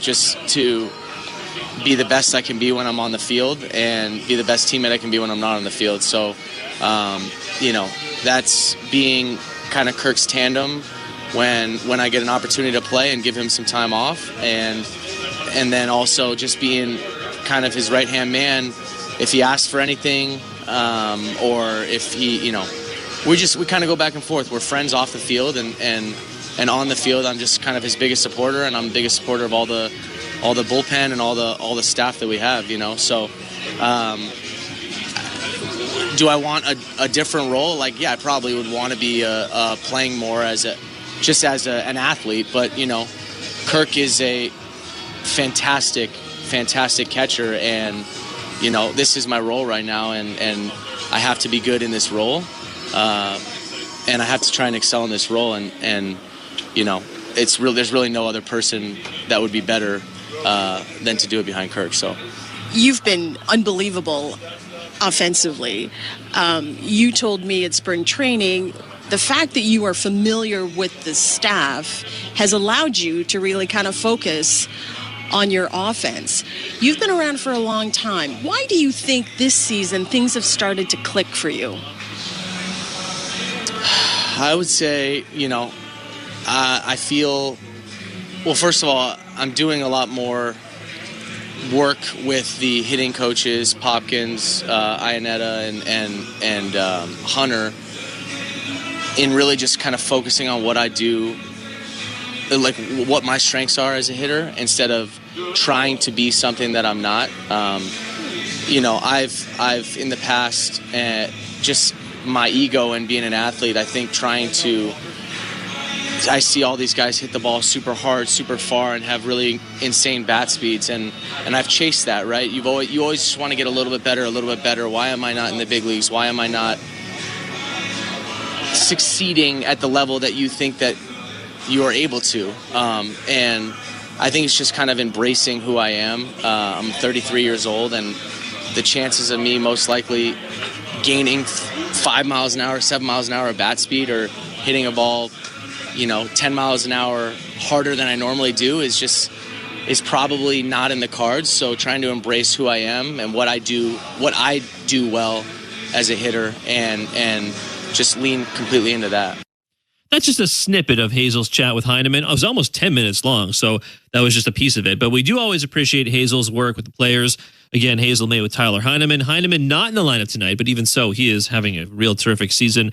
just to be the best I can be when I'm on the field and be the best teammate I can be when I'm not on the field. So, that's being kind of Kirk's tandem when I get an opportunity to play and give him some time off, and then also just being kind of his right-hand man if he asks for anything, or if he, we kind of go back and forth. We're friends off the field, and on the field, I'm just kind of his biggest supporter, and I'm the biggest supporter of all the bullpen and all the staff that we have. So, do I want a different role? Like, yeah, I probably would want to be playing more as an athlete. But Kirk is a fantastic catcher, and this is my role right now, and I have to be good in this role, and I have to try and excel in this role, and it's real. There's really no other person that would be better than to do it behind Kirk. So you've been unbelievable offensively. You told me at spring training, the fact that you are familiar with the staff has allowed you to really kind of focus on your offense. You've been around for a long time. Why do you think this season things have started to click for you? I would say, I feel, well, first of all, I'm doing a lot more work with the hitting coaches, Popkins, Ionetta, and Hunter, in really just kind of focusing on what I do, like what my strengths are as a hitter, instead of trying to be something that I'm not. I've in the past, just my ego and being an athlete, I think I see all these guys hit the ball super hard, super far, and have really insane bat speeds, and I've chased that, right? You always just want to get a little bit better. Why am I not in the big leagues? Why am I not succeeding at the level that you think that you are able to? And I think it's just kind of embracing who I am. I'm 33 years old, and the chances of me most likely gaining 5 miles an hour, 7 miles an hour of bat speed, or hitting a ball 10 miles an hour harder than I normally do is probably not in the cards. So trying to embrace who I am and what I do well as a hitter, and just lean completely into that. That's just a snippet of Hazel's chat with Heineman. It was almost 10 minutes long, so that was just a piece of it. But we do always appreciate Hazel's work with the players. Again, Hazel made with Tyler Heineman. Heineman not in the lineup tonight, but even so, he is having a real terrific season.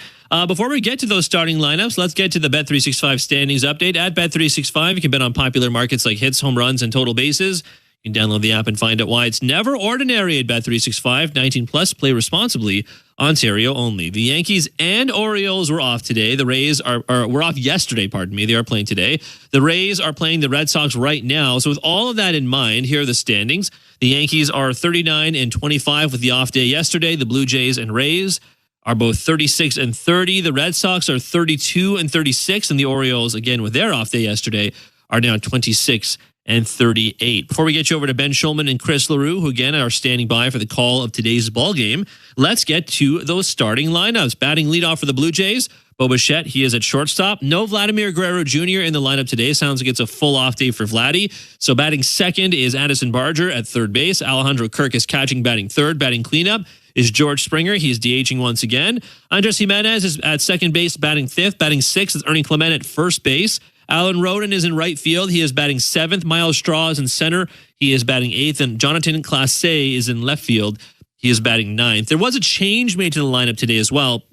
Before we get to those starting lineups, let's get to the Bet365 standings update. At Bet365, you can bet on popular markets like hits, home runs, and total bases. You can download the app and find out why it's never ordinary at Bet365. 19 plus, play responsibly. Ontario only. The Yankees and Orioles were off today. The Rays were off yesterday, pardon me. They are playing today. The Rays are playing the Red Sox right now. So with all of that in mind, here are the standings. The Yankees are 39-25 with the off day yesterday. The Blue Jays and Rays are both 36-30. The Red Sox are 32-36. And the Orioles, again, with their off day yesterday, are now 26-38. Before we get you over to Ben Schulman and Chris LaRue, who again are standing by for the call of today's ball game, let's get to those starting lineups. Batting leadoff for the Blue Jays, Bo Bichette, he is at shortstop. No Vladimir Guerrero Jr. in the lineup today. Sounds like it's a full off day for Vladdy. So batting second is Addison Barger at third base. Alejandro Kirk is catching, batting third. Batting cleanup is George Springer. He's DHing once again. Andres Jimenez is at second base, batting fifth. Batting sixth is Ernie Clement at first base. Alan Roden is in right field. He is batting seventh. Miles Straw is in center. He is batting eighth. And Jonathan Clase is in left field. He is batting ninth. There was a change made to the lineup today as well.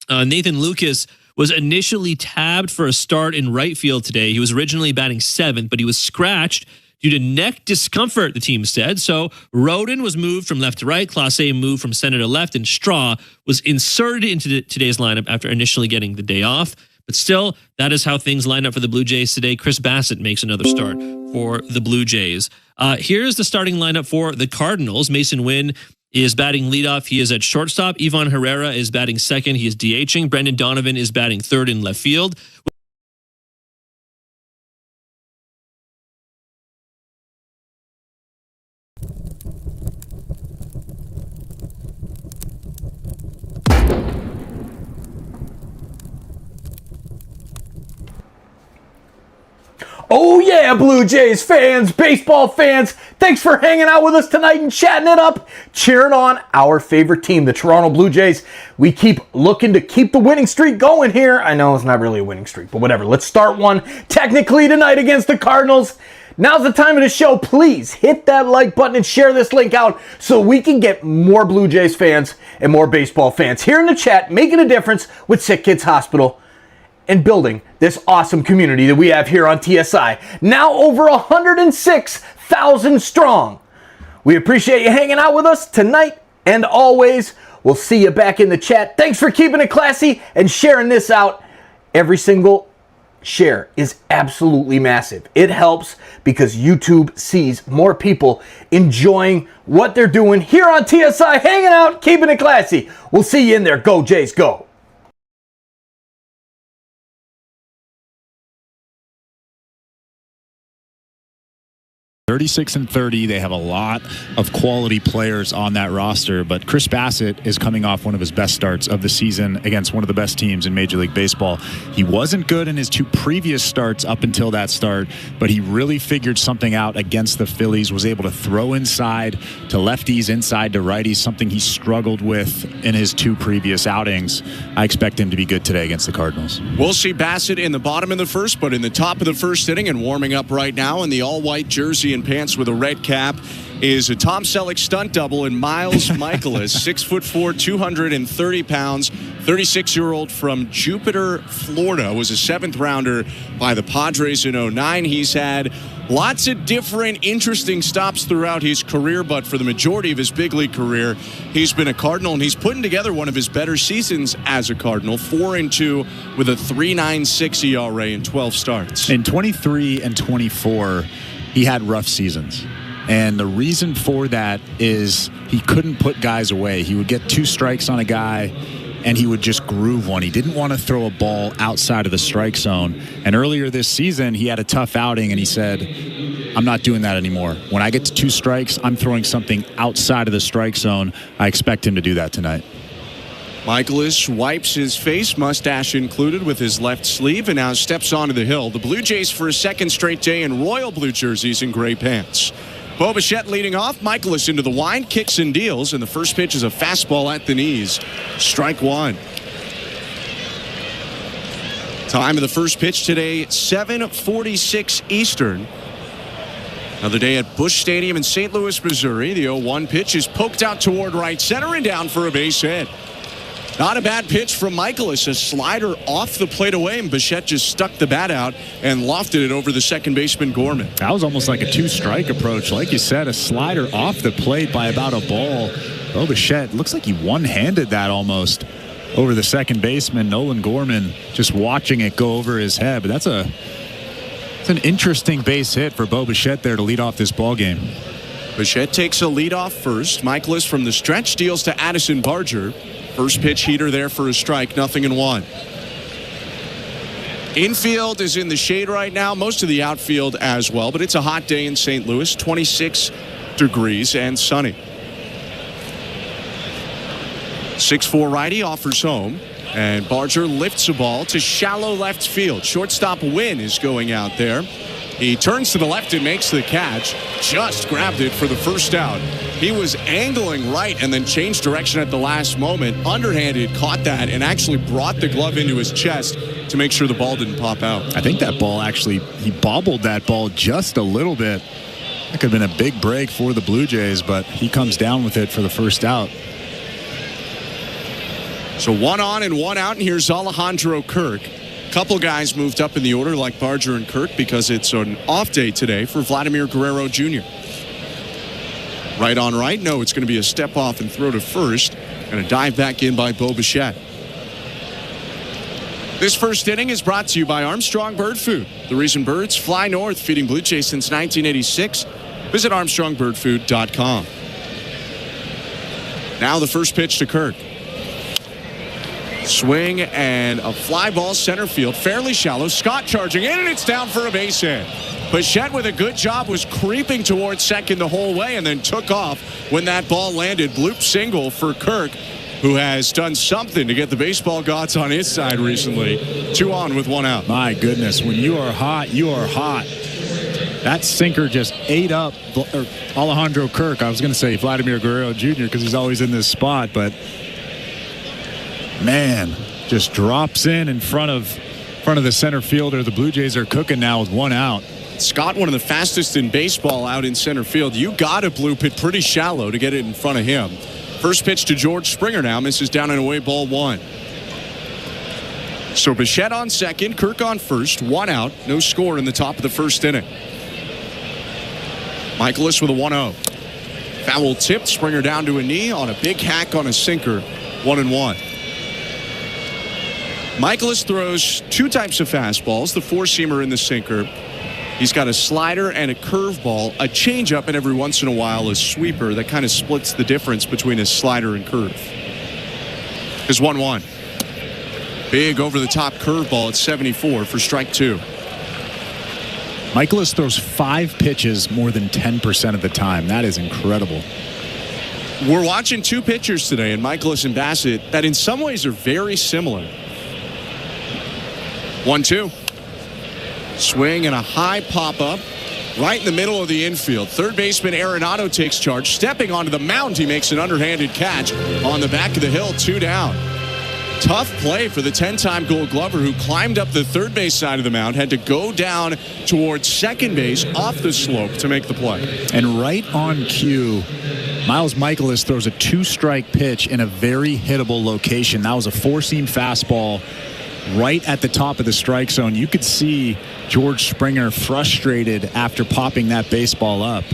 Nathan Lucas was initially tabbed for a start in right field today. He was originally batting seventh, but he was scratched due to neck discomfort, the team said. So Roden was moved from left to right. Clase moved from center to left. And Straw was inserted into today's lineup after initially getting the day off. But still, that is how things line up for the Blue Jays today. Chris Bassett makes another start for the Blue Jays. Here's the starting lineup for the Cardinals. Mason Wynn is batting leadoff. He is at shortstop. Ivan Herrera is batting second. He is DHing. Brendan Donovan is batting third in left field. Oh yeah, Blue Jays fans, baseball fans, thanks for hanging out with us tonight and chatting it up, cheering on our favorite team, the Toronto Blue Jays. We keep looking to keep the winning streak going here. I know it's not really a winning streak, but whatever. Let's start one technically tonight against the Cardinals. Now's the time of the show. Please hit that like button and share this link out so we can get more Blue Jays fans and more baseball fans here in the chat, making a difference with SickKids Hospital and building this awesome community that we have here on TSI. Now over 106,000 strong. We appreciate you hanging out with us tonight and always. We'll see you back in the chat. Thanks for keeping it classy and sharing this out. Every single share is absolutely massive. It helps because YouTube sees more people enjoying what they're doing here on TSI, hanging out, keeping it classy. We'll see you in there. Go Jays, go. 36-30. They have a lot of quality players on that roster, but Chris Bassett is coming off one of his best starts of the season against one of the best teams in Major League Baseball. He wasn't good in his two previous starts up until that start, but he really figured something out against the Phillies, was able to throw inside to lefties, inside to righties, something he struggled with in his two previous outings. I expect him to be good today against the Cardinals. We'll see Bassett in the bottom of the first, but in the top of the first inning and warming up right now in the all-white jersey and pants with a red cap is a Tom Selleck stunt double and Miles Michaelis, 6'4", 230 pounds, 36-year-old from Jupiter, Florida, was a seventh rounder by the Padres in 2009. He's had lots of different interesting stops throughout his career, but for the majority of his big league career, he's been a Cardinal, and he's putting together one of his better seasons as a Cardinal, 4-2 with a 3.96 ERA in 12 starts. In 23 and 24, he had rough seasons. And the reason for that is he couldn't put guys away. He would get two strikes on a guy, and he would just groove one. He didn't want to throw a ball outside of the strike zone. And earlier this season, he had a tough outing, and he said, I'm not doing that anymore. When I get to two strikes, I'm throwing something outside of the strike zone. I expect him to do that tonight. Michaelis wipes his face, mustache included, with his left sleeve, and now steps onto the hill. The Blue Jays for a second straight day in royal blue jerseys and gray pants. Bo Bichette leading off. Michaelis into the wind, kicks and deals, and the first pitch is a fastball at the knees. Strike one. Time of the first pitch today, 7:46 Eastern. Another day at Busch Stadium in St. Louis, Missouri. The 0-1 pitch is poked out toward right center and down for a base hit. Not a bad pitch from Michaelis. A slider off the plate away, and Bichette just stuck the bat out and lofted it over the second baseman, Gorman. That was almost like a two-strike approach. Like you said, a slider off the plate by about a ball. Bo Bichette looks like he one-handed that almost over the second baseman, Nolan Gorman, just watching it go over his head. But that's an interesting base hit for Bo Bichette there to lead off this ball game. Bichette takes a lead off first. Michaelis from the stretch deals to Addison Barger. First pitch heater there for a strike, 0-1. Infield is in the shade right now, most of the outfield as well, but it's a hot day in St. Louis, 26 degrees and sunny. 6'4" righty offers home, and Barger lifts a ball to shallow left field. Shortstop Wynn is going out there. He turns to the left and makes the catch. Just grabbed it for the first out. He was angling right and then changed direction at the last moment. Underhanded, caught that, and actually brought the glove into his chest to make sure the ball didn't pop out. I think that ball actually, he bobbled that ball just a little bit. That could have been a big break for the Blue Jays, but he comes down with it for the first out. So 1 on and 1 out, and here's Alejandro Kirk. Couple guys moved up in the order like Barger and Kirk because it's an off day today for Vladimir Guerrero Jr. Right on right. No, it's going to be a step off and throw to first. And a dive back in by Bo Bichette. This first inning is brought to you by Armstrong Bird Food. The reason birds fly north, feeding Blue Jays since 1986. Visit ArmstrongBirdFood.com. Now the first pitch to Kirk. Swing and a fly ball center field, fairly shallow. Scott charging in, and it's down for a base hit. Bichette with a good job was creeping towards second the whole way and then took off when that ball landed. Bloop single for Kirk. who has done something to get the baseball gods on his side recently. 2 on with 1 out. My goodness, when you are hot, you are hot. That sinker just ate up Alejandro Kirk. I was going to say Vladimir Guerrero Jr. because he's always in this spot, but man, just drops in front of the center fielder. The Blue Jays are cooking now with 1 out. Scott, one of the fastest in baseball out in center field. You got to bloop it pretty shallow to get it in front of him. First pitch to George Springer now. Misses down and away, ball 1. So Bichette on second, Kirk on first, 1 out. No score in the top of the first inning. Michaelis with a 1-0. Foul tipped, Springer down to a knee on a big hack on a sinker. 1-1. Michaelis throws 2 types of fastballs, the 4-seamer and the sinker. He's got a slider and a curveball, a changeup, and every once in a while a sweeper that kind of splits the difference between his slider and curve. Is 1-1. Big over-the-top curveball at 74 for strike 2. Michaelis throws 5 pitches more than 10% of the time. That is incredible. We're watching 2 pitchers today, and Michaelis and Bassett, that in some ways are very similar. 1-2. Swing and a high pop-up right in the middle of the infield. Third baseman Arenado takes charge. Stepping onto the mound, he makes an underhanded catch on the back of the hill. 2 down. Tough play for the 10-time Gold Glover who climbed up the third base side of the mound, had to go down towards second base off the slope to make the play. And right on cue, Miles Michaelis throws a 2-strike pitch in a very hittable location. That was a 4-seam fastball right at the top of the strike zone. You could see George Springer frustrated after popping that baseball up.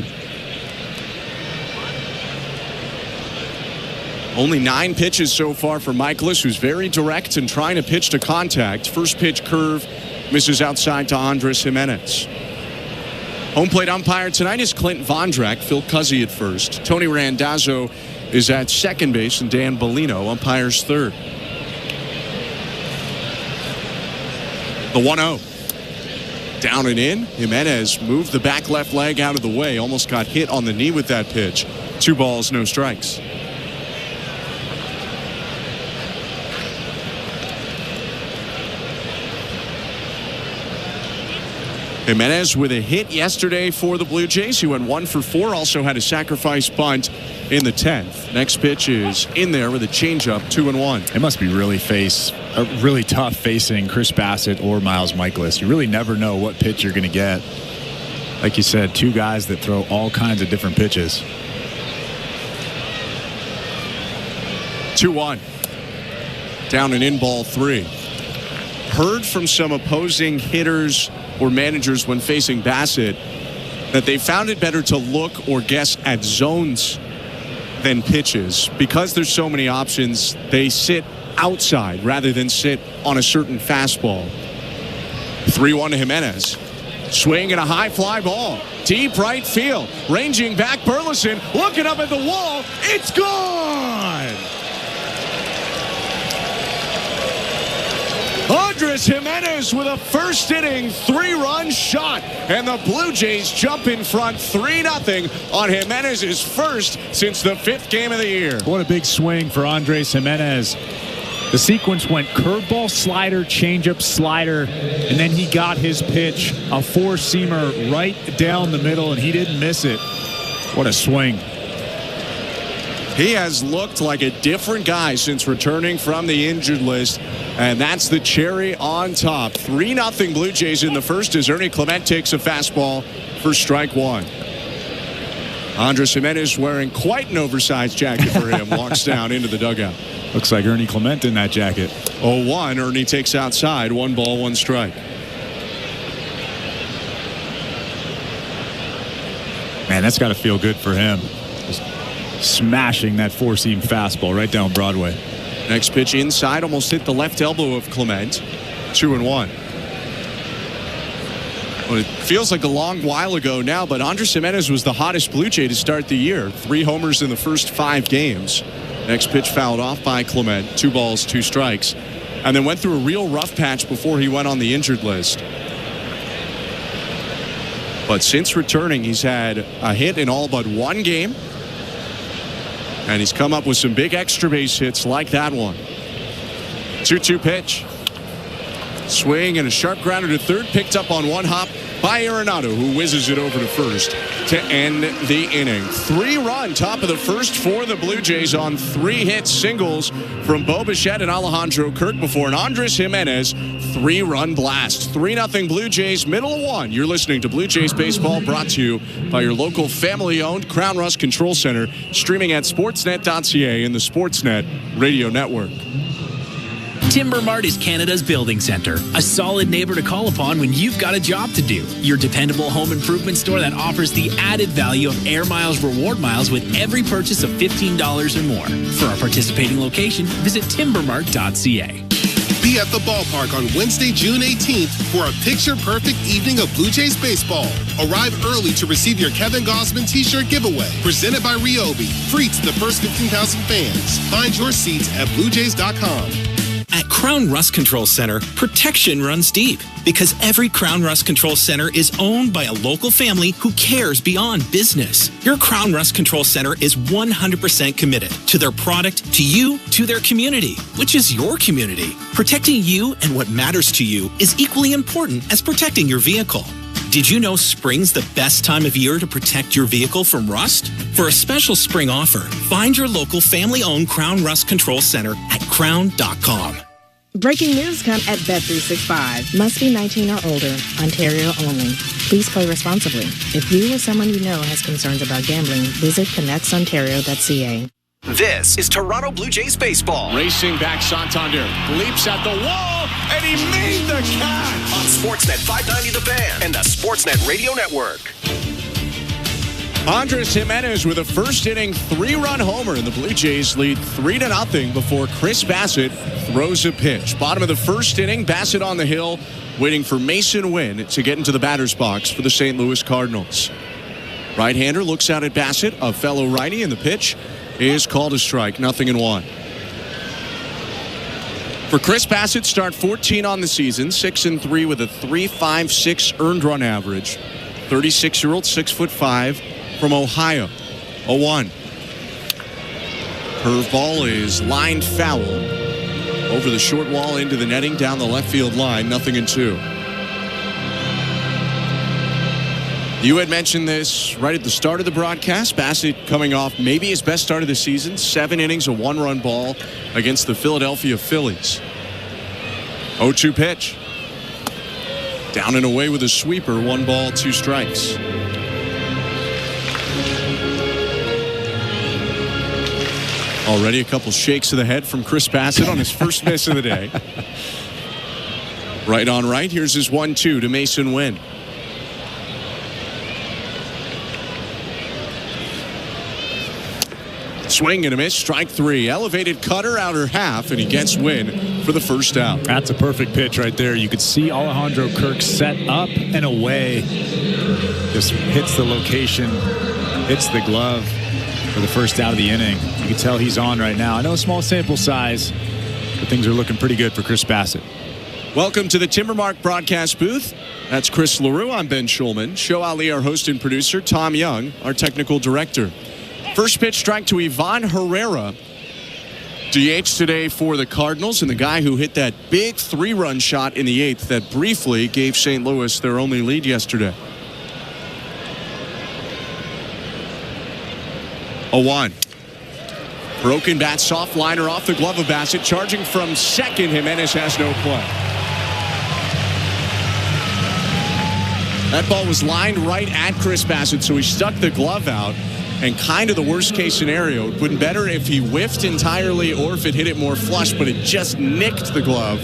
Only 9 pitches so far for Michaelis, who's very direct and trying to pitch to contact. First pitch curve misses outside to Andres Jimenez. Home plate umpire tonight is Clint Vondrak. Phil Cuzzy at first. Tony Randazzo is at second base, and Dan Bellino umpires third. The 1-0. Down and in. Jimenez moved the back left leg out of the way. Almost got hit on the knee with that pitch. 2 balls, no strikes. Jimenez with a hit yesterday for the Blue Jays. He went 1 for 4. Also had a sacrifice bunt in the 10th. Next pitch is in there with a changeup, 2-1. It must be really tough facing Chris Bassett or Miles Michaelis. You really never know what pitch you're going to get. Like you said, 2 guys that throw all kinds of different pitches. 2-1. Down and in, ball 3. Heard from some opposing hitters or managers when facing Bassett that they found it better to look or guess at zones than pitches. Because there's so many options, they sit outside rather than sit on a certain fastball. 3-1 to Jimenez. Swing and a high fly ball. Deep right field. Ranging back, Burleson looking up at the wall. It's gone! Andres Jimenez with a first inning 3-run shot, and the Blue Jays jump in front 3-0 on Jimenez's first since the 5th game of the year. What a big swing for Andres Jimenez. The sequence went curveball, slider, changeup, slider, and then he got his pitch, a 4-seamer right down the middle, and he didn't miss it. What a swing. He has looked like a different guy since returning from the injured list. And that's the cherry on top. 3-0 Blue Jays in the first as Ernie Clement takes a fastball for strike 1. Andres Jimenez wearing quite an oversized jacket for him. Walks down into the dugout. Looks like Ernie Clement in that jacket. 0-1. Ernie takes outside. 1 ball, 1 strike. Man, that's got to feel good for him. Just smashing that 4-seam fastball right down Broadway. Next pitch inside, almost hit the left elbow of Clement. 2-1. Well, it feels like a long while ago now, but Andres Jimenez was the hottest Blue Jay to start the year. 3 homers in the first 5 games. Next pitch fouled off by Clement. 2 balls, 2 strikes. And then went through a real rough patch before he went on the injured list. But since returning, he's had a hit in all but 1 game. And he's come up with some big extra base hits like that one. 2-2 pitch. Swing and a sharp grounder to third. Picked up on one hop by Arenado, who whizzes it over to first to end the inning. 3-run top of the first for the Blue Jays on 3 hits, singles from Bo Bichette and Alejandro Kirk before an Andres Jimenez 3-run blast. 3-0 Blue Jays, middle of 1. You're listening to Blue Jays Baseball, brought to you by your local family-owned Crown Rust Control Center, streaming at sportsnet.ca and the Sportsnet Radio Network. Timber Mart is Canada's building center, a solid neighbor to call upon when you've got a job to do. Your dependable home improvement store that offers the added value of Air Miles reward miles with every purchase of $15 or more. For our participating location, visit timbermart.ca. Be at the ballpark on Wednesday, June 18th for a picture-perfect evening of Blue Jays baseball. Arrive early to receive your Kevin Gausman t-shirt giveaway, presented by Ryobi, free to the first 15,000 fans. Find your seats at bluejays.com. At Crown Rust Control Center, protection runs deep because every Crown Rust Control Center is owned by a local family who cares beyond business. Your Crown Rust Control Center is 100% committed to their product, to you, to their community, which is your community. Protecting you and what matters to you is equally important as protecting your vehicle. Did you know spring's the best time of year to protect your vehicle from rust? For a special spring offer, find your local family-owned Crown Rust Control Center at crown.com. Breaking news come at Bet365. Must be 19 or older. Ontario only. Please play responsibly. If you or someone you know has concerns about gambling, visit connectsontario.ca. This is Toronto Blue Jays baseball. Racing back Santander. Leaps at the wall, and he made the catch. On Sportsnet 590 The Fan and the Sportsnet Radio Network. Andres Jimenez with a first inning 3-run homer, and the Blue Jays lead 3-0 before Chris Bassett throws a pitch. Bottom of the first inning, Bassett on the hill, waiting for Mason Wynn to get into the batter's box for the St. Louis Cardinals. Right-hander looks out at Bassett, a fellow righty, and the pitch is called a strike, 0-1. For Chris Bassett, start 14 on the season, 6-3 with a 3.56 earned run average. 36-year-old, 6'5", from Ohio. 0-1. Curveball is lined foul over the short wall into the netting down the left field line, 0-2. You had mentioned this right at the start of the broadcast. Bassett coming off maybe his best start of the season. 7 innings, a 1-run ball against the Philadelphia Phillies. 0-2 pitch. Down and away with a sweeper. 1 ball, 2 strikes. Already a couple shakes of the head from Chris Bassett on his first miss of the day. Right on right. Here's his 1-2 to Mason Wynn. Swing and a miss, strike 3. Elevated cutter, outer half, and he gets Wynn for the first out. That's a perfect pitch right there. You could see Alejandro Kirk set up and away. Just hits the location, hits the glove for the first out of the inning. You can tell he's on right now. I know a small sample size, but things are looking pretty good for Chris Bassett. Welcome to the Timbermark broadcast booth. That's Chris LaRue. I'm Ben Schulman. Show Ali, our host and producer. Tom Young, our technical director. First pitch strike to Ivan Herrera. DH today for the Cardinals, and the guy who hit that big 3-run shot in the 8th that briefly gave St. Louis their only lead yesterday. 0-1. Broken bat, soft liner off the glove of Bassett. Charging from second, Jimenez has no play. That ball was lined right at Chris Bassett, so he stuck the glove out. And kind of the worst case scenario. It would have been better if he whiffed entirely or if it hit it more flush, but it just nicked the glove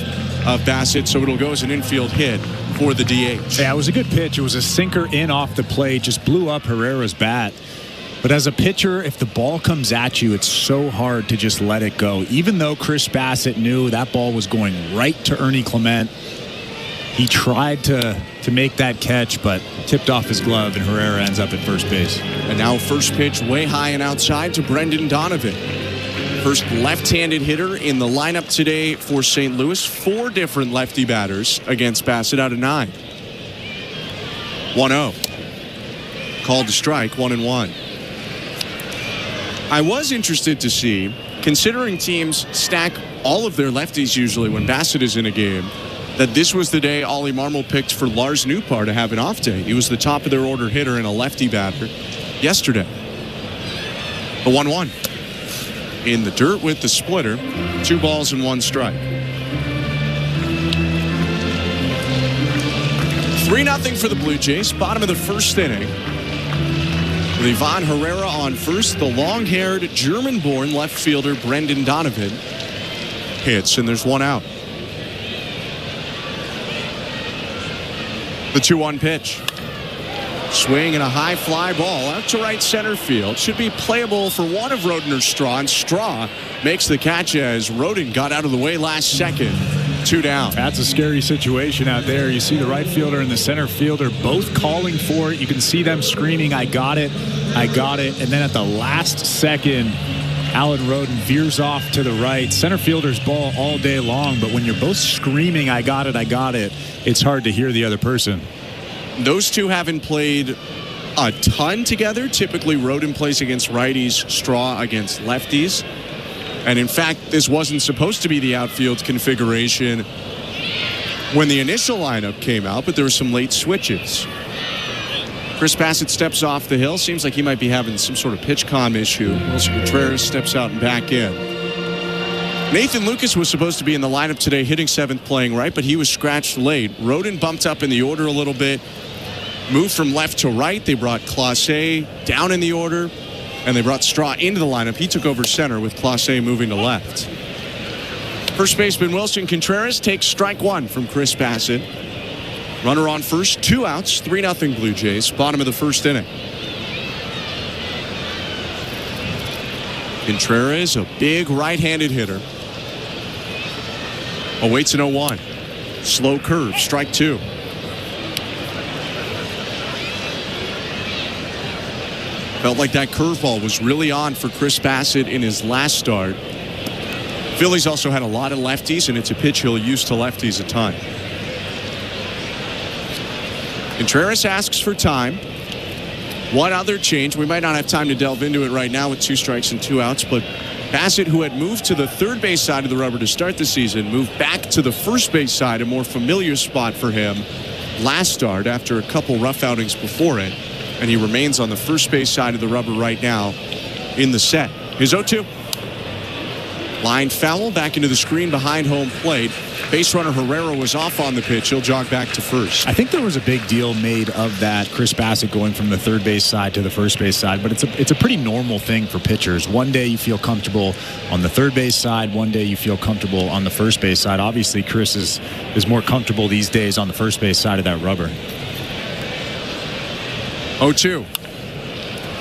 of Bassett, so it'll go as an infield hit for the DH. Yeah, it was a good pitch. It was a sinker in off the plate, just blew up Herrera's bat. But as a pitcher, if the ball comes at you, it's so hard to just let it go. Even though Chris Bassett knew that ball was going right to Ernie Clement, he tried to make that catch, but tipped off his glove, and Herrera ends up at first base. And now first pitch way high and outside to Brendan Donovan. First left-handed hitter in the lineup today for St. Louis. 4 different lefty batters against Bassett out of 9. 1-0. Called to strike, 1-1. I was interested to see, considering teams stack all of their lefties usually when Bassett is in a game, that this was the day Ollie Marmol picked for Lars Nootbaar to have an off day. He was the top of their order hitter and a lefty batter yesterday. The 1-1. In the dirt with the splitter. 2 balls and 1 strike. 3-0 for the Blue Jays. Bottom of the first inning. With Ivan Herrera on first, the long-haired German-born left fielder Brendan Donovan hits, and there's 1 out. The 2-1 pitch. Swing and a high fly ball out to right center field. Should be playable for one of Roden or Straw, and Straw makes the catch as Roden got out of the way last second. 2 down. That's a scary situation out there. You see the right fielder and the center fielder both calling for it. You can see them screaming, I got it, I got it. And then at the last second, Alan Roden veers off to the right. Center fielder's ball all day long, but when you're both screaming, I got it, it's hard to hear the other person. Those two haven't played a ton together. Typically, Roden plays against righties, Straw against lefties. And in fact, this wasn't supposed to be the outfield configuration when the initial lineup came out, but there were some late switches. Chris Bassett steps off the hill. Seems like he might be having some sort of pitch comm issue. Wilson Contreras steps out and back in. Nathan Lucas was supposed to be in the lineup today, hitting 7th, playing right, but he was scratched late. Roden bumped up in the order a little bit, moved from left to right. They brought Clase down in the order, and they brought Straw into the lineup. He took over center with Clase moving to left. First baseman Wilson Contreras takes strike 1 from Chris Bassett. Runner on first, 2 outs, 3-0 Blue Jays, bottom of the first inning. Contreras, a big right-handed hitter. Awaits an 0-1. Slow curve, strike 2. Felt like that curveball was really on for Chris Bassett in his last start. Phillies also had a lot of lefties, and it's a pitch he'll use to lefties a ton. Contreras asks for time. One other change. We might not have time to delve into it right now with 2 strikes and 2 outs, but Bassett, who had moved to the third base side of the rubber to start the season, moved back to the first base side, a more familiar spot for him last start after a couple rough outings before it. And he remains on the first base side of the rubber right now in the set. His 0-2. Line foul back into the screen behind home plate. Base runner Herrera was off on the pitch. He'll jog back to first. I think there was a big deal made of that, Chris Bassett going from the third base side to the first base side, but it's a pretty normal thing for pitchers. One day you feel comfortable on the third base side, one day you feel comfortable on the first base side. Obviously, Chris is more comfortable these days on the first base side of that rubber. 0-2.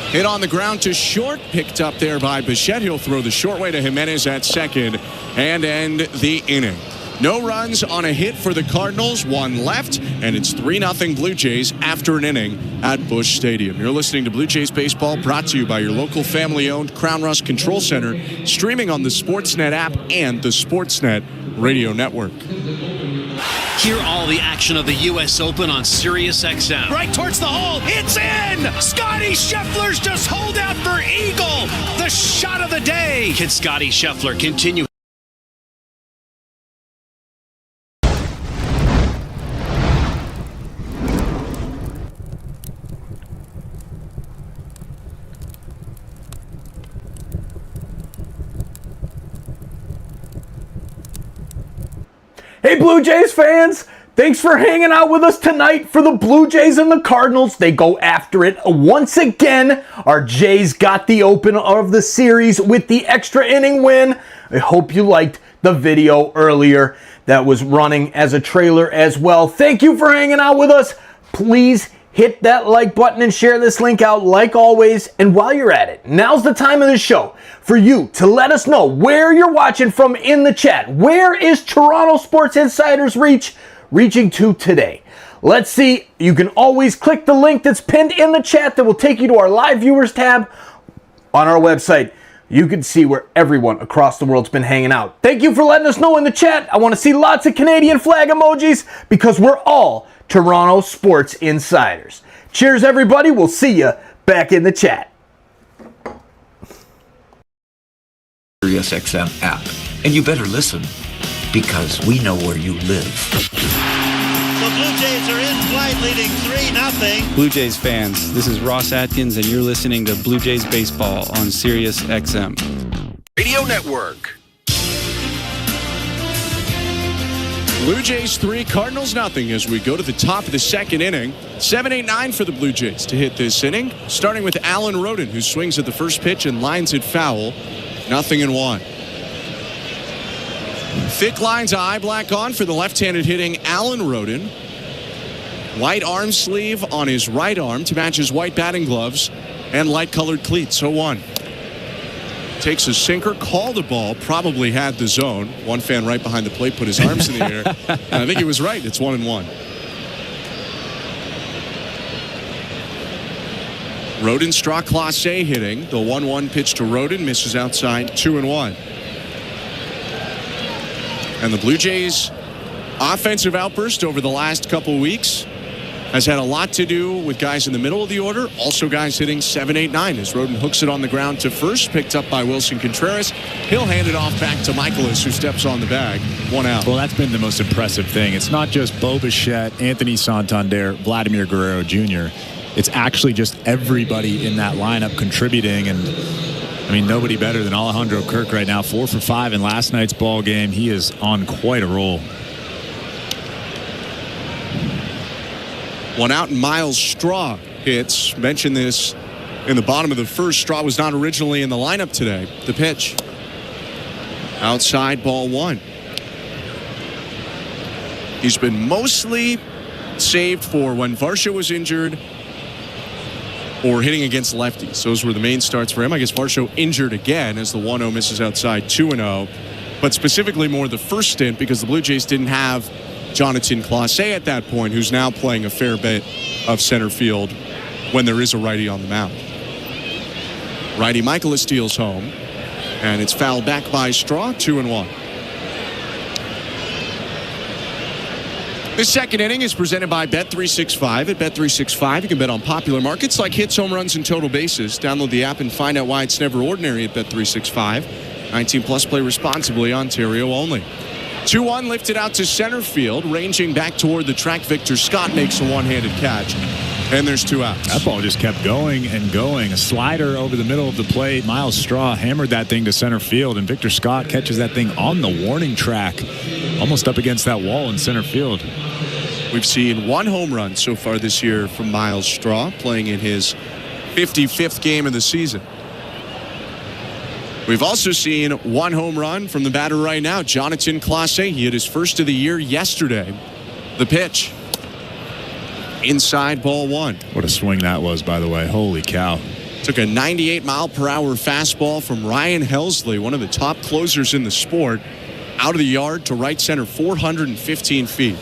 Hit on the ground to short, picked up there by Bichette. He'll throw the short way to Jimenez at second and end the inning. No runs on a hit for the Cardinals, 1 left, and it's 3-0 Blue Jays after an inning at Busch Stadium. You're listening to Blue Jays Baseball, brought to you by your local family-owned Crown Rust Control Center, streaming on the Sportsnet app and the Sportsnet Radio Network. Hear all the action of the U.S. Open on SiriusXM. Right towards the hole. It's in! Scotty Scheffler's just hold out for eagle. The shot of the day. Can Scotty Scheffler continue? Hey Blue Jays fans, thanks for hanging out with us tonight for the Blue Jays and the Cardinals. They go after it once again. Our Jays got the open of the series with the extra inning win. I hope you liked the video earlier that was running as a trailer as well. Thank you for hanging out with us. Please hit that like button and share this link out like always. And while you're at it, now's the time of the show for you to let us know where you're watching from in the chat. Where is Toronto Sports Insider's reaching to today? Let's see. You can always click the link that's pinned in the chat that will take you to our live viewers tab on our website. You can see where everyone across the world's been hanging out. Thank you for letting us know in the chat. I want to see lots of Canadian flag emojis because we're all Toronto Sports Insiders. Cheers, everybody. We'll see you back in the chat. SiriusXM app. And you better listen, because we know where you live. The Blue Jays are in flight, leading 3-0. Blue Jays fans, this is Ross Atkins, and you're listening to Blue Jays Baseball on SiriusXM. Radio Network. Blue Jays 3, Cardinals 0 as we go to the top of the second inning. 7-8-9 for the Blue Jays to hit this inning, starting with Alan Roden, who swings at the first pitch and lines it foul. 0-1. Thick lines of eye black on for the left-handed hitting Alan Roden. White arm sleeve on his right arm to match his white batting gloves and light-colored cleats. 0-1. Takes a sinker, called the ball, probably had the zone. One fan right behind the plate put his arms in the air. And I think he was right. It's 1-1. Roden Straw Class A hitting. The 1-1 pitch to Roden misses outside. 2-1. And the Blue Jays' offensive outburst over the last couple weeks has had a lot to do with guys in the middle of the order, also guys hitting 7-8-9 as Roden hooks it on the ground to first, picked up by Wilson Contreras. He'll hand it off back to Michaelis, who steps on the bag. 1 out. Well, that's been the most impressive thing. It's not just Bo Bichette, Anthony Santander, Vladimir Guerrero Jr. It's actually just everybody in that lineup contributing, and I mean, nobody better than Alejandro Kirk right now. 4 for 5 in last night's ball game. He is on quite a roll. 1 out, and Miles Straw hits. Mentioned this in the bottom of the first. Straw was not originally in the lineup today. The pitch. Outside, ball 1. He's been mostly saved for when Varsho was injured or hitting against lefties. Those were the main starts for him. I guess Varsho injured again as the 1-0 misses outside. 2-0. But specifically more the first stint, because the Blue Jays didn't have Jonathan Clase at that point, who's now playing a fair bit of center field when there is a righty on the mound. Righty Michaelis steals home, and it's fouled back by Straw. 2-1. This second inning is presented by Bet365. At Bet365, you can bet on popular markets like hits, home runs, and total bases. Download the app and find out why it's never ordinary at Bet365. 19 plus, play responsibly. Ontario only. 2-1 lifted out to center field, ranging back toward the track. Victor Scott makes a one-handed catch, and there's 2 outs. That ball just kept going and going. A slider over the middle of the plate. Miles Straw hammered that thing to center field, and Victor Scott catches that thing on the warning track, almost up against that wall in center field. We've seen 1 home run so far this year from Miles Straw, playing in his 55th game of the season. We've also seen 1 home run from the batter right now, Jonathan Clase. He hit his first of the year yesterday. The pitch. Inside, ball 1. What a swing that was, by the way. Holy cow. Took a 98-mile-per-hour fastball from Ryan Helsley, one of the top closers in the sport, out of the yard to right center, 415 feet.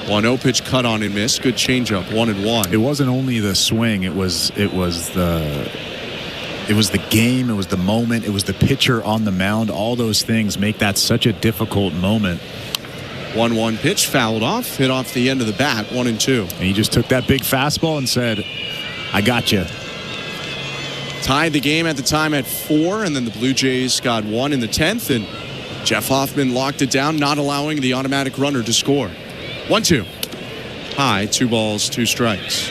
1-0 pitch cut on and missed. Good changeup, 1-1. It wasn't only the swing. It was the game, it was the moment, it was the pitcher on the mound. All those things make that such a difficult moment. 1-1 pitch, fouled off, hit off the end of the bat, 1-2. And he just took that big fastball and said, I got you. Tied the game at the time at 4, and then the Blue Jays got 1 in the 10th, and Jeff Hoffman locked it down, not allowing the automatic runner to score. 1-2. High, 2 balls, 2 strikes.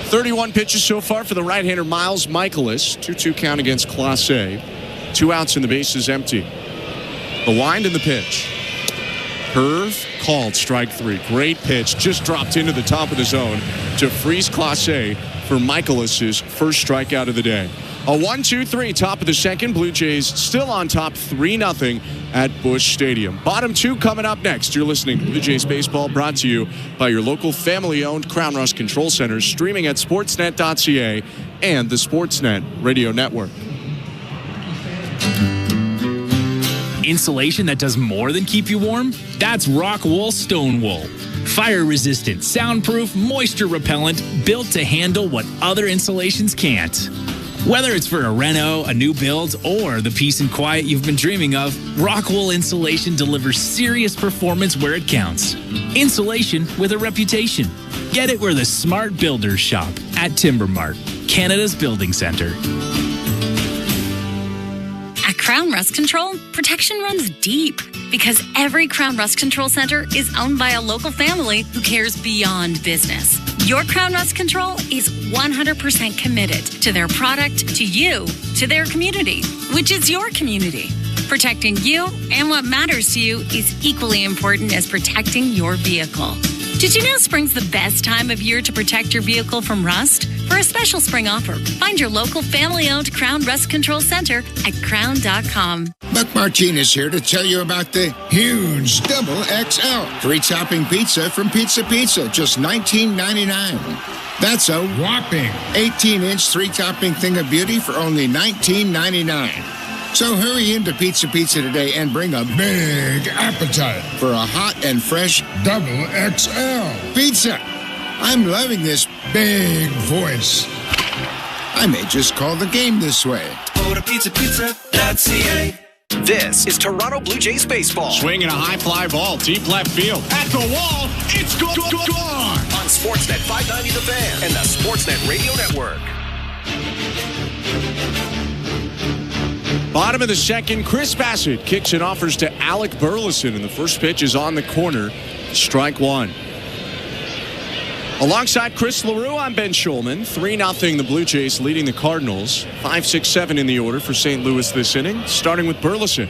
31 pitches so far for the right-hander Miles Michaelis. 2-2 count against Clase. 2 outs and the bases empty. The wind and the pitch. Curve called, strike 3. Great pitch, just dropped into the top of the zone to freeze Clase for Michaelis' first strikeout of the day. A 1-2-3, top of the second. Blue Jays still on top, 3-0 at Busch Stadium. Bottom 2 coming up next. You're listening to Blue Jays Baseball, brought to you by your local family-owned Crown Rust Control Centers, streaming at sportsnet.ca and the Sportsnet Radio Network. Insulation that does more than keep you warm? That's Rock Wool Stone Wool. Fire-resistant, soundproof, moisture-repellent, built to handle what other insulations can't. Whether it's for a reno, a new build, or the peace and quiet you've been dreaming of, Rockwool Insulation delivers serious performance where it counts. Insulation with a reputation. Get it where the smart builders shop at Timber Mart, Canada's building center. Crown Rust Control, protection runs deep because every Crown Rust Control Center is owned by a local family who cares beyond business. Your Crown Rust Control is 100% committed to their product, to you, to their community, which is your community. Protecting you and what matters to you is equally important as protecting your vehicle. Did you know spring's the best time of year to protect your vehicle from rust? For a special spring offer, find your local family-owned Crown Rust Control Center at crown.com. Buck Martinez here to tell you about the huge Double XL 3-topping pizza from Pizza Pizza, just $19.99. That's a whopping 18-inch 3-topping thing of beauty for only $19.99. So hurry into Pizza Pizza today and bring a big appetite for a hot and fresh Double XL pizza. I'm loving this big voice. I may just call the game this way. Go to pizzapizza.ca. This is Toronto Blue Jays baseball. Swinging a high fly ball, deep left field. At the wall, it's gone. On Sportsnet 590 The Fan and the Sportsnet Radio Network. Bottom of the second, Chris Bassett kicks and offers to Alec Burleson, and the first pitch is on the corner. Strike one. Alongside Chris LaRue, I'm Ben Schulman. 3-0 the Blue Jays leading the Cardinals. 5, 6, 7 in the order for St. Louis this inning, starting with Burleson.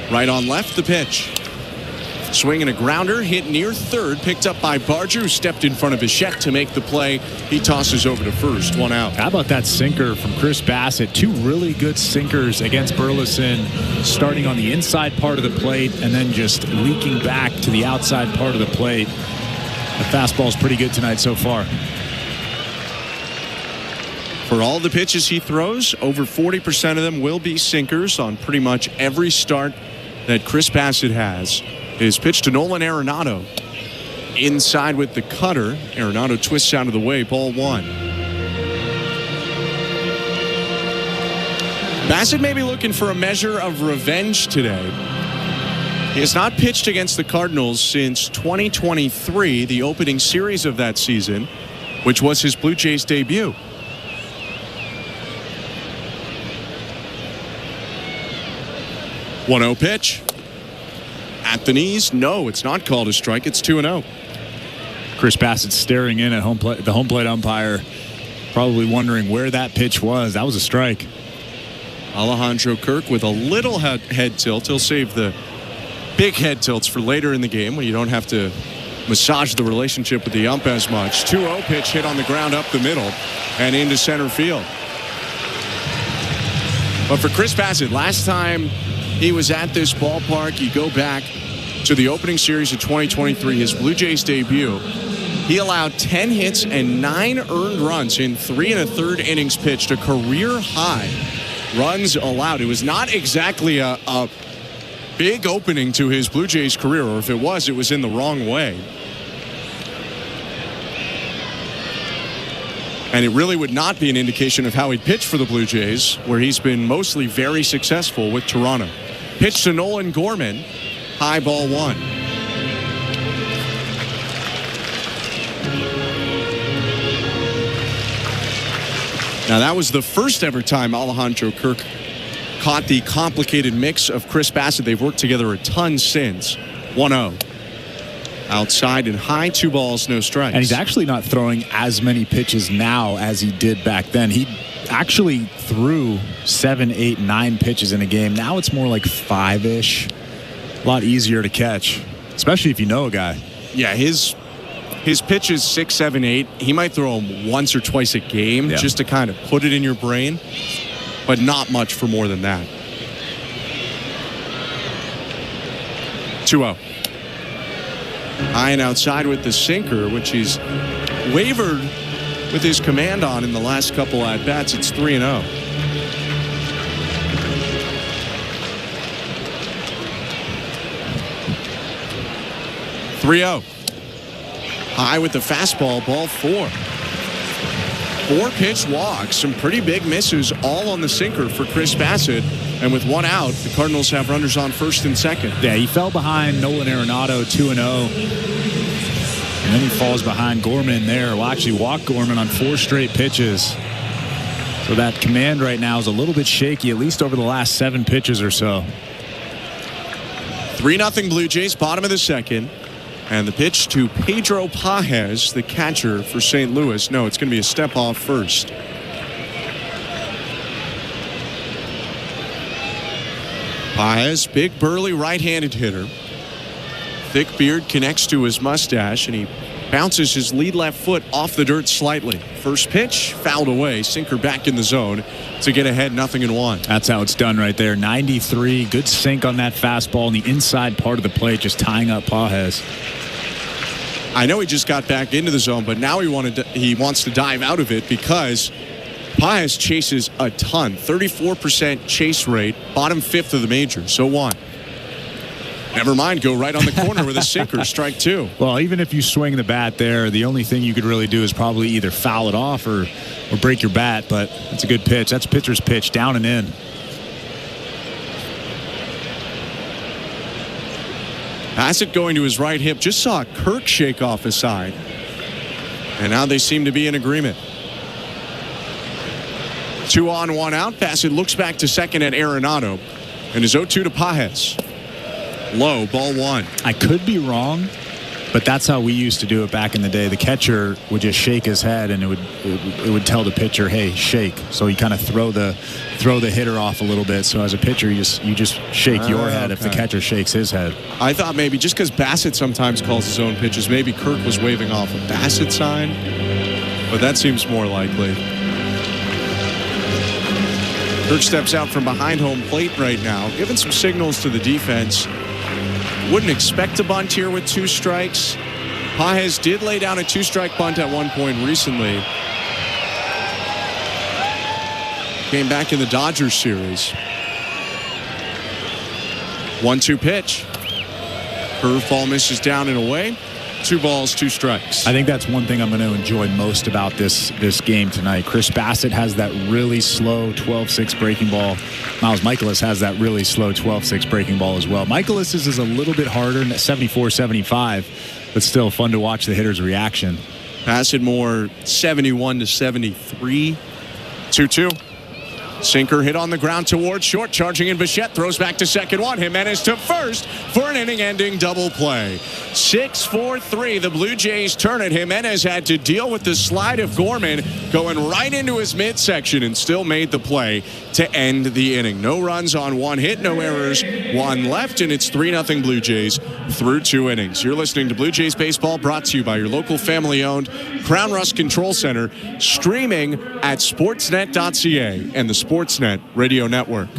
Right on left, the pitch. Swinging a grounder, hit near third, picked up by Barger, who stepped in front of Bichette to make the play. He tosses over to first, 1 out. How about that sinker from Chris Bassett? 2 really good sinkers against Burleson, starting on the inside part of the plate and then just leaking back to the outside part of the plate. The fastball's pretty good tonight so far. For all the pitches he throws, over 40% of them will be sinkers on pretty much every start that Chris Bassett has. His pitch to Nolan Arenado. Inside with the cutter. Arenado twists out of the way. Ball 1. Bassett may be looking for a measure of revenge today. He has not pitched against the Cardinals since 2023, the opening series of that season, which was his Blue Jays debut. One-0 pitch. At the knees, no, it's not called a strike. It's 2-0. Chris Bassett staring in at the home plate umpire, probably wondering where that pitch was. That was a strike. Alejandro Kirk with a little head tilt. He'll save the big head tilts for later in the game when you don't have to massage the relationship with the ump as much. 2-0 pitch hit on the ground up the middle and into center field. But for Chris Bassett, last time he was at this ballpark, you go back to the opening series of 2023, his Blue Jays debut. He allowed 10 hits and 9 earned runs in 3 1/3 innings pitched, a career high runs allowed. It was not exactly a big opening to his Blue Jays career, or if it was in the wrong way. And it really would not be an indication of how he pitched for the Blue Jays, where he's been mostly very successful with Toronto. Pitch to Nolan Gorman. High, ball 1. Now that was the first ever time Alejandro Kirk caught the complicated mix of Chris Bassett. They've worked together a ton since. 1-0. Outside and high, 2 balls, no strikes. And he's actually not throwing as many pitches now as he did back then. He actually threw 7, 8, 9 pitches in a game. Now it's more like 5-ish. A lot easier to catch, especially if you know a guy. Yeah, his pitches 6, 7, 8. He might throw them once or twice a game just to kind of put it in your brain, but not much for more than that. 2-0. High and outside with the sinker, which he's wavered with his command on in the last couple at-bats. It's 3-0. High with the fastball, ball 4. 4 pitch walks, some pretty big misses, all on the sinker for Chris Bassett. And with 1 out, the Cardinals have runners on first and second. Yeah, he fell behind Nolan Arenado 2-0. And then he falls behind Gorman there. Well, actually walked Gorman on 4 straight pitches. So that command right now is a little bit shaky, at least over the last 7 pitches or so. 3-0 Blue Jays, bottom of the second. And the pitch to Pedro Pages, the catcher for St. Louis. No, it's going to be a step off first. Pages, big burly right-handed hitter. Thick beard connects to his mustache, and he bounces his lead left foot off the dirt slightly. First pitch, fouled away. Sinker back in the zone to get ahead 0-1. That's how it's done right there. 93, good sink on that fastball in the inside part of the plate, just tying up Pages. I know he just got back into the zone, but now he wants to dive out of it because Pages chases a ton. 34% chase rate, bottom 5th of the majors. So what? Never mind, go right on the corner with a sinker, strike 2. Well, even if you swing the bat there, the only thing you could really do is probably either foul it off or break your bat, but it's a good pitch. That's pitcher's pitch, down and in. Bassett going to his right hip. Just saw Kirk shake off his side. And now they seem to be in agreement. 2 on, 1 out. Bassett looks back to second at Arenado. And is 0-2 to Pages. Low, ball 1. I could be wrong, but that's how we used to do it back in the day. The catcher would just shake his head, and it would tell the pitcher, "Hey, shake." So you kind of throw the hitter off a little bit. So as a pitcher, you just shake your head if the catcher shakes his head. I thought maybe just because Bassett sometimes calls his own pitches, maybe Kirk was waving off a Bassett sign, but that seems more likely. Kirk steps out from behind home plate right now, giving some signals to the defense. Wouldn't expect a bunt here with 2 strikes. Pages did lay down a 2-strike bunt at one point recently. Came back in the Dodgers series. 1-2 pitch. Curveball misses down and away. 2 balls, 2 strikes. I think that's one thing I'm going to enjoy most about this game tonight. Chris Bassett has that really slow 12-6 breaking ball. Miles Michaelis has that really slow 12-6 breaking ball as well. Michaelis is a little bit harder, 74-75, but still fun to watch the hitter's reaction. Bassett more 71 to 73. 2-2. Sinker hit on the ground towards short, charging in Bichette, throws back to second one. Jimenez to first for an inning-ending double play. 6-4-3, the Blue Jays turn it. Jimenez had to deal with the slide of Gorman going right into his midsection and still made the play to end the inning. No runs on 1 hit, no errors, 1 left, and it's 3-0 Blue Jays through 2 innings. You're listening to Blue Jays Baseball, brought to you by your local family-owned Crown Rust Control Center, streaming at sportsnet.ca and the Sportsnet Radio Network.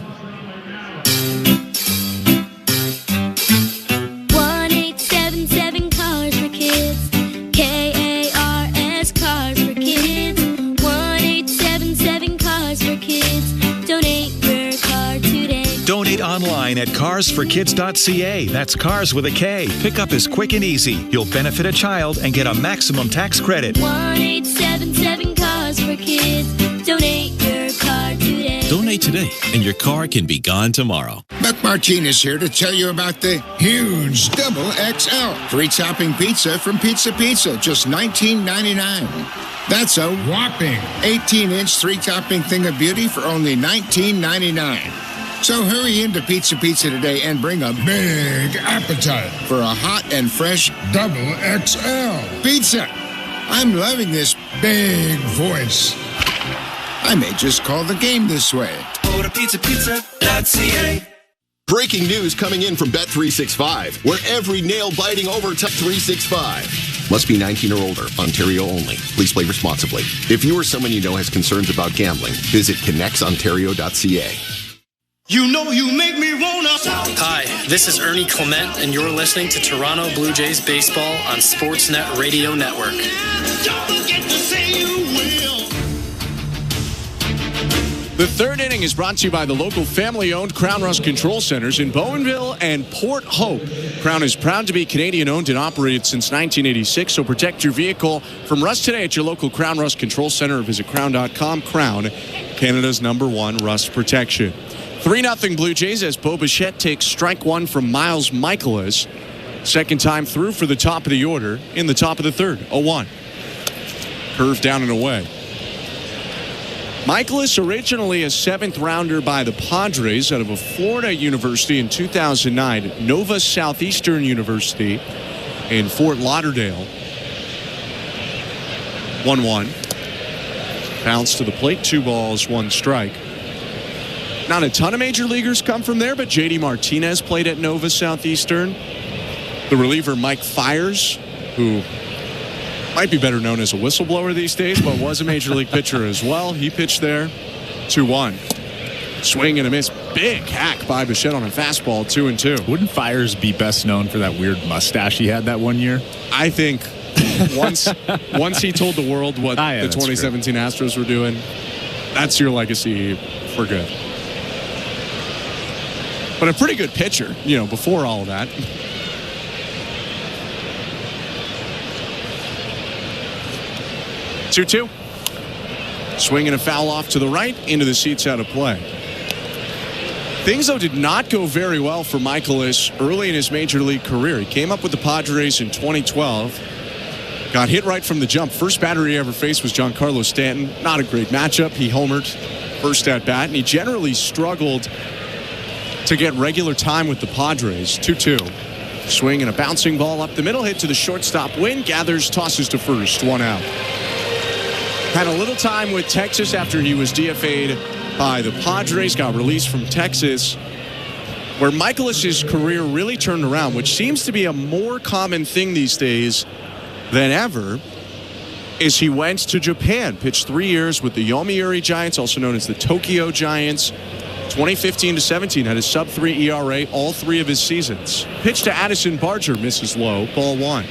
1877 Cars for Kids. KARS Cars for Kids. 1877 Cars for Kids. Donate your car today. Donate online at carsforkids.ca. That's cars with a K. Pickup is quick and easy. You'll benefit a child and get a maximum tax credit. 1877 Cars for Kids. Donate your car today. Donate today, and your car can be gone tomorrow. Buck Martinez here to tell you about the huge Double XL 3-topping pizza from Pizza Pizza, just $19.99. That's a whopping 18-inch 3-topping thing of beauty for only $19.99. So hurry into Pizza Pizza today and bring a big appetite for a hot and fresh Double XL pizza. I'm loving this big voice. I may just call the game this way. Order pizzapizza.ca. Breaking news coming in from Bet365, where every nail-biting overtime 365. Must be 19 or older, Ontario only. Please play responsibly. If you or someone you know has concerns about gambling, visit connectsontario.ca. You know you make me wanna. Hi, this is Ernie Clement, and you're listening to Toronto Blue Jays Baseball on Sportsnet Radio Network. Don't forget to say you will. The third inning is brought to you by the local family-owned Crown Rust Control Centers in Bowenville and Port Hope. Crown is proud to be Canadian-owned and operated since 1986, so protect your vehicle from rust today at your local Crown Rust Control Center or visit crown.com. Crown, Canada's #1 rust protection. 3-0 Blue Jays as Bo Bichette takes strike 1 from Miles Michaelis. Second time through for the top of the order in the top of the third. 0-1. Curve down and away. Michaelis, originally a 7th rounder by the Padres out of a Florida university in 2009, Nova Southeastern University in Fort Lauderdale. 1-1. Bounce to the plate, 2 balls, 1 strike. Not a ton of major leaguers come from there, but J.D. Martinez played at Nova Southeastern. The reliever Mike Fiers, who might be better known as a whistleblower these days, but was a major league pitcher as well. He pitched there. 2-1. Swing and a miss. Big hack by Bichette on a fastball. 2-2. Wouldn't Fiers be best known for that weird mustache he had that one year? I think once he told the world what the 2017 Astros were doing, that's your legacy for good. But a pretty good pitcher, before all of that. 2-2. Swing and a foul off to the right, into the seats out of play. Things, though, did not go very well for Michaelis early in his major league career. He came up with the Padres in 2012. Got hit right from the jump. First batter he ever faced was Giancarlo Stanton. Not a great matchup. He homered first at bat, and he generally struggled to get regular time with the Padres. 2-2. Swing and a bouncing ball up the middle. Hit to the shortstop. Win. Gathers. Tosses to first. 1 out. Had a little time with Texas after he was DFA'd by the Padres. Got released from Texas, where Michaelis' career really turned around, which seems to be a more common thing these days than ever, is he went to Japan. Pitched 3 years with the Yomiuri Giants, also known as the Tokyo Giants. 2015 to 17 had a sub-3 ERA all 3 of his seasons. Pitched to Addison Barger, misses low, ball 1.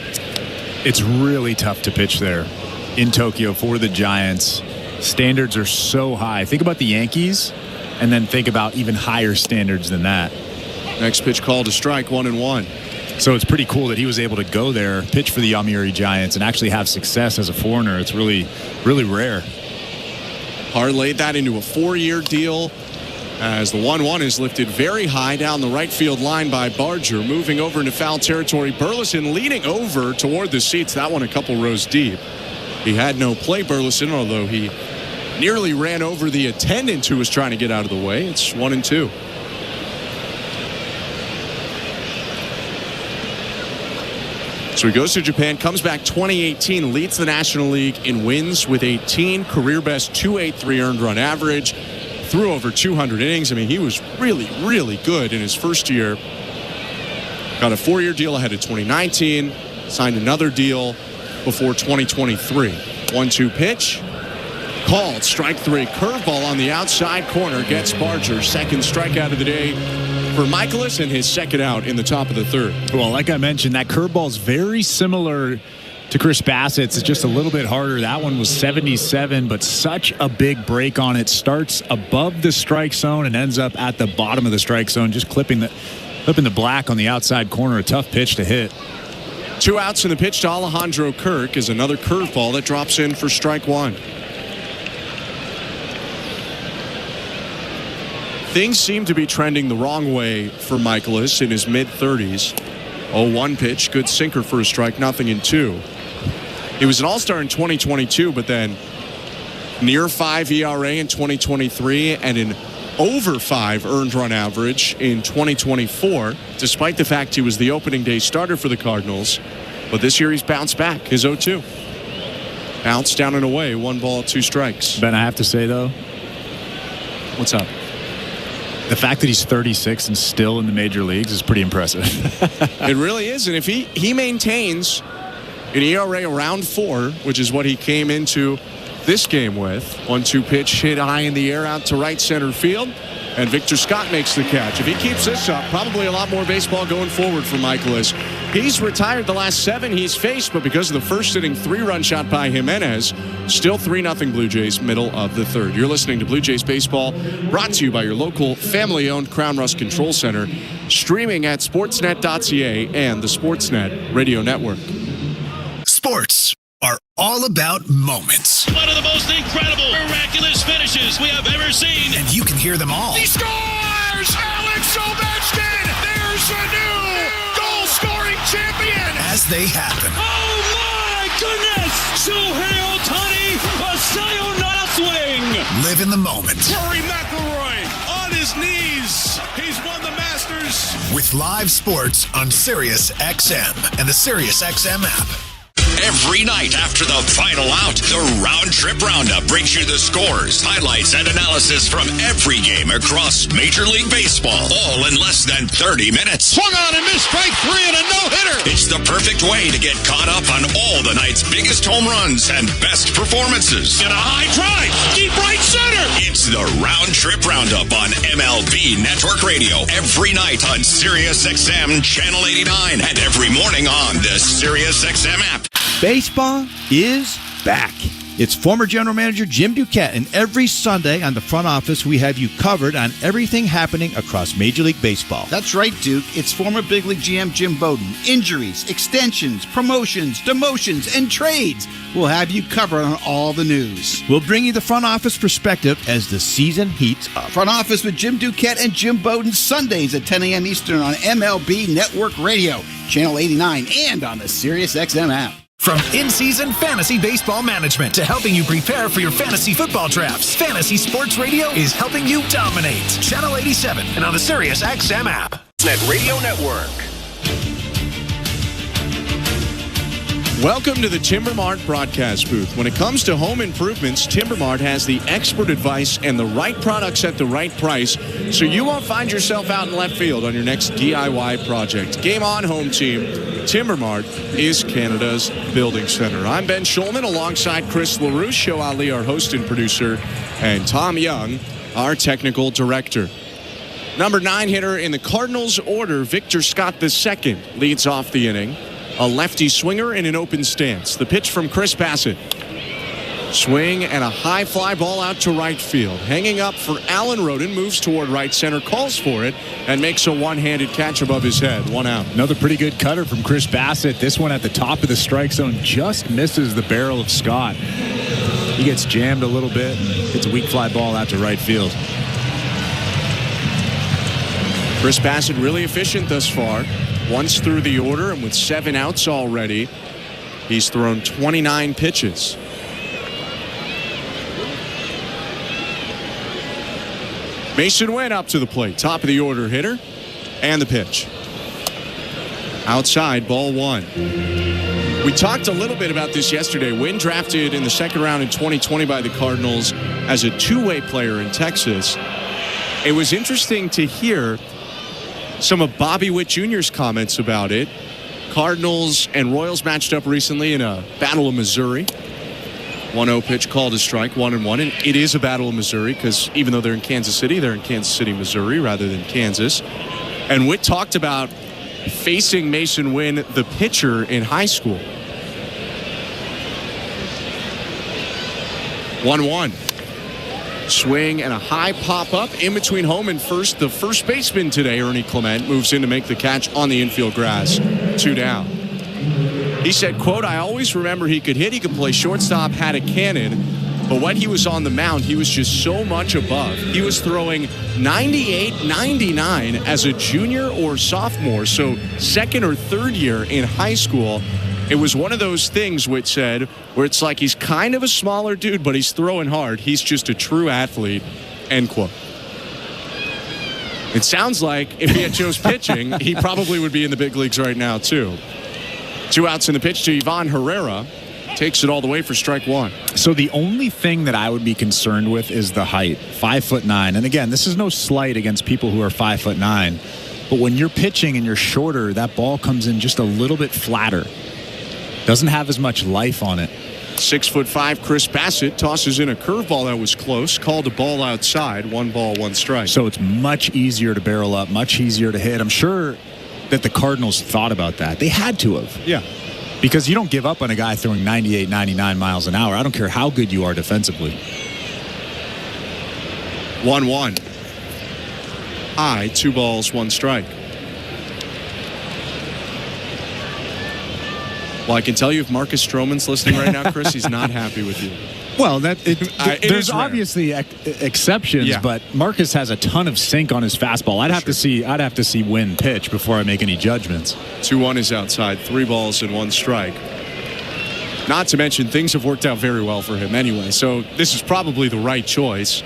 It's really tough to pitch there in Tokyo for the Giants. Standards are so high. Think about the Yankees, and then think about even higher standards than that. Next pitch called a strike, 1-1. So it's pretty cool that he was able to go there, pitch for the Yomiuri Giants, and actually have success as a foreigner. It's really, really rare. Parlayed that into a 4-year deal, as the 1-1 is lifted very high down the right field line by Barger. Moving over into foul territory, Burleson leading over toward the seats. That one a couple rows deep. He had no play, Burleson, although he nearly ran over the attendant who was trying to get out of the way. It's 1-2. So he goes to Japan, comes back 2018, leads the National League in wins with 18, career best 2.83 earned run average, threw over 200 innings. I mean, he was really, really good in his first year. Got a 4-year deal ahead of 2019, signed another deal before 2023. 1-2 pitch. Called. Strike 3. Curveball on the outside corner. Gets Barger. Second strikeout of the day for Michaelis, and his second out in the top of the 3rd. Well, like I mentioned, that curveball is very similar to Chris Bassett's. It's just a little bit harder. That one was 77, but such a big break on it. Starts above the strike zone and ends up at the bottom of the strike zone, just clipping the black on the outside corner. A tough pitch to hit. 2 outs in the pitch to Alejandro Kirk is another curveball that drops in for strike 1. Things seem to be trending the wrong way for Michaelis in his mid-30s. 0-1 pitch, good sinker for a strike, 0-2. He was an all-star in 2022, but then near 5 ERA in 2023 and an over 5 earned run average in 2024, despite the fact he was the opening day starter for the Cardinals. But this year he's bounced back. His 0-2. Bounced down and away, 1 ball, 2 strikes. Ben, I have to say, though. What's up? The fact that he's 36 and still in the major leagues is pretty impressive. It really is. And if he maintains an ERA around 4, which is what he came into this game with. 1-2 pitch hit high in the air out to right center field, and Victor Scott makes the catch. If he keeps this up, probably a lot more baseball going forward for Michaelis. He's retired the last 7 he's faced, but because of the first inning 3-run shot by Jimenez, still 3-0 Blue Jays, middle of the 3rd. You're listening to Blue Jays Baseball, brought to you by your local family-owned Crown Rust Control Center, streaming at sportsnet.ca and the Sportsnet Radio Network. Sports are all about moments. One of the most incredible, miraculous finishes we have ever seen. And you can hear them all. He scores! Alex Ovechkin! There's a new goal-scoring champion! As they happen. Oh my goodness! Shohei Ohtani, a sayonara swing! Live live in the moment. Rory McIlroy on his knees. He's won the Masters. With live sports on Sirius XM and the Sirius XM app. Every night after the final out, the Round Trip Roundup brings you the scores, highlights, and analysis from every game across Major League Baseball, all in less than 30 minutes. Swung on and missed, strike three and a no-hitter. It's the perfect way to get caught up on all the night's biggest home runs and best performances. And a high drive, deep right center. It's the Round Trip Roundup on MLB Network Radio every night on Sirius XM Channel 89 and every morning on the Sirius XM app. Baseball is back. It's former General Manager Jim Duquette, and every Sunday on the front office, we have you covered on everything happening across Major League Baseball. That's right, Duke. It's former Big League GM Jim Bowden. Injuries, extensions, promotions, demotions, and trades. We'll have you covered on all the news. We'll bring you the front office perspective as the season heats up. Front office with Jim Duquette and Jim Bowden, Sundays at 10 a.m. Eastern on MLB Network Radio, Channel 89, and on the Sirius XM app. From in-season fantasy baseball management to helping you prepare for your fantasy football drafts, Fantasy Sports Radio is helping you dominate. Channel 87 and on the Sirius XM app. Net Radio Network. Welcome to the Timbermart broadcast booth. When it comes to home improvements, Timbermart has the expert advice and the right products at the right price, so you won't find yourself out in left field on your next DIY project. Game on, home team. Timbermart is Canada's building center. I'm Ben Schulman alongside Chris LaRouche, Show Ali, our host and producer, and Tom Young, our technical director. Number 9 hitter in the Cardinals order, Victor Scott II, leads off the inning. A lefty swinger in an open stance. The pitch from Chris Bassett. Swing and a high fly ball out to right field. Hanging up for Alan Roden, moves toward right center, calls for it, and makes a one-handed catch above his head. 1 out. Another pretty good cutter from Chris Bassett. This one at the top of the strike zone just misses the barrel of Scott. He gets jammed a little bit and hits a weak fly ball out to right field. Chris Bassett really efficient thus far. Once through the order, and with 7 outs already, he's thrown 29 pitches. Mason Wynn up to the plate, top of the order hitter, and the pitch. Outside, ball 1. We talked a little bit about this yesterday. Wynn drafted in the second round in 2020 by the Cardinals as a two-way player in Texas. It was interesting to hear some of Bobby Witt Jr.'s comments about it. Cardinals and Royals matched up recently in a Battle of Missouri. 1-0 pitch called a strike, 1-1. And it is a Battle of Missouri because even though they're in Kansas City, they're in Kansas City, Missouri rather than Kansas. And Witt talked about facing Mason Wynn, the pitcher, in high school. 1-1. Swing and a high pop-up in between home and first. The first baseman today, Ernie Clement, moves in to make the catch on the infield grass. 2 down. He said, quote, "I always remember he could hit, he could play shortstop, had a cannon, but when he was on the mound, he was just so much above. He was throwing 98, 99 as a junior or sophomore, so second or third year in high school. It was one of those things," Witt said, where it's like he's kind of a smaller dude, but he's throwing hard. He's just a true athlete, end quote. It sounds like if he had chose pitching, he probably would be in the big leagues right now, too. 2 outs in the pitch to Ivan Herrera. Takes it all the way for strike 1. So the only thing that I would be concerned with is the height, 5'9". And again, this is no slight against people who are 5'9". But when you're pitching and you're shorter, that ball comes in just a little bit flatter. Doesn't have as much life on it. 6'5" Chris Bassett tosses in a curveball that was close, called a ball outside. 1 ball, 1 strike. So it's much easier to barrel up, much easier to hit. I'm sure that the Cardinals thought about that. They had to have. Yeah. Because you don't give up on a guy throwing 98, 99 miles an hour. I don't care how good you are defensively. 1-1. High, 2 balls, 1 strike. Well, I can tell you if Marcus Stroman's listening right now, Chris, he's not happy with you. Well, there's obviously exceptions, Yeah. but Marcus has a ton of sink on his fastball. I'd have to see Wynn pitch before I make any judgments. 2-1 is outside, 3 balls and 1 strike. Not to mention, things have worked out very well for him anyway. So this is probably the right choice.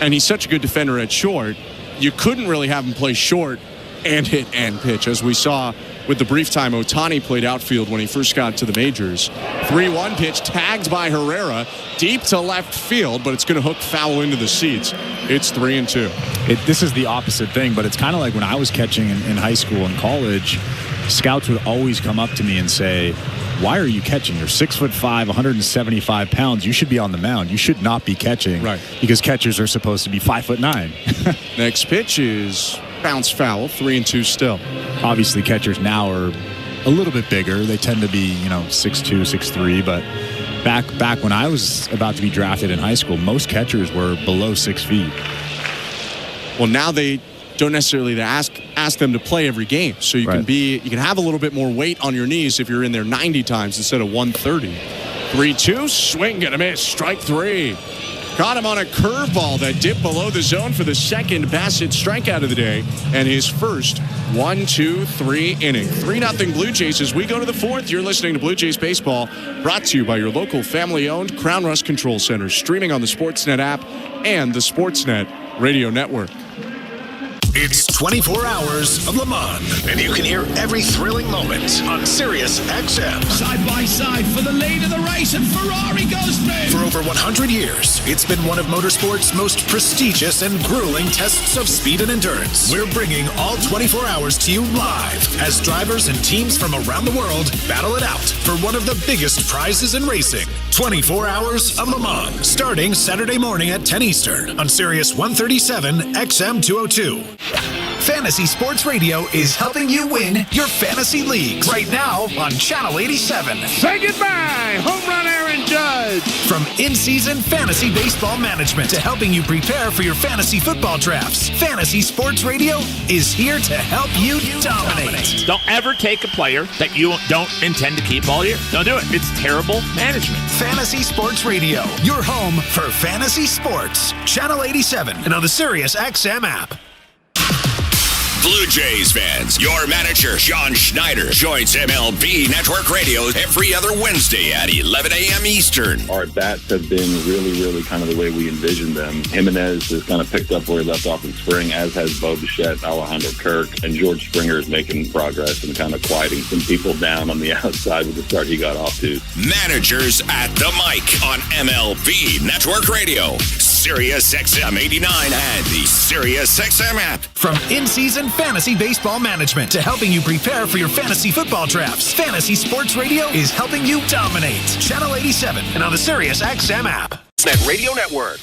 And he's such a good defender at short. You couldn't really have him play short and hit and pitch, as we saw with the brief time Ohtani played outfield when he first got to the majors. 3-1 pitch, tagged by Herrera, deep to left field, but it's going to hook foul into the seats. It's 3-2. This is the opposite thing, but it's kind of like when I was catching in high school and college, scouts would always come up to me and say, why are you catching? You're 6'5", 175 pounds. You should be on the mound. You should not be catching. Right. Because catchers are supposed to be 5'9". Next pitch is bounce foul, 3-2 still. Obviously, catchers now are a little bit bigger. They tend to be, 6'2", 6'3", but back when I was about to be drafted in high school, most catchers were below 6 feet. Well, now they don't necessarily ask them to play every game, so you can have a little bit more weight on your knees if you're in there 90 times instead of 130. 3-2, swing and a miss, strike 3. Got him on a curveball that dipped below the zone for the second Bassett strikeout of the day, and his first 1-2-3 inning. 3-0 Blue Jays as we go to the fourth. You're listening to Blue Jays Baseball, brought to you by your local family-owned Crown Rust Control Center, streaming on the Sportsnet app and the Sportsnet Radio Network. It's 24 hours of Le Mans, and you can hear every thrilling moment on Sirius XM. Side by side for the lead of the race, and Ferrari goes through. For over 100 years, it's been one of motorsport's most prestigious and grueling tests of speed and endurance. We're bringing all 24 hours to you live as drivers and teams from around the world battle it out for one of the biggest prizes in racing. 24 hours of Le Mans, starting Saturday morning at 10 Eastern on Sirius 137 XM 202. Fantasy Sports Radio is helping you win your fantasy leagues right now on Channel 87. Say goodbye, home run Aaron Judge. From in-season fantasy baseball management to helping you prepare for your fantasy football drafts, Fantasy Sports Radio is here to help you dominate. Don't ever take a player that you don't intend to keep all year. Don't do it. It's terrible management. Fantasy Sports Radio, your home for fantasy sports. Channel 87 and on the Sirius XM app. Blue Jays fans, your manager, John Schneider, joins MLB Network Radio every other Wednesday at 11 a.m. Eastern. Our bats have been really kind of the way we envisioned them. Jimenez has kind of picked up where he left off in spring, as has Bo Bichette, Alejandro Kirk, and George Springer is making progress and kind of quieting some people down on the outside with the start he got off to. Managers at the mic on MLB Network Radio, Sirius XM 89 and the Sirius XM app. From in-season fantasy baseball management to helping you prepare for your fantasy football drafts, Fantasy Sports Radio is helping you dominate. Channel 87 and on the Sirius XM app. Net Radio Network.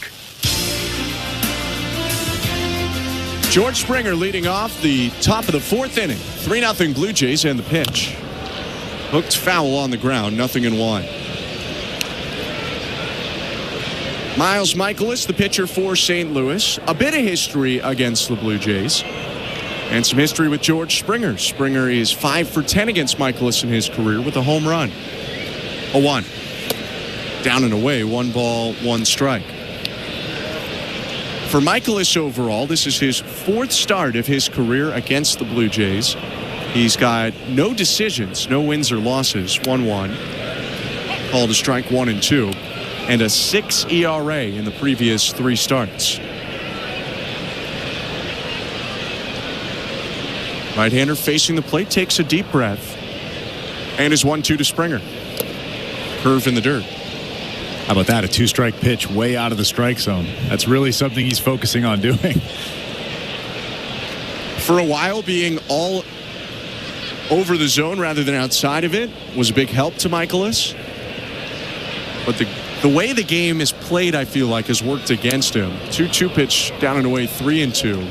George Springer leading off the top of the fourth inning. 3-0 Blue Jays, and the pitch. Hooked foul on the ground, 0-1. Miles Michaelis, the pitcher for St. Louis. A bit of history against the Blue Jays. And some history with George Springer. Springer is 5 for 10 against Michaelis in his career with a home run. 0-1. Down and away, 1 ball, 1 strike. For Michaelis overall, this is his 4th start of his career against the Blue Jays. He's got no decisions, no wins or losses. 1-1. Called a strike 1 and 2. And a 6 ERA in the previous 3 starts. Right-hander facing the plate, takes a deep breath, and is 1-2 to Springer. Curve in the dirt. How about that? A 2-strike pitch way out of the strike zone. That's really something he's focusing on doing. For a while, being all over the zone rather than outside of it was a big help to Michaelis. But the way the game is played, I feel like, has worked against him. 2-2 pitch down and away, 3-2.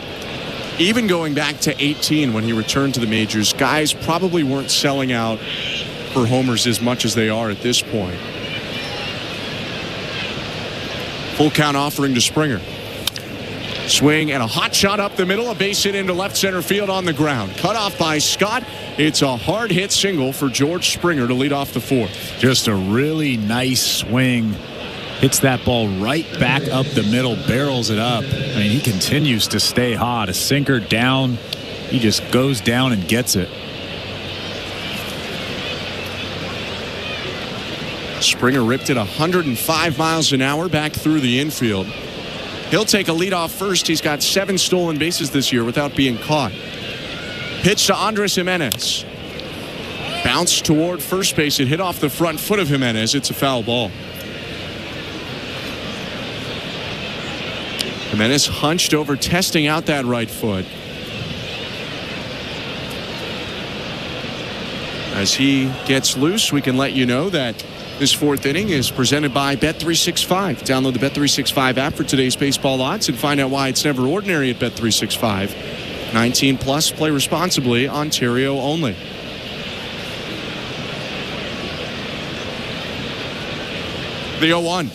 Even going back to 18 when he returned to the majors, guys probably weren't selling out for homers as much as they are at this point. Full count offering to Springer. Swing and a hot shot up the middle, a base hit into left center field on the ground. Cut off by Scott. It's a hard hit single for George Springer to lead off the 4th. Just a really nice swing. Hits that ball right back up the middle, barrels it up. I mean, he continues to stay hot. A sinker down. He just goes down and gets it. Springer ripped it 105 miles an hour back through the infield. He'll take a lead off first. He's got 7 stolen bases this year without being caught. Pitch to Andres Jimenez. Bounced toward first base. It hit off the front foot of Jimenez. It's a foul ball. Jimenez hunched over, testing out that right foot. As he gets loose, we can let you know that this 4th inning is presented by Bet365. Download the Bet365 app for today's baseball odds and find out why it's never ordinary at Bet365. 19 plus, play responsibly, Ontario only. The 0-1.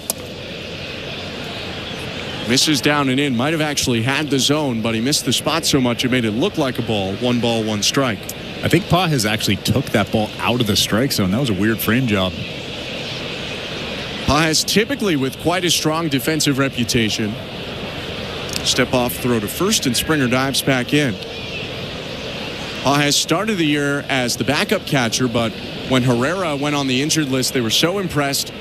Misses down and in. Might have actually had the zone, but he missed the spot so much it made it look like a ball. 1 ball, 1 strike. I think Pages actually took that ball out of the strike zone. That was a weird frame job. Pages typically with quite a strong defensive reputation. Step off throw to first, and Springer dives back in. Pages started the year as the backup catcher, but when Herrera went on the injured list, they were so impressed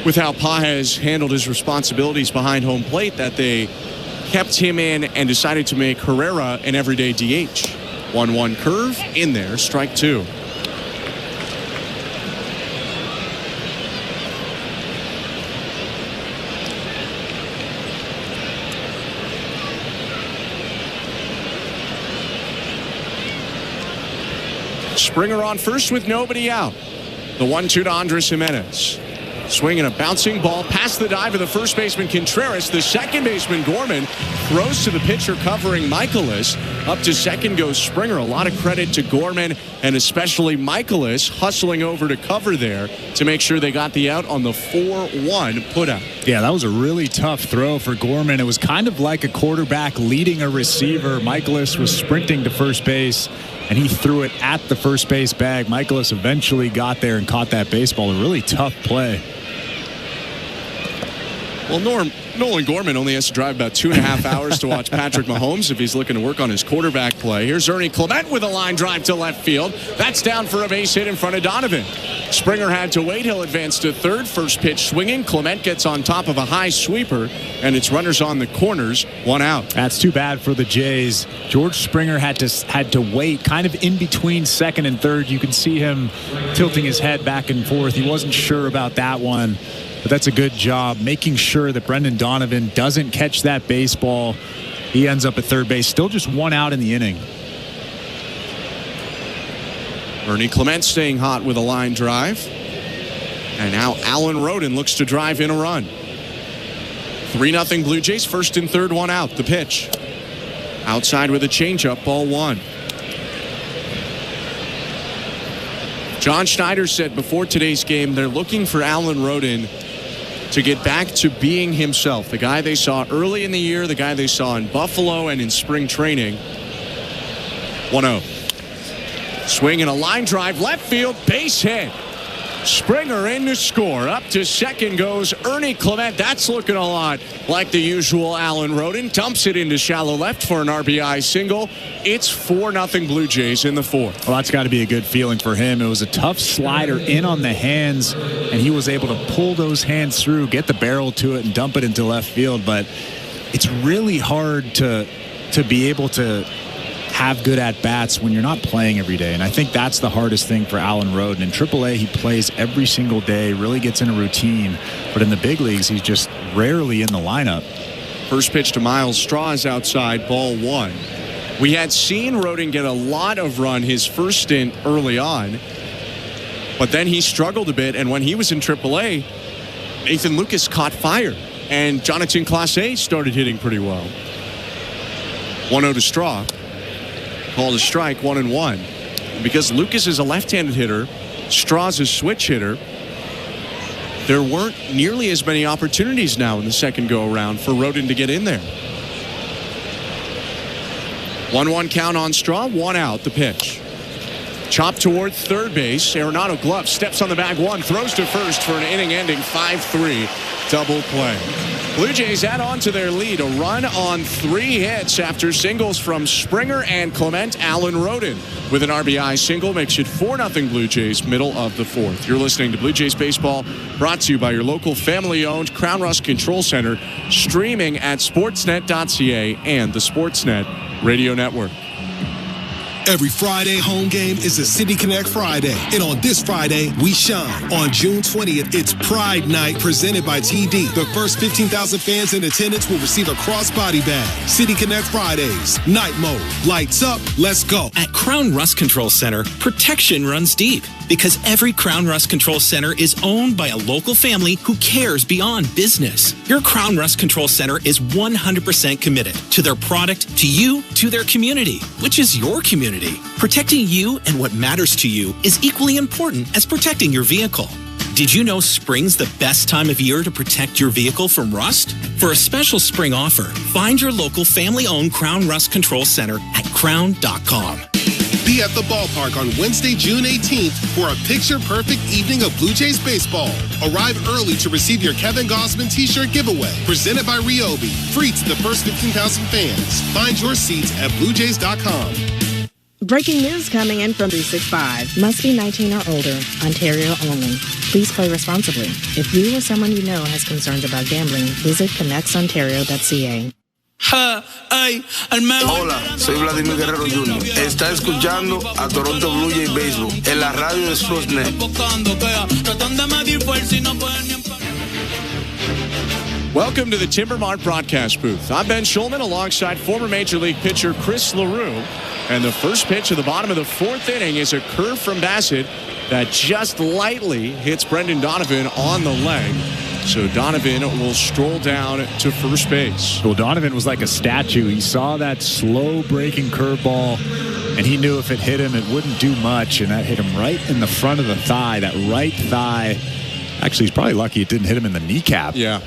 with how Pages handled his responsibilities behind home plate that they kept him in and decided to make Herrera an everyday DH. 1-1 curve in there, strike 2. Springer on first with nobody out. The 1-2 to Andres Jimenez. Swinging a bouncing ball past the dive of the first baseman Contreras. The second baseman Gorman throws to the pitcher covering Michaelis. Up to second goes Springer. A lot of credit to Gorman and especially Michaelis hustling over to cover there to make sure they got the out on the 4-1 putout. Yeah, that was a really tough throw for Gorman. It was kind of like a quarterback leading a receiver. Michaelis was sprinting to first base, and he threw it at the first base bag. Michaelis eventually got there and caught that baseball. A really tough play. Well, Nolan Gorman only has to drive about 2.5 hours to watch Patrick Mahomes if he's looking to work on his quarterback play. Here's Ernie Clement with a line drive to left field. That's down for a base hit in front of Donovan. Springer had to wait. He'll advance to third. First pitch swinging. Clement gets on top of a high sweeper, and it's runners on the corners. 1 out. That's too bad for the Jays. George Springer had to wait kind of in between second and third. You can see him tilting his head back and forth. He wasn't sure about that one. But that's a good job making sure that Brendan Donovan doesn't catch that baseball. He ends up at third base. Still just 1 out in the inning. Ernie Clement staying hot with a line drive. And now Alan Roden looks to drive in a run. 3-0 Blue Jays. First and third, 1 out. The pitch. Outside with a changeup, ball 1. John Schneider said before today's game they're looking for Alan Roden to get back to being himself. The guy they saw early in the year, the guy they saw in Buffalo and in spring training. 1-0. Swing and a line drive, left field, base hit. Springer in to score. Up to second goes Ernie Clement. That's looking a lot like the usual Alan Roden. Dumps it into shallow left for an RBI single. It's 4-0 Blue Jays in the 4th. Well, that's got to be a good feeling for him. It was a tough slider in on the hands, and he was able to pull those hands through, get the barrel to it, and dump it into left field. But it's really hard to be able to have good at-bats when you're not playing every day. And I think that's the hardest thing for Alan Roden. In AAA, he plays every single day, really gets in a routine. But in the big leagues, he's just rarely in the lineup. First pitch to Miles Straw is outside, ball 1. We had seen Roden get a lot of run his first stint early on. But then he struggled a bit, and when he was in AAA, Nathan Lucas caught fire. And Jonathan Clase started hitting pretty well. 1-0 to Straw. Called a strike, 1-1. Because Lucas is a left-handed hitter, Straw's a switch hitter, there weren't nearly as many opportunities now in the second go-around for Roden to get in there. 1-1 count on Straw, 1 out, the pitch. Chop toward third base. Arenado glove, steps on the bag 1, throws to first for an inning-ending 5-3. double play. Blue Jays add on to their lead. A run on 3 hits after singles from Springer and Clement. Allen Roden with an RBI single makes it 4-0 Blue Jays, middle of the 4th. You're listening to Blue Jays Baseball, brought to you by your local family-owned Crown Rust Control Center, streaming at sportsnet.ca and the Sportsnet Radio Network. Every Friday home game is a City Connect Friday. And on this Friday, we shine. On June 20th, it's Pride Night presented by TD. The first 15,000 fans in attendance will receive a crossbody bag. City Connect Fridays. Night mode. Lights up. Let's go. At Crown Rust Control Center, protection runs deep. Because every Crown Rust Control Center is owned by a local family who cares beyond business. Your Crown Rust Control Center is 100% committed to their product, to you, to their community, which is your community. Protecting you and what matters to you is equally important as protecting your vehicle. Did you know spring's the best time of year to protect your vehicle from rust? For a special spring offer, find your local family-owned Crown Rust Control Center at crown.com. Be at the ballpark on Wednesday, June 18th for a picture-perfect evening of Blue Jays baseball. Arrive early to receive your Kevin Gausman t-shirt giveaway, presented by Ryobi. Free to the first 15,000 fans. Find your seats at bluejays.com. Breaking news coming in from 365. Must be 19 or older. Ontario only. Please play responsibly. If you or someone you know has concerns about gambling, visit connectsontario.ca. Hola, soy Vladimir Guerrero Jr. Está escuchando a Toronto Blue Jays Baseball en la radio de Sportsnet. Welcome to the Timbermart broadcast booth. I'm Ben Schulman alongside former Major League pitcher Chris LaRue. And the first pitch of the bottom of the 4th inning is a curve from Bassett that just lightly hits Brendan Donovan on the leg. So Donovan will stroll down to first base. Well, Donovan was like a statue. He saw that slow breaking curveball, and he knew if it hit him, it wouldn't do much. And that hit him right in the front of the thigh, that right thigh. Actually, he's probably lucky it didn't hit him in the kneecap. Yeah.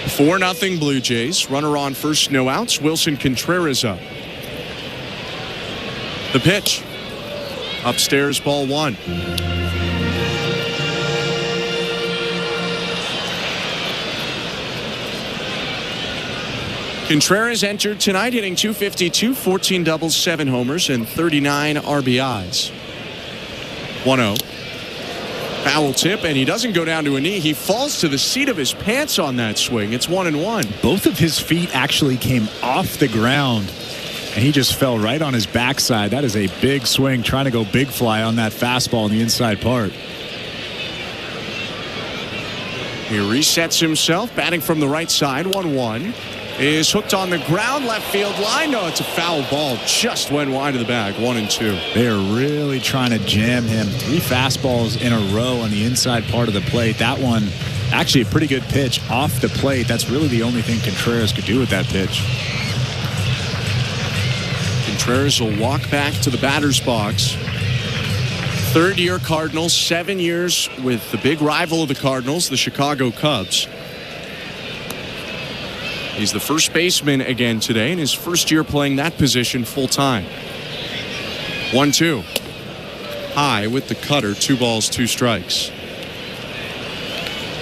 4-0 Blue Jays. Runner on first, no outs. Wilson Contreras up. The pitch. Upstairs, ball 1. Contreras entered tonight hitting .252, 14 doubles, 7 homers, and 39 RBIs. 1-0. Foul tip, and he doesn't go down to a knee. He falls to the seat of his pants on that swing. It's 1-1. Both of his feet actually came off the ground, and he just fell right on his backside. That is a big swing, trying to go big fly on that fastball in the inside part. He resets himself, batting from the right side. 1-1. Is hooked on the ground, left field line. No, it's a foul ball. Just went wide of the bag. 1-2. They are really trying to jam him. 3 fastballs in a row on the inside part of the plate. That one, actually a pretty good pitch off the plate. That's really the only thing Contreras could do with that pitch. Contreras will walk back to the batter's box. 3rd-year Cardinals, 7 years with the big rival of the Cardinals, the Chicago Cubs. He's the first baseman again today in his first year playing that position full-time. 1-2. High with the cutter, 2 balls, 2 strikes.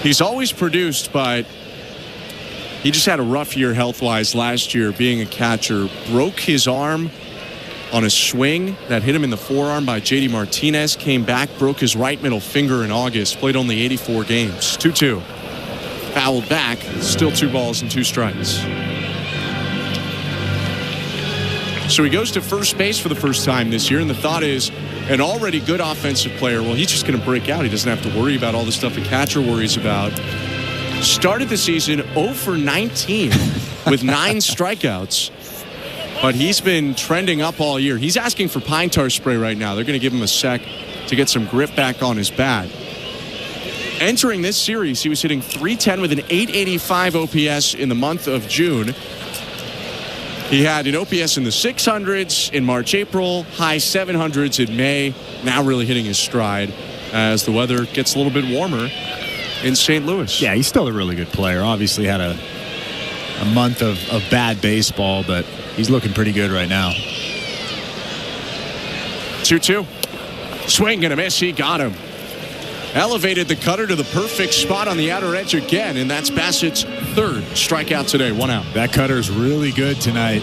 He's always produced, but he just had a rough year health-wise last year being a catcher. Broke his arm on a swing that hit him in the forearm by J.D. Martinez. Came back, broke his right middle finger in August. Played only 84 games. 2-2. Fouled back, still 2 balls and 2 strikes. So he goes to first base for the first time this year, and the thought is an already good offensive player, well, he's just going to break out. He doesn't have to worry about all the stuff a catcher worries about. Started the season 0 for 19 with 9 strikeouts, but he's been trending up all year. He's asking for pine tar spray right now. They're going to give him a sec to get some grip back on his bat. Entering this series, he was hitting .310 with an .885 OPS in the month of June. He had an OPS in the 600s in March, April, high 700s in May. Now really hitting his stride as the weather gets a little bit warmer in St. Louis. Yeah, he's still a really good player. Obviously had a month of bad baseball, but he's looking pretty good right now. 2-2. Swing and a miss. He got him. Elevated the cutter to the perfect spot on the outer edge again, and that's Bassett's third strikeout today. 1 out. That cutter is really good tonight.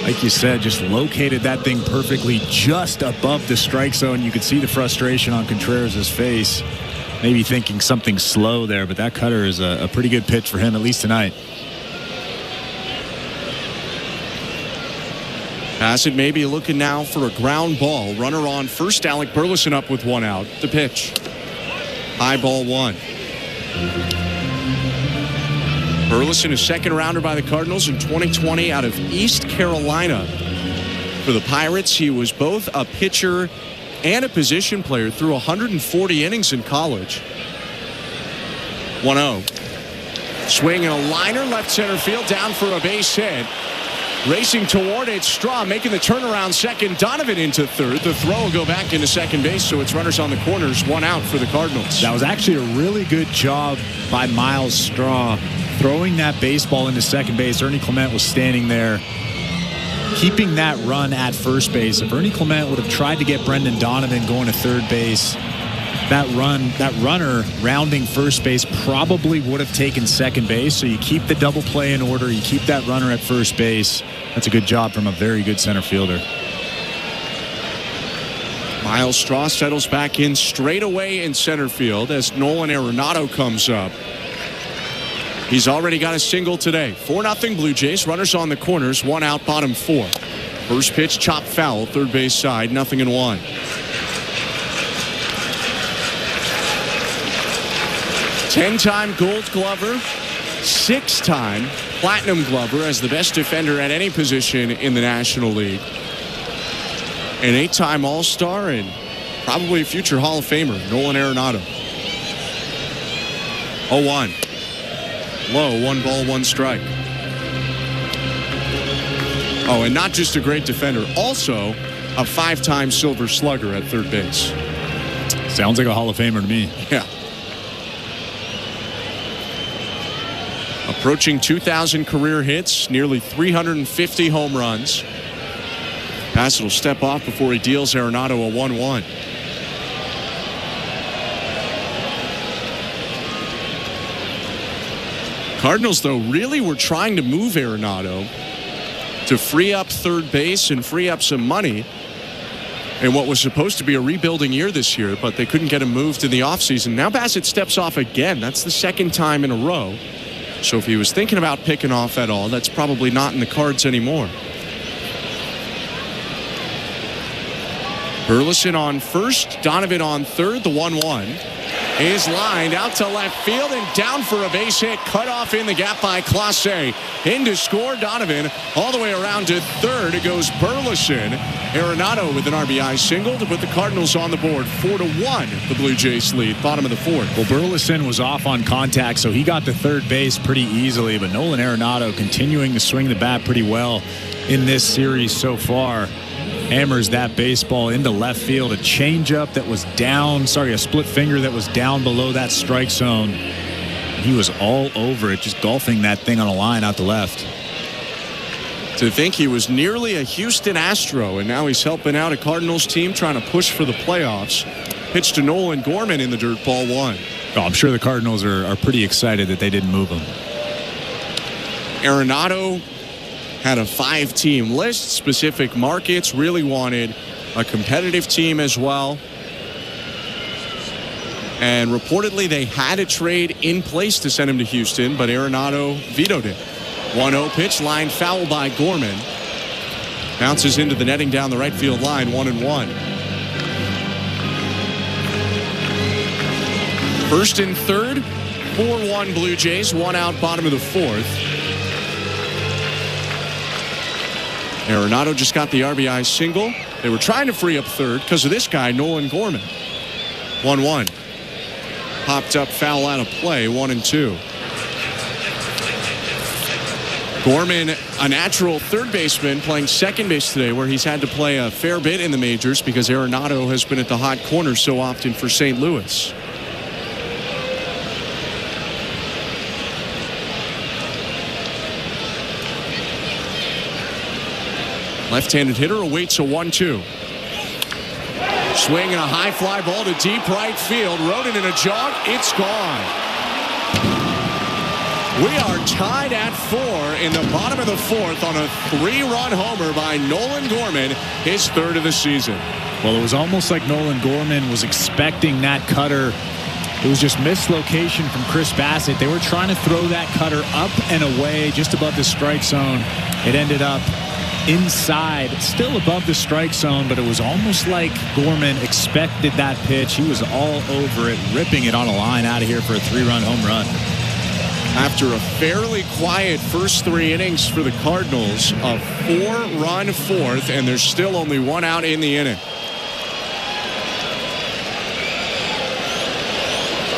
Like you said, just located that thing perfectly just above the strike zone. You could see the frustration on Contreras' face. Maybe thinking something slow there, but that cutter is a pretty good pitch for him, at least tonight. Bassett maybe looking now for a ground ball. Runner on first. Alec Burleson up with 1 out. The pitch. High ball 1. Burleson, a second rounder by the Cardinals in 2020 out of East Carolina. For the Pirates, he was both a pitcher and a position player through 140 innings in college. 1-0. Swing and a liner, left center field, down for a base hit. Racing toward it, Straw making the turnaround second. Donovan into third. The throw will go back into second base, so it's runners on the corners. 1 out for the Cardinals. That was actually a really good job by Miles Straw throwing that baseball into second base. Ernie Clement was standing there, keeping that run at first base. If Ernie Clement would have tried to get Brendan Donovan going to third base, that runner rounding first base probably would have taken second base. So you keep the double play in order. You keep that runner at first base. That's a good job from a very good center fielder. Miles Straw settles back in straight away in center field as Nolan Arenado comes up. He's already got a single today. 4-0 Blue Jays. Runners on the corners. 1 out, bottom 4. First pitch, chop foul, third base side, 0-1. Ten-time Gold Glover, 6-time Platinum Glover as the best defender at any position in the National League. An 8-time All-Star and probably a future Hall of Famer, Nolan Arenado. 0-1. Low, 1 ball, 1 strike. Oh, and not just a great defender, also a 5-time Silver Slugger at third base. Sounds like a Hall of Famer to me. Yeah. Approaching 2,000 career hits, nearly 350 home runs. Bassett will step off before he deals Arenado a 1-1. Cardinals, though, really were trying to move Arenado to free up third base and free up some money in what was supposed to be a rebuilding year this year, but they couldn't get him moved in the offseason. Now Bassett steps off again. That's the second time in a row. So if he was thinking about picking off at all, that's probably not in the cards anymore. Burleson on first, Donovan on third. The 1-1 is lined out to left field and down for a base hit. Cut off in the gap by Clase. In to score, Donovan all the way around to third. It goes Burleson. Arenado with an RBI single to put the Cardinals on the board. 4-1, the Blue Jays lead. Bottom of the 4th. Well, Burleson was off on contact, so he got to third base pretty easily. But Nolan Arenado continuing to swing the bat pretty well in this series so far. Hammers that baseball into left field. A changeup that was down, a split finger that was down below that strike zone. He was all over it, just golfing that thing on a line out to left. To think he was nearly a Houston Astro, and now he's helping out a Cardinals team trying to push for the playoffs. Pitch to Nolan Gorman in the dirt, ball 1. Oh, I'm sure the Cardinals are pretty excited that they didn't move him. Arenado had a 5-team list, specific markets, really wanted a competitive team as well. And reportedly they had a trade in place to send him to Houston, but Arenado vetoed it. 1-0 pitch, line foul by Gorman. Bounces into the netting down the right field line, 1-1. First and third, 4-1 Blue Jays, 1 out, bottom of the 4th. Arenado just got the RBI single. They were trying to free up third because of this guy, Nolan Gorman. 1-1. Popped up, foul out of play, 1-2. Gorman, a natural third baseman, playing second base today, where he's had to play a fair bit in the majors because Arenado has been at the hot corner so often for St. Louis. Left-handed hitter awaits a 1-2. Swing and a high fly ball to deep right field. Rodin in a jog. It's gone. We are tied at 4 in the bottom of the 4th on a 3-run homer by Nolan Gorman, his 3rd of the season. Well, it was almost like Nolan Gorman was expecting that cutter. It was just mislocation from Chris Bassett. They were trying to throw that cutter up and away just above the strike zone. It ended up inside, still above the strike zone, but it was almost like Gorman expected that pitch. He was all over it, ripping it on a line out of here for a 3-run home run. After a fairly quiet first 3 innings for the Cardinals, a 4-run 4th, and there's still only 1 out in the inning.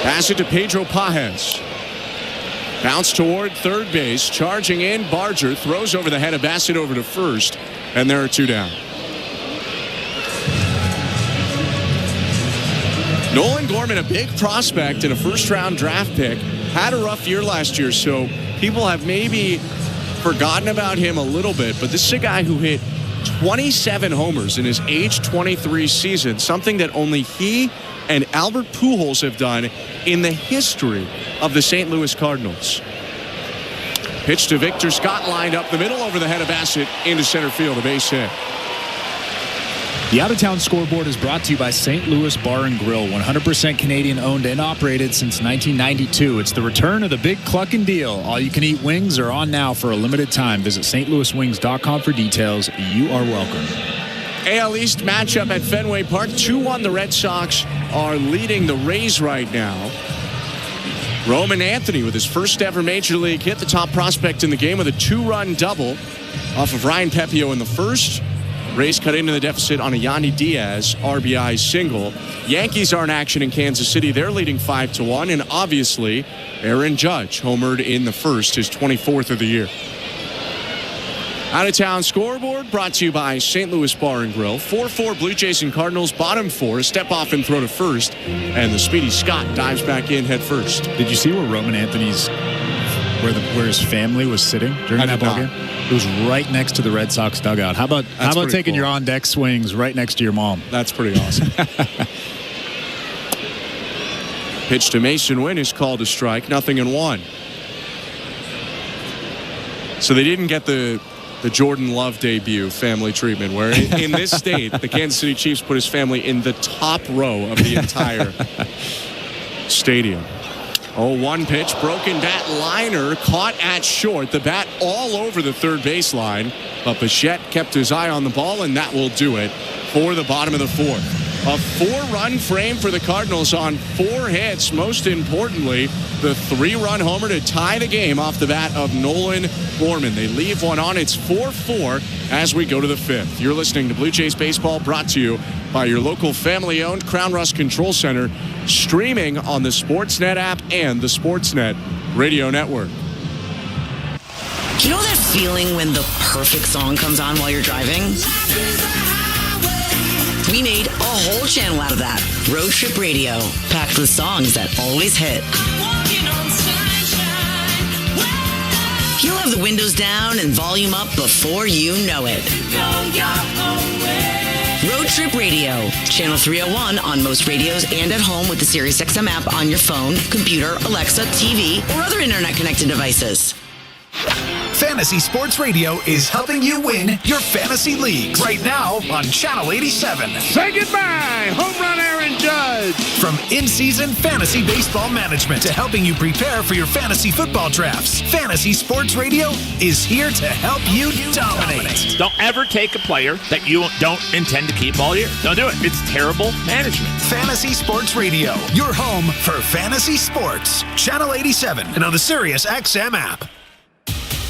Pass it to Pedro Pajes. Bounce toward third base. Charging in, Barger throws over the head of Bassett over to first, and there are 2 down. Nolan Gorman, a big prospect and a first-round draft pick, had a rough year last year, so people have maybe forgotten about him a little bit, but this is a guy who hit 27 homers in his age 23 season, something that only he and Albert Pujols have done in the history of the St. Louis Cardinals. Pitch to Victor Scott, lined up the middle over the head of Bassett into center field, a base hit. The Out-of-Town Scoreboard is brought to you by St. Louis Bar and Grill, 100% Canadian owned and operated since 1992. It's the return of the Big Cluckin' Deal. All-you-can-eat wings are on now for a limited time. Visit stlouiswings.com for details. You are welcome. AL East matchup at Fenway Park. 2-1. The Red Sox are leading the Rays right now. Roman Anthony with his first ever Major League hit, the top prospect in the game, with a 2-run double off of Ryan Pepio in the first. Rays cut into the deficit on a Yandy Diaz RBI single. Yankees are in action in Kansas City. They're leading 5-1. And obviously, Aaron Judge homered in the first, his 24th of the year. Out-of-Town Scoreboard brought to you by St. Louis Bar and Grill. 4-4 Blue Jays and Cardinals, bottom 4. Step off and throw to first. And the speedy Scott dives back in head first. Did you see where Roman Anthony's, where his family was sitting during that ballgame? It was right next to the Red Sox dugout. How about taking your on-deck swings right next to your mom? That's pretty awesome. Pitch to Mason Wynn is called a strike. 0-1. So they didn't get the Jordan Love debut family treatment, where in this state, the Kansas City Chiefs put his family in the top row of the entire stadium. 0-1 pitch, broken bat liner, caught at short. The bat all over the third baseline, but Bichette kept his eye on the ball, and that will do it for the bottom of the 4th. A 4-run frame for the Cardinals on 4 hits. Most importantly, the 3-run homer to tie the game off the bat of Nolan Gorman. They leave one on. It's 4-4 as we go to the 5th. You're listening to Blue Jays Baseball, brought to you by your local family-owned Crown Rust Control Center, streaming on the Sportsnet app and the Sportsnet Radio Network. You know that feeling when the perfect song comes on while you're driving? We made a whole channel out of that. Road Trip Radio, packed with songs that always hit. You'll have the windows down and volume up before you know it. Road Trip Radio, channel 301 on most radios and at home with the SiriusXM app on your phone, computer, Alexa, TV, or other internet-connected devices. Fantasy Sports Radio is helping you win your fantasy leagues right now on Channel 87. Say goodbye, home run Aaron Judge. From in-season fantasy baseball management to helping you prepare for your fantasy football drafts, Fantasy Sports Radio is here to help you dominate. Don't ever take a player that you don't intend to keep all year. Don't do it. It's terrible management. Fantasy Sports Radio, your home for fantasy sports. Channel 87 and on the SiriusXM app.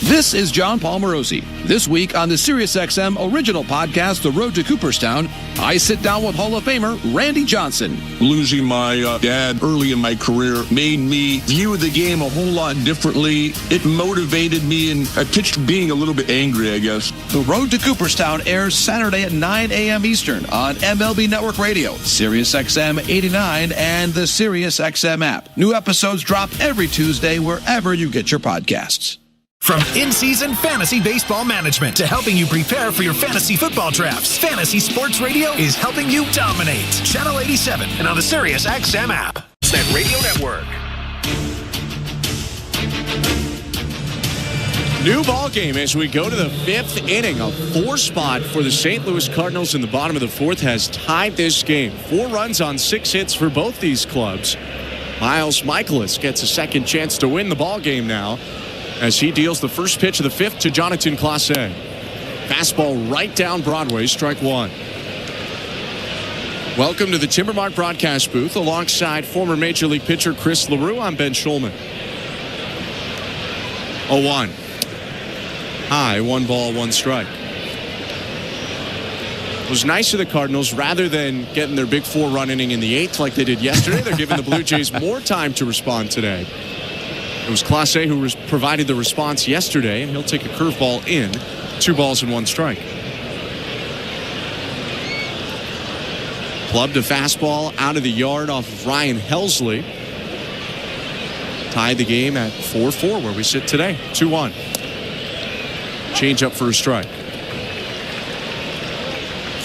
This is John Paul Morosi. This week on the SiriusXM original podcast, The Road to Cooperstown, I sit down with Hall of Famer Randy Johnson. Losing my dad early in my career made me view the game a whole lot differently. It motivated me, and I pitched being a little bit angry, I guess. The Road to Cooperstown airs Saturday at 9 a.m. Eastern on MLB Network Radio, SiriusXM 89, and the SiriusXM app. New episodes drop every Tuesday wherever you get your podcasts. From in-season fantasy baseball management to helping you prepare for your fantasy football drafts, Fantasy Sports Radio is helping you dominate. Channel 87 and on the Sirius XM app. Sportsnet Radio Network. New ball game as we go to the 5th inning. A 4 spot for the St. Louis Cardinals in the bottom of the 4th has tied this game. 4 runs on 6 hits for both these clubs. Miles Michaelis gets a second chance to win the ball game now as he deals the first pitch of the 5th to Jonathan Clase. Fastball right down Broadway, strike 1. Welcome to the Timbermark broadcast booth alongside former Major League pitcher Chris LaRue. I'm Ben Schulman. 0-1. High, 1 ball, 1 strike. It was nice of the Cardinals, rather than getting their big 4-run inning in the 8th like they did yesterday, they're giving the Blue Jays more time to respond today. It was Clase who provided the response yesterday, and he'll take a curveball in. 2 balls and 1 strike. Clubbed a fastball out of the yard off of Ryan Helsley. Tied the game at 4-4 where we sit today. 2-1. Change up for a strike.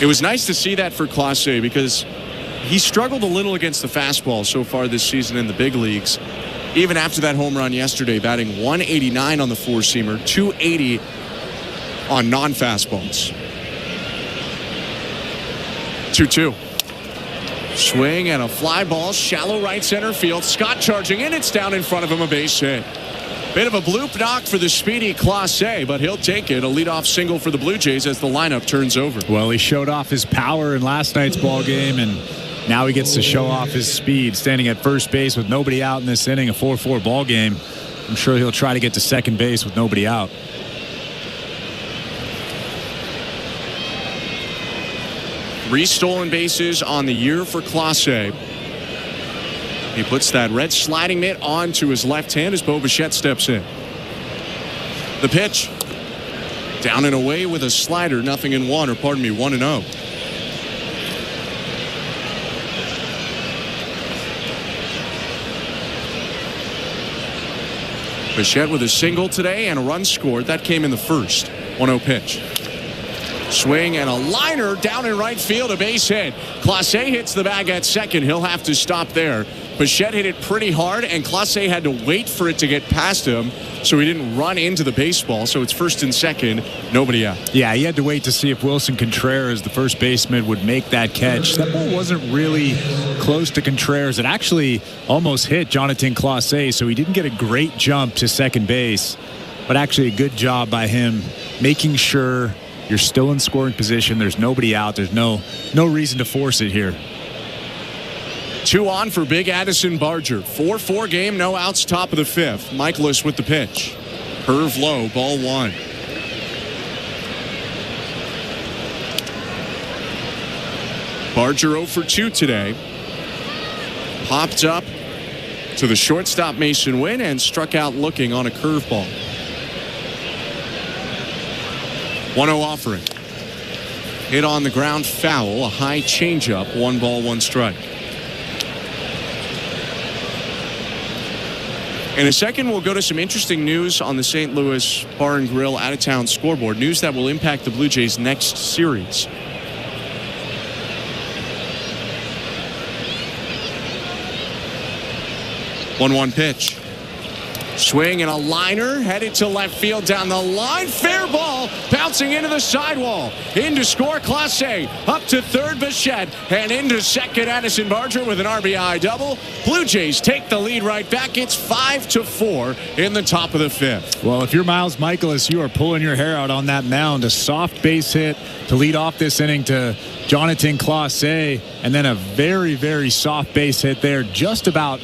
It was nice to see that for Clase because he struggled a little against the fastball so far this season in the big leagues. Even after that home run yesterday, batting 189 on the 4-seamer, 280 on non-fastballs. 2-2. Swing and a fly ball, shallow right center field. Scott charging in, it's down in front of him, a base hit. Bit of a bloop knock for the speedy Clase, but he'll take it. A leadoff single for the Blue Jays as the lineup turns over. Well, he showed off his power in last night's ball game, and now he gets to show off his speed. Standing at first base with nobody out in this inning, a 4-4 ball game. I'm sure he'll try to get to second base with nobody out. Three stolen bases on the year for Clase. He puts that red sliding mitt onto his left hand as Bo Bichette steps in. The pitch. Down and away with a slider, 0-1, or pardon me, 1-0. Bichette with a single today and a run scored. That came in the first. 1-0 pitch. Swing and a liner down in right field, a base hit. Clase hits the bag at second. He'll have to stop there. Bichette hit it pretty hard, and Clase had to wait for it to get past him, so he didn't run into the baseball. So it's first and second, nobody out. Yeah, he had to wait to see if Wilson Contreras, the first baseman, would make that catch. That ball wasn't really close to Contreras. It actually almost hit Jonathan Clase, so he didn't get a great jump to second base, but actually a good job by him making sure you're still in scoring position. There's nobody out. There's no reason to force it here. 2 on for Big Addison Barger. 4-4 game, no outs, top of the 5th. Michaelis with the pitch. Curve low, ball 1. Barger 0 for 2 today. Popped up to the shortstop Mason Wynn and struck out looking on a curveball. 1-0 offering. Hit on the ground foul, a high changeup, 1 ball, 1 strike. In a second, we'll go to some interesting news on the St. Louis Bar and Grill out-of-town scoreboard. News that will impact the Blue Jays' next series. One pitch. Swing and a liner headed to left field down the line. Fair ball bouncing into the sidewall. In to score Clase. Up to third Bichette. And into second Addison Barger with an RBI double. Blue Jays take the lead right back. It's 5-4 in the top of the 5th. Well, if you're Miles Michaelis, you are pulling your hair out on that mound. A soft base hit to lead off this inning to Jonathan Clase. And then a very, very soft base hit there. Just about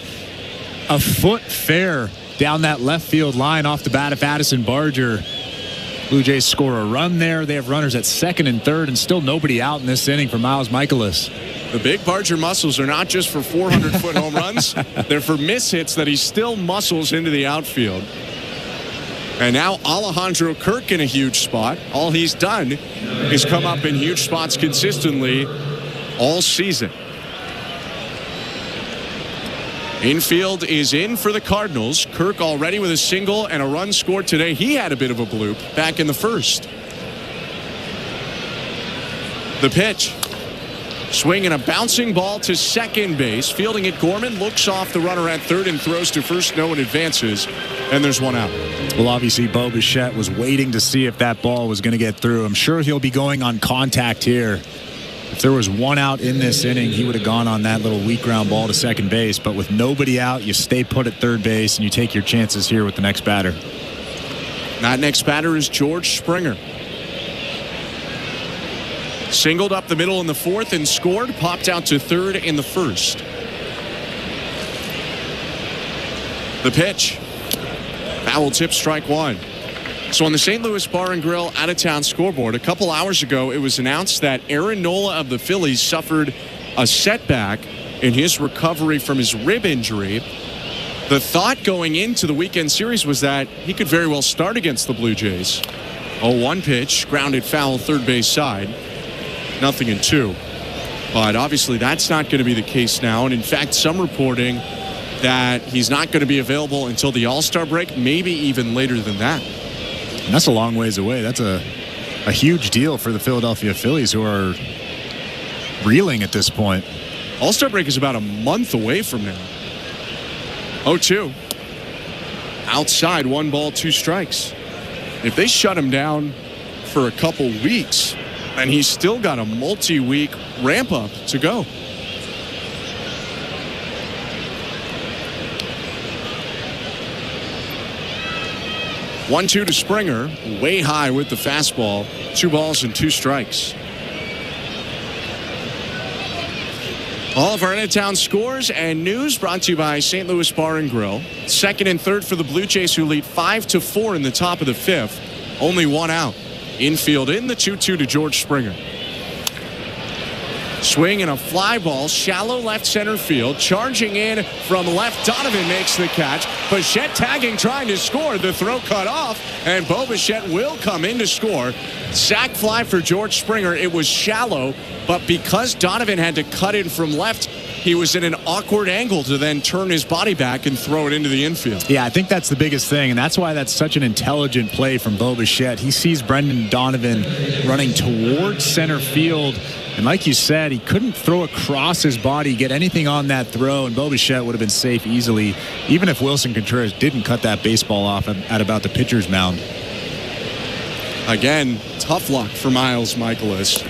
a foot fair down that left field line off the bat of Addison Barger. Blue Jays score a run there. They have runners at second and third, and still nobody out in this inning for Miles Michaelis. The big Barger muscles are not just for 400-foot home runs. They're for miss hits that he still muscles into the outfield. And now Alejandro Kirk in a huge spot. All he's done is come up in huge spots consistently all season. Infield is in for the Cardinals. Kirk already with a single and a run scored today. He had a bit of a bloop back in the first. The pitch. Swing and a bouncing ball to second base. Fielding it, Gorman looks off the runner at third and throws to first. No one advances, and there's one out. Well, obviously, Bo Bichette was waiting to see if that ball was going to get through. I'm sure he'll be going on contact here. If there was one out in this inning, he would have gone on that little weak ground ball to second base. But with nobody out, you stay put at third base, and you take your chances here with the next batter. That next batter is George Springer. Singled up the middle in the fourth and scored. Popped out to third in the first. The pitch. Foul tip, strike one. So on the St. Louis Bar and Grill out-of-town scoreboard, a couple hours ago, it was announced that Aaron Nola of the Phillies suffered a setback in his recovery from his rib injury. The thought going into the weekend series was that he could very well start against the Blue Jays. 0-1 pitch, grounded foul third base side. 0-2. But obviously that's not going to be the case now. And in fact, some reporting that he's not going to be available until the All-Star break, maybe even later than that. And that's a long ways away. That's a huge deal for the Philadelphia Phillies, who are reeling at this point. All-Star break is about a month away from now. 0-2. Outside, 1 ball, 2 strikes. If they shut him down for a couple weeks, and he's still got a multi-week ramp-up to go. One-two to Springer, way high with the fastball. 2 balls and 2 strikes. All of our in-town scores and news brought to you by St. Louis Bar and Grill. Second and third for the Blue Jays, who lead 5-4 in the top of the fifth. Only 1 out. Infield in, the 2-2 to George Springer. Swing and a fly ball, shallow left center field. Charging in from left, Donovan makes the catch. Bichette tagging, trying to score. The throw cut off, and Bo Bichette will come in to score. Sac fly for George Springer. It was shallow, but because Donovan had to cut in from left, he was in an awkward angle to then turn his body back and throw it into the infield. Yeah, I think that's the biggest thing, and that's why that's such an intelligent play from Bo Bichette. He sees Brendan Donovan running towards center field, and like you said, he couldn't throw across his body, get anything on that throw, and Bo Bichette would have been safe easily, even if Wilson Contreras didn't cut that baseball off at about the pitcher's mound. Again, tough luck for Miles Michaelis.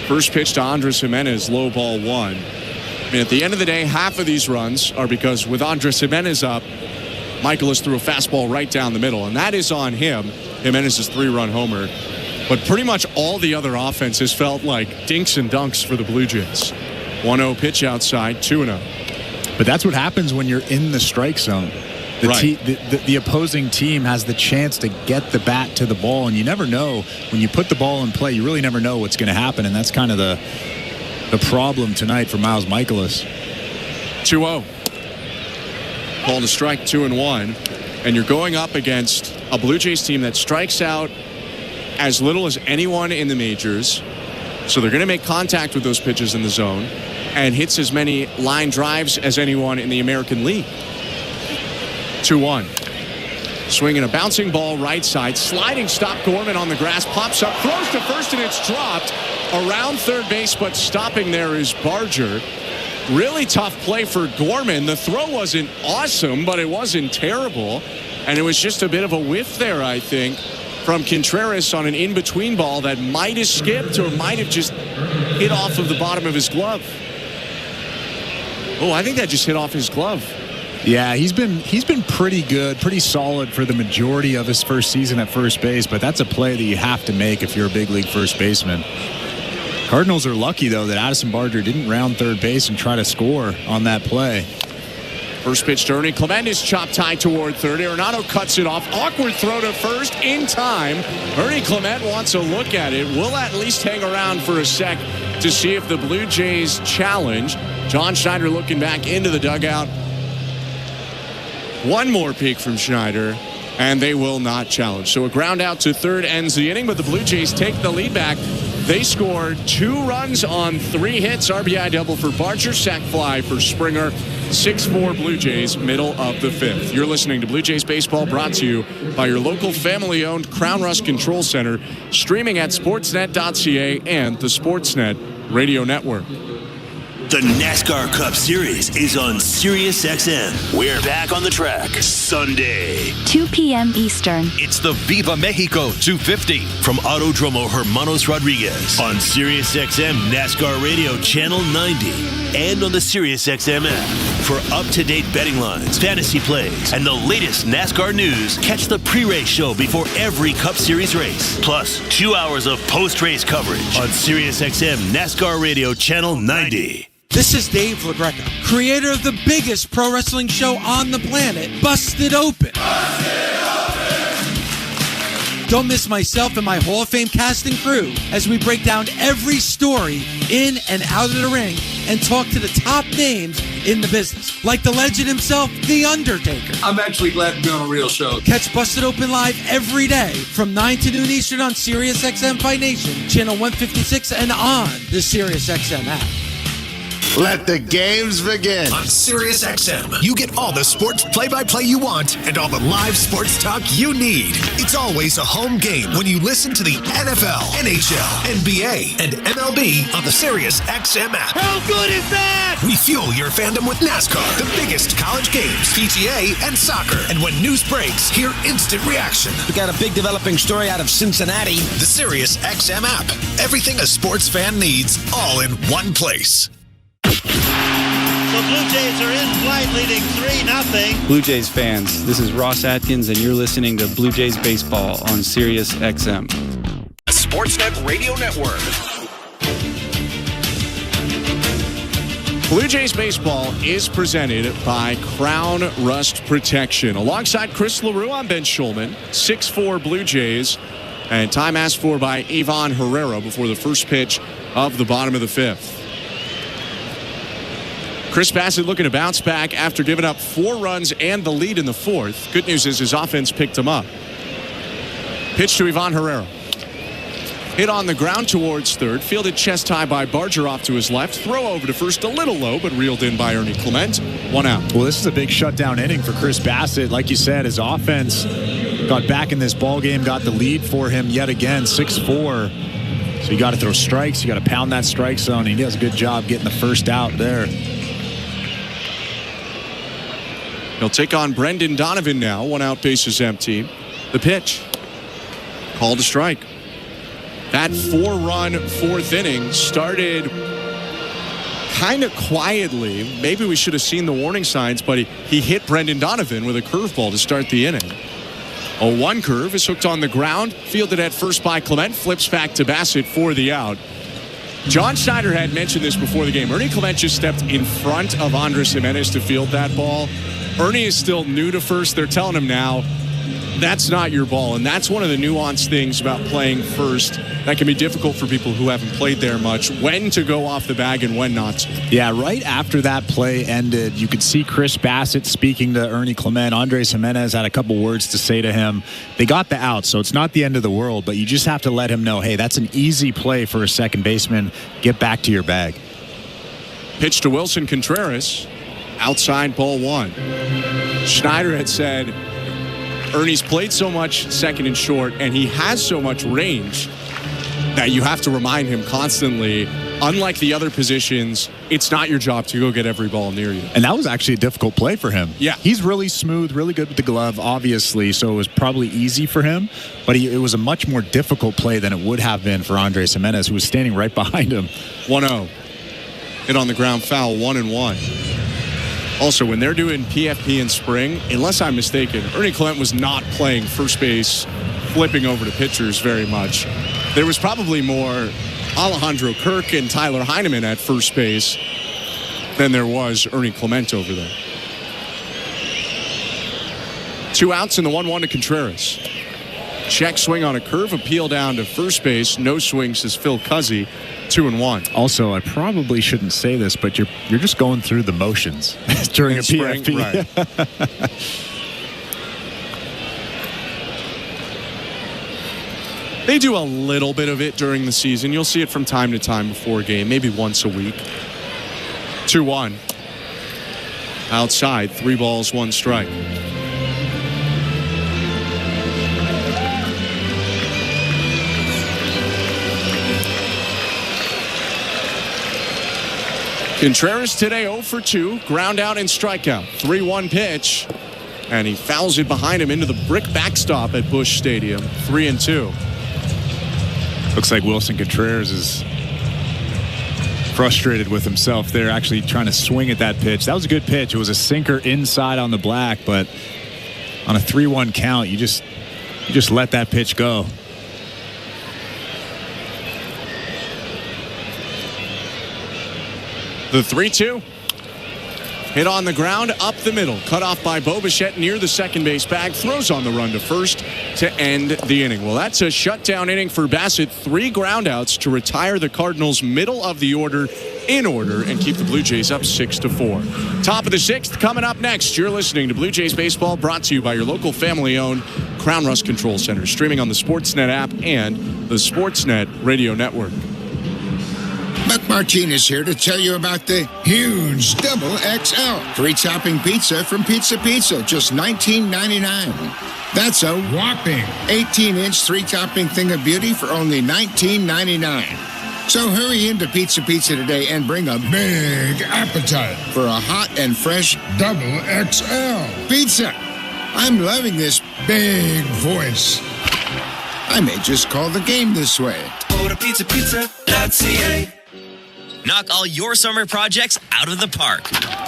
First pitch to Andres Jimenez, low ball 1. I mean, at the end of the day, half of these runs are because with Andres Jimenez up, Michaelis threw a fastball right down the middle, and that is on him. Jimenez's 3-run homer. But pretty much all the other offenses felt like dinks and dunks for the Blue Jays. 1-0 pitch outside, 2-0. But that's what happens when you're in the strike zone. The opposing team has the chance to get the bat to the ball, and you never know. When you put the ball in play, you really never know what's going to happen, and that's kind of the problem tonight for Miles Michaelis. 2-0. Called a strike, 2-1. And you're going up against a Blue Jays team that strikes out as little as anyone in the majors. So they're going to make contact with those pitches in the zone and hits as many line drives as anyone in the American League. 2-1. Swinging a bouncing ball right side. Sliding stop, Gorman on the grass. Pops up, throws to first, and it's dropped around third base, but stopping there is Barger. Really tough play for Gorman. The throw wasn't awesome, but it wasn't terrible. And it was just a bit of a whiff there, I think, from Contreras on an in-between ball that might have skipped or might have just hit off of the bottom of his glove. Oh, I think that just hit off his glove. Yeah, he's been pretty good, pretty solid for the majority of his first season at first base, but that's a play that you have to make if you're a big league first baseman. Cardinals are lucky, though, that Addison Barger didn't round third base and try to score on that play. First pitch to Ernie Clement is chopped high toward third. Arenado cuts it off. Awkward throw to first in time. Ernie Clement wants a look at it. We'll at least hang around for a sec to see if the Blue Jays challenge. John Schneider looking back into the dugout. One more peek from Schneider, and they will not challenge. So a ground out to third ends the inning, but the Blue Jays take the lead back. They scored 2 runs on 3 hits. RBI double for Barger, sac fly for Springer, 6-4 Blue Jays, middle of the 5th. You're listening to Blue Jays Baseball, brought to you by your local family-owned Crown Rust Control Center, streaming at sportsnet.ca and the Sportsnet Radio Network. The NASCAR Cup Series is on SiriusXM. We're back on the track Sunday, 2 p.m. Eastern. It's the Viva Mexico 250 from Autodromo Hermanos Rodriguez on SiriusXM NASCAR Radio Channel 90 and on the SiriusXM app. For up-to-date betting lines, fantasy plays, and the latest NASCAR news, catch the pre-race show before every Cup Series race. Plus, 2 hours of post-race coverage on SiriusXM NASCAR Radio Channel 90. This is Dave LaGreca, creator of the biggest pro wrestling show on the planet, Busted Open. Don't miss myself and my Hall of Fame cast and crew as we break down every story in and out of the ring and talk to the top names in the business, like the legend himself, The Undertaker. I'm actually glad to be on a real show. Catch Busted Open live every day from 9 to noon Eastern on SiriusXM Fight Nation, channel 156, and on the SiriusXM app. Let the games begin. On SiriusXM, you get all the sports play-by-play you want and all the live sports talk you need. It's always a home game when you listen to the NFL, NHL, NBA, and MLB on the SiriusXM app. How good is that? We fuel your fandom with NASCAR, the biggest college games, PGA, and soccer. And when news breaks, hear instant reaction. We got a big developing story out of Cincinnati. The SiriusXM app. Everything a sports fan needs, all in one place. The Blue Jays are in flight, leading 3-0. Blue Jays fans, this is Ross Atkins, and you're listening to Blue Jays Baseball on SiriusXM. Sportsnet Radio Network. Blue Jays Baseball is presented by Crown Rust Protection. Alongside Chris LaRue, I'm Ben Schulman. 6-4 Blue Jays. And time asked for by Ivan Herrera before the first pitch of the bottom of the 5th. Chris Bassett looking to bounce back after giving up 4 runs and the lead in the 4th. Good news is his offense picked him up. Pitch to Ivan Herrera. Hit on the ground towards third. Fielded chest high by Barger off to his left. Throw over to first a little low, but reeled in by Ernie Clement. 1 out. Well, this is a big shutdown inning for Chris Bassett. Like you said, his offense got back in this ball game, got the lead for him yet again, 6-4. So you got to throw strikes. You got to pound that strike zone. He does a good job getting the first out there. He'll take on Brendan Donovan now. 1 out, bases empty. The pitch. Called a strike. That 4-run 4th inning started kind of quietly. Maybe we should have seen the warning signs, but he hit Brendan Donovan with a curveball to start the inning. A 1 curve is hooked on the ground. Fielded at first by Clement. Flips back to Bassett for the out. John Schneider had mentioned this before the game. Ernie Clement just stepped in front of Andres Jimenez to field that ball. Ernie is still new to first. They're telling him now, that's not your ball. And that's one of the nuanced things about playing first that can be difficult for people who haven't played there much, when to go off the bag and when not to. Yeah, right after that play ended, you could see Chris Bassett speaking to Ernie Clement. Andres Jimenez had a couple words to say to him. They got the out, so it's not the end of the world, but you just have to let him know, hey, that's an easy play for a second baseman. Get back to your bag. Pitch to Wilson Contreras. Outside, ball 1. Schneider had said Ernie's played so much second and short, and he has so much range that you have to remind him constantly, unlike the other positions, it's not your job to go get every ball near you. And that was actually a difficult play for him. Yeah. He's really smooth, really good with the glove, obviously, so it was probably easy for him, but it was a much more difficult play than it would have been for Andres Jimenez, who was standing right behind him. 1-0. Hit on the ground foul, 1-1. Also, when they're doing PFP in spring, unless I'm mistaken, Ernie Clement was not playing first base, flipping over to pitchers very much. There was probably more Alejandro Kirk and Tyler Heineman at first base than there was Ernie Clement over there. 2 outs in the 1-1 to Contreras. Check swing on a curve, appeal down to first base. No swing, says Phil Cuzzy. 2-1. Also, I probably shouldn't say this, but you're just going through the motions during a PFP. Right. They do a little bit of it during the season. You'll see it from time to time before a game, maybe once a week. 2-1. Outside, 3 balls, 1 strike. Contreras today 0 for 2, ground out and strikeout. 3-1 pitch, and he fouls it behind him into the brick backstop at Busch Stadium. 3-2. Looks like Wilson Contreras is frustrated with himself there, actually trying to swing at that pitch. That was a good pitch. It was a sinker inside on the black, but on a 3-1 count, you just let that pitch go. The 3-2. Hit on the ground, up the middle. Cut off by Bo Bichette near the second base bag. Throws on the run to first to end the inning. Well, that's a shutdown inning for Bassett. 3 groundouts to retire the Cardinals middle of the order in order and keep the Blue Jays up 6-4. Top of the 6th coming up next. You're listening to Blue Jays Baseball, brought to you by your local family-owned Crown Rust Control Center. Streaming on the Sportsnet app and the Sportsnet Radio Network. Buck Martinez here to tell you about the huge Double XL. 3-topping pizza from Pizza Pizza, just $19.99. That's a whopping 18-inch 3-topping thing of beauty for only $19.99. So hurry into Pizza Pizza today and bring a big appetite for a hot and fresh Double XL pizza. I'm loving this big voice. I may just call the game this way. Go to pizzapizza.ca. Knock all your summer projects out of the park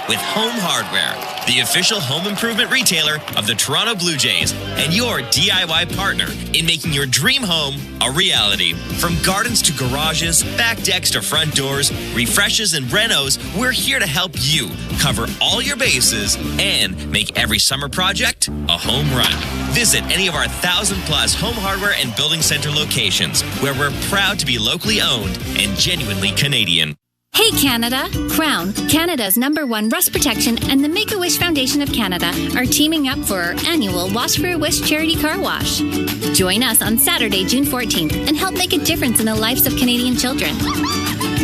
with Home Hardware, the official home improvement retailer of the Toronto Blue Jays and your DIY partner in making your dream home a reality. From gardens to garages, back decks to front doors, refreshes and renos, we're here to help you cover all your bases and make every summer project a home run. Visit any of our 1,000+ home hardware and building center locations where we're proud to be locally owned and genuinely Canadian. Hey Canada! Crown, Canada's #1 rust protection, and the Make-A-Wish Foundation of Canada are teaming up for our annual Wash for a Wish charity car wash. Join us on Saturday, June 14th and help make a difference in the lives of Canadian children.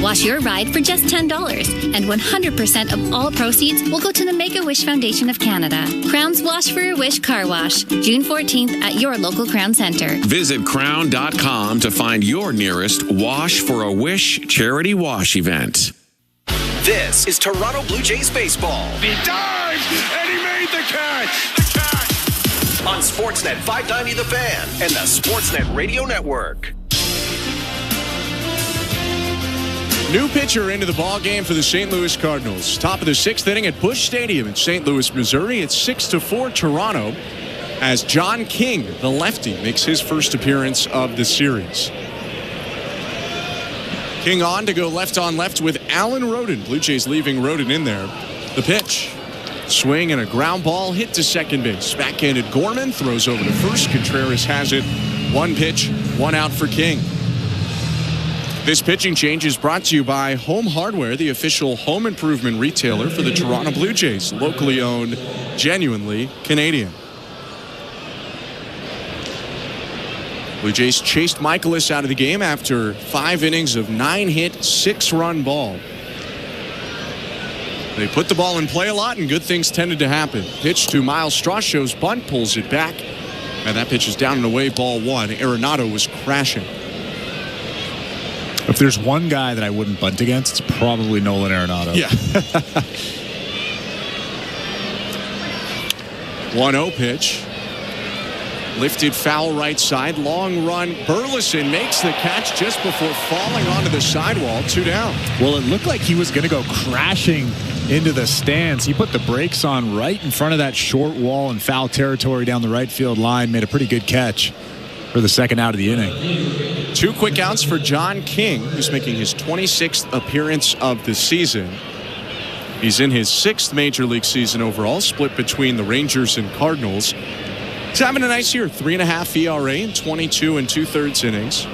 Wash your ride for just $10, and 100% of all proceeds will go to the Make-A-Wish Foundation of Canada. Crown's Wash for a Wish car wash, June 14th at your local Crown Centre. Visit crown.com to find your nearest Wash for a Wish charity wash event. This is Toronto Blue Jays baseball. He dived and he made the catch. On Sportsnet 590 The Fan and the Sportsnet Radio Network. New pitcher into the ball game for the St. Louis Cardinals. Top of the 6th inning at Busch Stadium in St. Louis, Missouri. It's 6-4 Toronto as John King, the lefty, makes his first appearance of the series. King on to go left on left with Alan Roden. Blue Jays leaving Roden in there. The pitch. Swing and a ground ball hit to second base. Backhanded Gorman throws over to first. Contreras has it. 1 pitch, 1 out for King. This pitching change is brought to you by Home Hardware, the official home improvement retailer for the Toronto Blue Jays. Locally owned, genuinely Canadian. Blue Jays chased Michaelis out of the game after 5 innings of 9-hit, 6-run ball. They put the ball in play a lot, and good things tended to happen. Pitch to Miles Strashow's bunt, pulls it back, and that pitch is down and away, ball 1. Arenado was crashing. If there's one guy that I wouldn't bunt against, it's probably Nolan Arenado. Yeah. 1-0 pitch. Lifted foul right side. Long run. Burleson makes the catch just before falling onto the sidewall. 2 down. Well, it looked like he was going to go crashing into the stands. He put the brakes on right in front of that short wall in foul territory down the right field line. Made a pretty good catch for the second out of the inning. 2 quick outs for John King, who's making his 26th appearance of the season. He's in his 6th major league season overall, split between the Rangers and Cardinals. He's having a nice year, 3.5 ERA in 22 2/3 innings.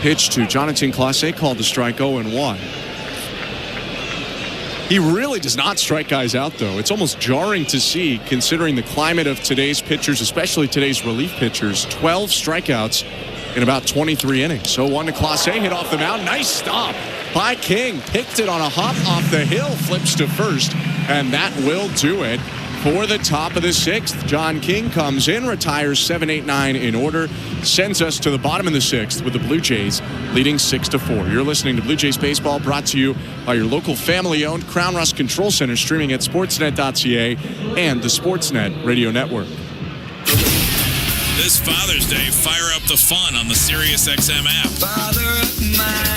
Pitch to Jonathan Clase, called to strike 0-1. He really does not strike guys out, though. It's almost jarring to see, considering the climate of today's pitchers, especially today's relief pitchers. 12 strikeouts in about 23 innings. So 1 to Clase, hit off the mound. Nice stop by King. Picked it on a hop off the hill, flips to first. And that will do it for the top of the 6th. John King comes in, retires 7, 8, 9 in order, sends us to the bottom of the 6th with the Blue Jays leading 6-4. You're listening to Blue Jays Baseball, brought to you by your local family-owned Crown Rust Control Center, streaming at sportsnet.ca and the Sportsnet Radio Network. This Father's Day, fire up the fun on the SiriusXM app.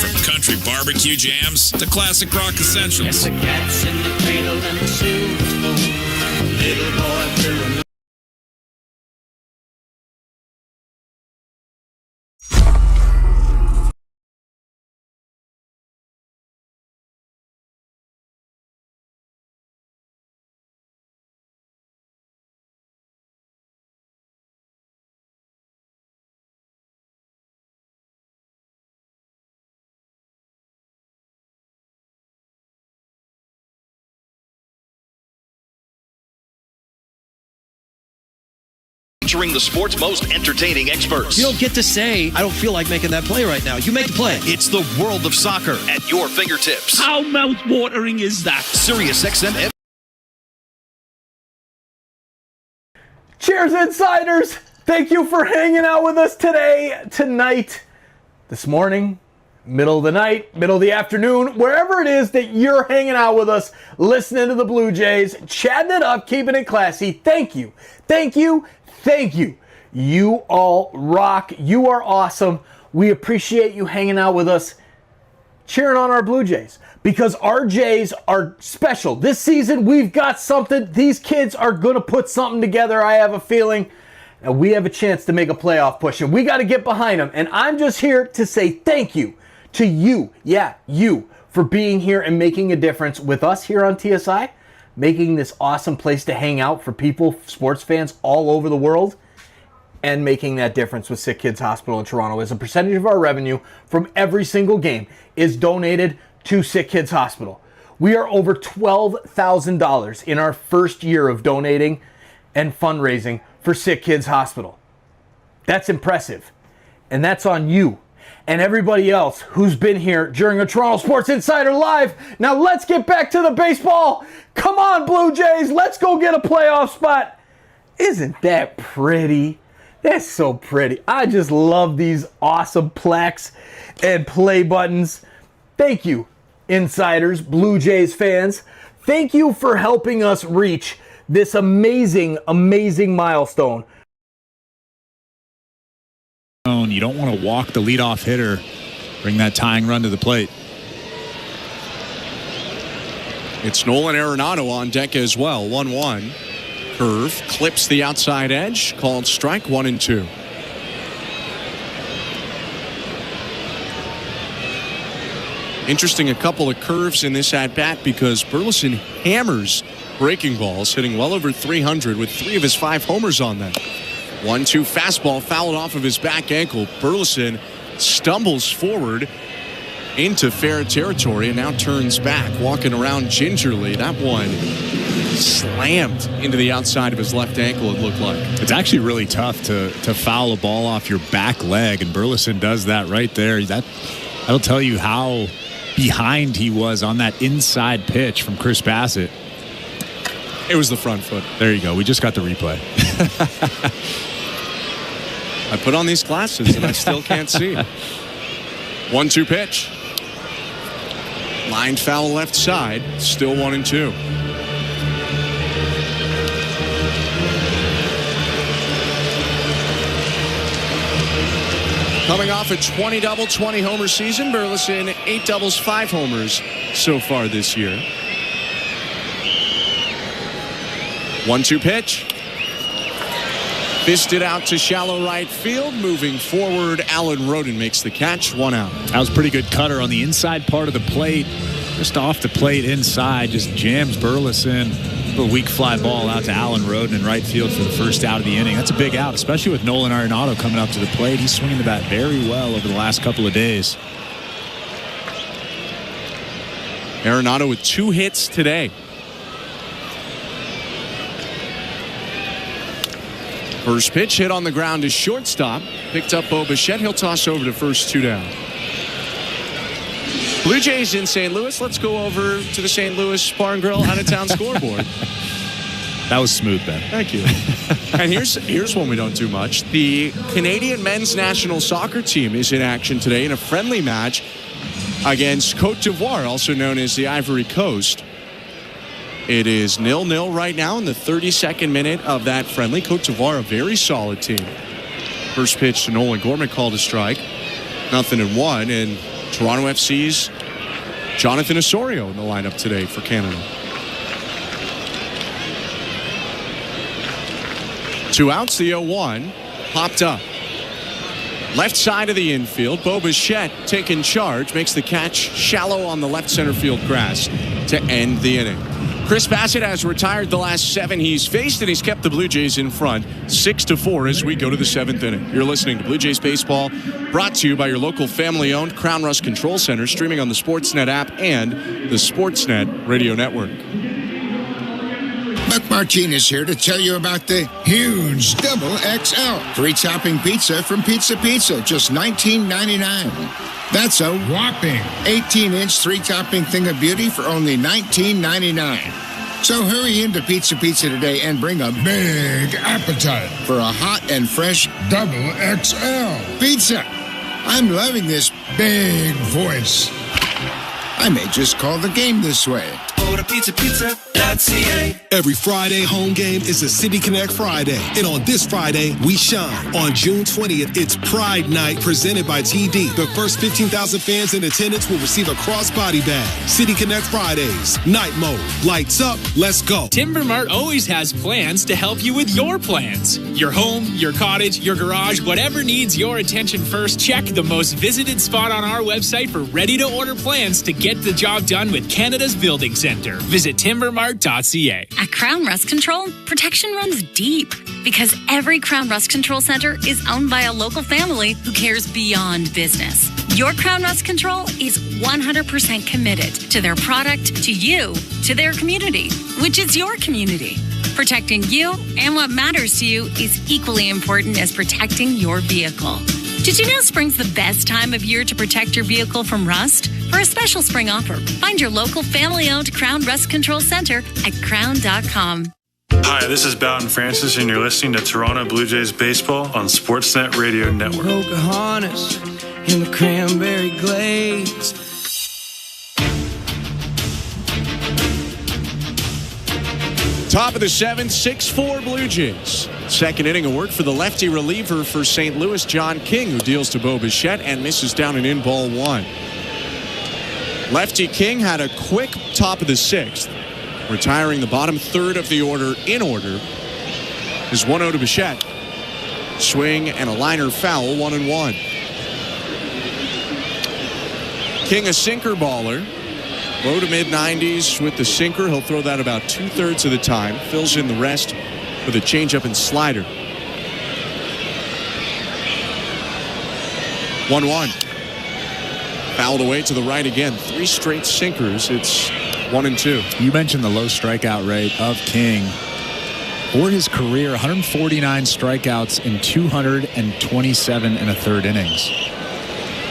From country barbecue jams to classic rock essentials. The cat's in the cradle and the silver spoon. Little boy blue. Featuring the sport's most entertaining experts. You don't get to say, I don't feel like making that play right now. You make the play. It's the world of soccer at your fingertips. How mouth-watering is that? SiriusXM. Cheers, Insiders! Thank you for hanging out with us tonight, this morning, middle of the night, middle of the afternoon, wherever it is that you're hanging out with us, listening to the Blue Jays, chatting it up, keeping it classy. Thank you. Thank you. Thank you. You all rock. You are awesome. We appreciate you hanging out with us, cheering on our Blue Jays, because our Jays are special. This season, we've got something. These kids are going to put something together, I have a feeling, and we have a chance to make a playoff push, and we got to get behind them. And I'm just here to say thank you to you, you, for being here and making a difference with us here on TSI, making this awesome place to hang out for people, sports fans all over the world, and making that difference with SickKids Hospital in Toronto. As a percentage of our revenue from every single game is donated to SickKids Hospital. We are over $12,000 in our first year of donating and fundraising for SickKids Hospital. That's impressive. And that's on you and everybody else who's been here during a Toronto Sports Insider Live. Now let's get back to the baseball. Come on, Blue Jays. Let's go get a playoff spot. Isn't that pretty? That's so pretty. I just love these awesome plaques and play buttons. Thank you, Insiders, Blue Jays fans. Thank you for helping us reach this amazing, amazing milestone. You don't want to walk the leadoff hitter, bring that tying run to the plate. It's Nolan Arenado on deck as well. 1-1. Curve clips the outside edge. Called strike 1-2. Interesting, a couple of curves in this at-bat because Burleson hammers breaking balls, hitting well over 300 with 3 of his 5 homers on them. 1-2 fastball fouled off of his back ankle. Burleson stumbles forward into fair territory and now turns back, walking around gingerly. That one slammed into the outside of his left ankle, it looked like. It's actually really tough to foul a ball off your back leg, and Burleson does that right there. That'll tell you how behind he was on that inside pitch from Chris Bassett. It was the front foot. There you go. We just got the replay. I put on these glasses and I still can't see. 1-2 pitch. Line foul left side. Still 1-2. Coming off a 20-double, 20-homer season, Burleson 8 doubles, 5 homers so far this year. 1-2 pitch. Fisted out to shallow right field. Moving forward, Alan Roden makes the catch. 1 out. That was a pretty good cutter on the inside part of the plate. Just off the plate inside. Just jams Burleson. A little weak fly ball out to Alan Roden in right field for the first out of the inning. That's a big out, especially with Nolan Arenado coming up to the plate. He's swinging the bat very well over the last couple of days. Arenado with 2 hits today. First pitch hit on the ground to shortstop. Picked up Bo Bichette. He'll toss over to first, 2 down. Blue Jays in St. Louis. Let's go over to the St. Louis Bar and Grill out-of-town scoreboard. That was smooth, Ben. Thank you. And here's one we don't do much. The Canadian men's national soccer team is in action today in a friendly match against Côte d'Ivoire, also known as the Ivory Coast. It is 0-0 right now in the 32nd minute of that friendly. Côte d'Ivoire, a very solid team. First pitch to Nolan Gorman, called a strike. 0-1, and Toronto FC's Jonathan Osorio in the lineup today for Canada. 2 outs, the 0-1, popped up. Left side of the infield, Bo Bichette taking charge, makes the catch shallow on the left center field grass to end the inning. Chris Bassett has retired the last 7 he's faced, and he's kept the Blue Jays in front 6-4 as we go to the 7th inning. You're listening to Blue Jays Baseball, brought to you by your local family-owned Crown Rust Control Center, streaming on the Sportsnet app and the Sportsnet Radio Network. Buck Martinez here to tell you about the huge Double XL free topping pizza from Pizza Pizza, just $19.99. That's a whopping 18-inch 3-topping thing of beauty for only $19.99. So hurry into Pizza Pizza today and bring a big appetite for a hot and fresh Double XL pizza. I'm loving this big voice. I may just call the game this way. Order pizzapizza.ca. Every Friday home game is a City Connect Friday. And on this Friday, we shine. On June 20th, it's Pride Night presented by TD. The first 15,000 fans in attendance will receive a crossbody bag. City Connect Fridays. Night mode. Lights up. Let's go. Timber Mart always has plans to help you with your plans. Your home, your cottage, your garage, whatever needs your attention first, check the most visited spot on our website for ready-to-order plans to get the job done with Canada's Building Center. Visit timbermart.ca. At Crown Rust Control, protection runs deep because every Crown Rust Control Center is owned by a local family who cares beyond business. Your Crown Rust Control is 100% committed to their product, to you, to their community, which is your community. Protecting you and what matters to you is equally important as protecting your vehicle. Did you know spring's the best time of year to protect your vehicle from rust? For a special spring offer, find your local family-owned Crown Rust Control Center at crown.com. Hi, this is Bowden Francis, and you're listening to Toronto Blue Jays Baseball on Sportsnet Radio Network. Pocahontas in the cranberry glaze. Top of the 7th, 6-4 Blue Jays. Second inning of work for the lefty reliever for St. Louis, John King, who deals to Bo Bichette and misses down and in ball 1. Lefty King had a quick top of the 6th, retiring the bottom third of the order in order. Is 1-0 to Bichette. Swing and a liner foul, 1-1. King a sinker baller. Low to mid-90s with the sinker. He'll throw that about 2/3 of the time. Fills in the rest with a changeup and slider. 1-1. Fouled away to the right again. 3 straight sinkers. It's 1-2. You mentioned the low strikeout rate of King. For his career, 149 strikeouts in 227 and a third innings.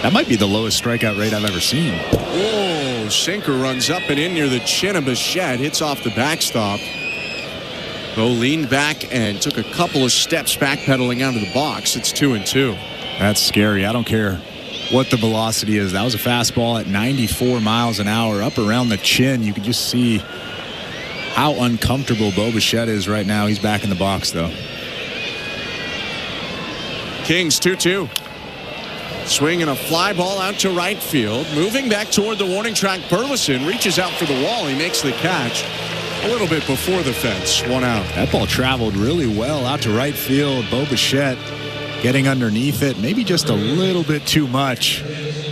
That might be the lowest strikeout rate I've ever seen. Whoa, sinker runs up and in near the chin of Bichette. Hits off the backstop. Bo leaned back and took a couple of steps backpedaling out of the box. It's 2-2. That's scary. I don't care what the velocity is. That was a fastball at 94 miles an hour up around the chin. You could just see how uncomfortable Bo Bichette is right now. He's back in the box, though. Kings 2-2. Swinging a fly ball out to right field. Moving back toward the warning track, Burleson reaches out for the wall. He makes the catch a little bit before the fence. 1 out. That ball traveled really well out to right field. Bo Bichette getting underneath it, maybe just a little bit too much.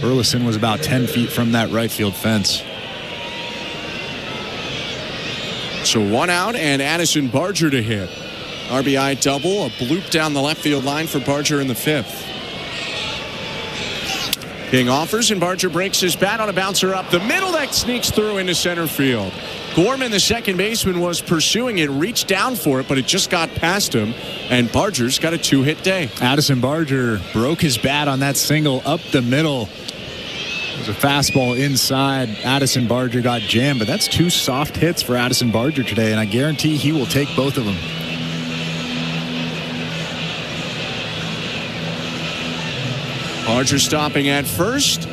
Burleson was about 10 feet from that right field fence. So 1 out and Addison Barger to hit. RBI double, a bloop down the left field line for Barger in the 5th. King offers and Barger breaks his bat on a bouncer up the middle that sneaks through into center field. Gorman, the second baseman, was pursuing it, reached down for it, but it just got past him, and Barger's got a 2-hit day. Addison Barger broke his bat on that single up the middle. There's a fastball inside. Addison Barger got jammed, but that's 2 soft hits for Addison Barger today, and I guarantee he will take both of them. Barger stopping at first.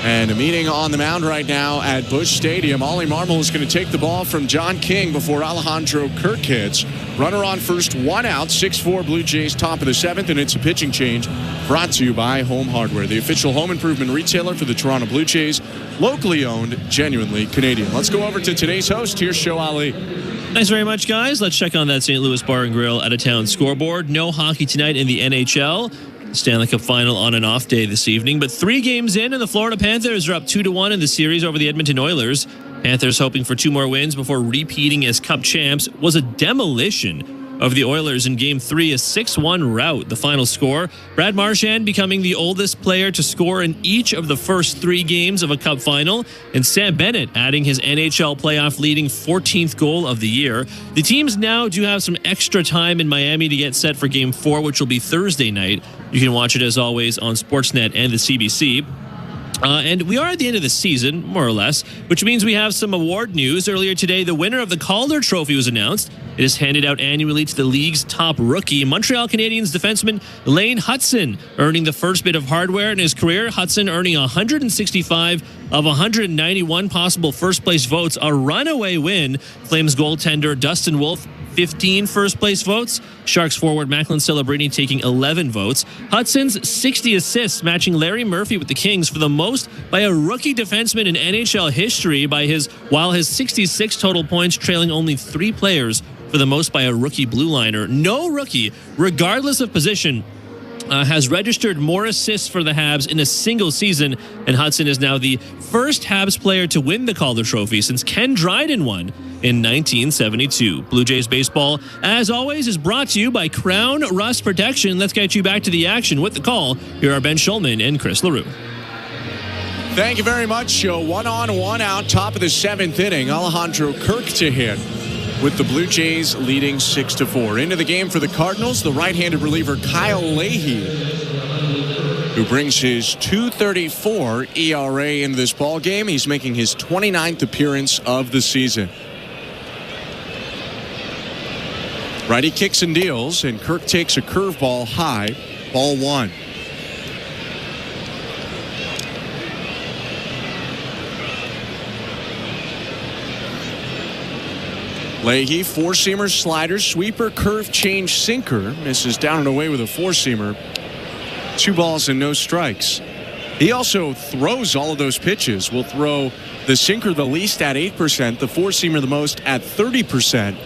And a meeting on the mound right now at Busch Stadium. Ollie Marmol is going to take the ball from John King before Alejandro Kirk hits. Runner on first, 1 out, 6-4 Blue Jays, top of the 7th, and it's a pitching change brought to you by Home Hardware, the official home improvement retailer for the Toronto Blue Jays, locally owned, genuinely Canadian. Let's go over to today's host. Here's Show Ali. Thanks very much, guys. Let's check on that St. Louis Bar and Grill out-of-town scoreboard. No hockey tonight in the NHL. Stanley Cup final on an off day this evening. But 3 games in, and the Florida Panthers are up 2-1 in the series over the Edmonton Oilers. Panthers hoping for 2 more wins before repeating as Cup champs. Was a demolition of the Oilers in Game 3, a 6-1 rout. The final score, Brad Marchand becoming the oldest player to score in each of the first 3 games of a Cup final, and Sam Bennett adding his NHL playoff leading 14th goal of the year. The teams now do have some extra time in Miami to get set for Game 4, which will be Thursday night. You can watch it, as always, on Sportsnet and the CBC. And we are at the end of the season, more or less, which means we have some award news. Earlier today, the winner of the Calder Trophy was announced. It is handed out annually to the league's top rookie, Montreal Canadiens defenseman Lane Hutson, earning the first bit of hardware in his career. Hutson earning 165 of 191 possible first-place votes, a runaway win. Flames goaltender Dustin Wolf, 15 first-place votes. Sharks forward Macklin Celebrini taking 11 votes. Hudson's 60 assists, matching Larry Murphy with the Kings for the most by a rookie defenseman in NHL history, while his 66 total points trailing only 3 players for the most by a rookie blue liner. No rookie, regardless of position, has registered more assists for the Habs in a single season, and Hutson is now the first Habs player to win the Calder Trophy since Ken Dryden won in 1972. Blue Jays baseball, as always, is brought to you by Crown Rust Protection. Let's get you back to the action with the call. Here are Ben Schulman and Chris LaRue. Thank you very much, Joe. 1 on, 1 out, top of the 7th inning. Alejandro Kirk to hit, with the Blue Jays leading 6-4. Into the game for the Cardinals, the right-handed reliever Kyle Leahy, who brings his .234 ERA into this ball game. He's making his 29th appearance of the season. Righty kicks and deals, and Kirk takes a curveball high, ball 1. Leahy, 4-seamer, slider, sweeper, curve, change, sinker. Misses down and away with a 4-seamer. 2 balls and no strikes. He also throws all of those pitches. Will throw the sinker the least at 8%, the 4-seamer the most at 30%.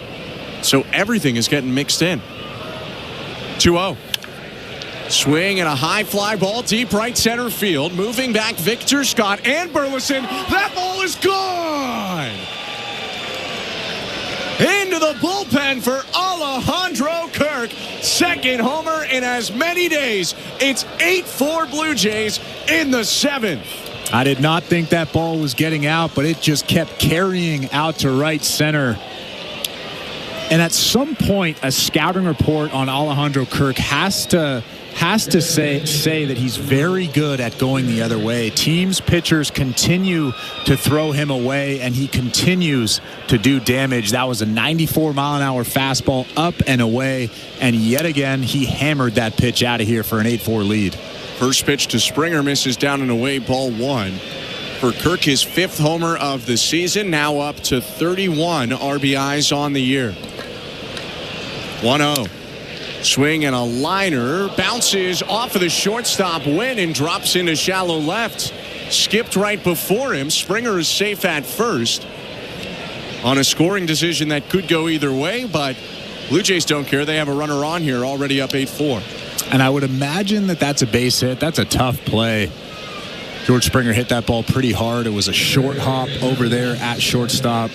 So everything is getting mixed in. 2-0. Swing and a high fly ball deep right center field. Moving back Victor Scott and Burleson. That ball is gone! Into the bullpen for Alejandro Kirk. Second homer in as many days. It's 8-4 Blue Jays in the 7th. I did not think that ball was getting out, but it just kept carrying out to right center. And at some point, a scouting report on Alejandro Kirk has to say that he's very good at going the other way. Teams' pitchers continue to throw him away, and he continues to do damage. That was a 94-mile-an-hour fastball up and away, and yet again, he hammered that pitch out of here for an 8-4 lead. First pitch to Springer, misses down and away, ball 1. For Kirk, his 5th homer of the season, now up to 31 RBIs on the year. 1-0. Swing and a liner, bounces off of the shortstop win and drops into shallow left. Skipped right before him. Springer is safe at first on a scoring decision that could go either way, but Blue Jays don't care. They have a runner on here, already up 8-4. And I would imagine that that's a base hit. That's a tough play. George Springer hit that ball pretty hard. It was a short hop over there at shortstop.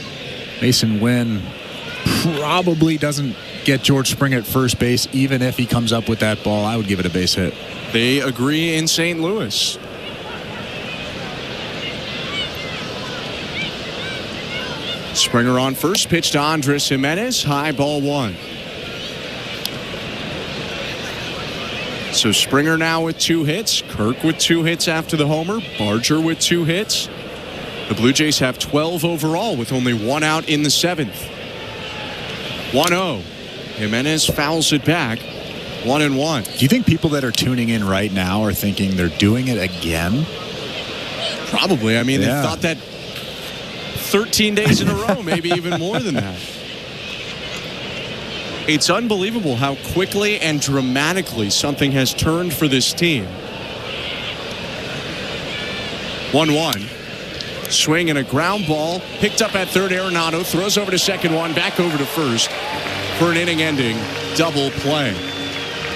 Mason Wynn probably doesn't get George Springer at first base, even if he comes up with that ball. I would give it a base hit. They agree in St. Louis. Springer on first, pitch to Andres Jimenez, high, ball 1. So Springer now with 2 hits. Kirk with 2 hits after the homer. Barger with 2 hits. The Blue Jays have 12 overall with only 1 out in the 7th. 1-0. Jimenez fouls it back. 1-1. Do you think people that are tuning in right now are thinking they're doing it again? Probably. I mean, They thought that 13 days in a row, maybe even more than that. It's unbelievable how quickly and dramatically something has turned for this team. 1-1. Swing and a ground ball. Picked up at third. Arenado throws over to second one. Back over to first for an inning-ending double play.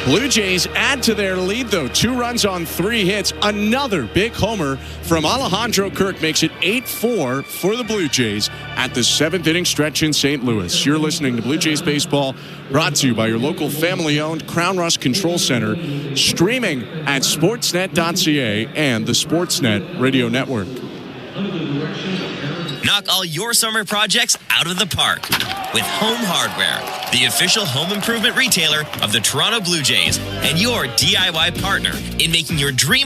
Blue Jays add to their lead, though. 2 runs on 3 hits. Another big homer from Alejandro Kirk makes it 8-4 for the Blue Jays at the 7th inning stretch in St. Louis. You're listening to Blue Jays Baseball, brought to you by your local family-owned Crown Rust Control Center, streaming at sportsnet.ca and the Sportsnet Radio Network. Knock all your summer projects out of the park with Home Hardware, the official home improvement retailer of the Toronto Blue Jays and your DIY partner in making your dream.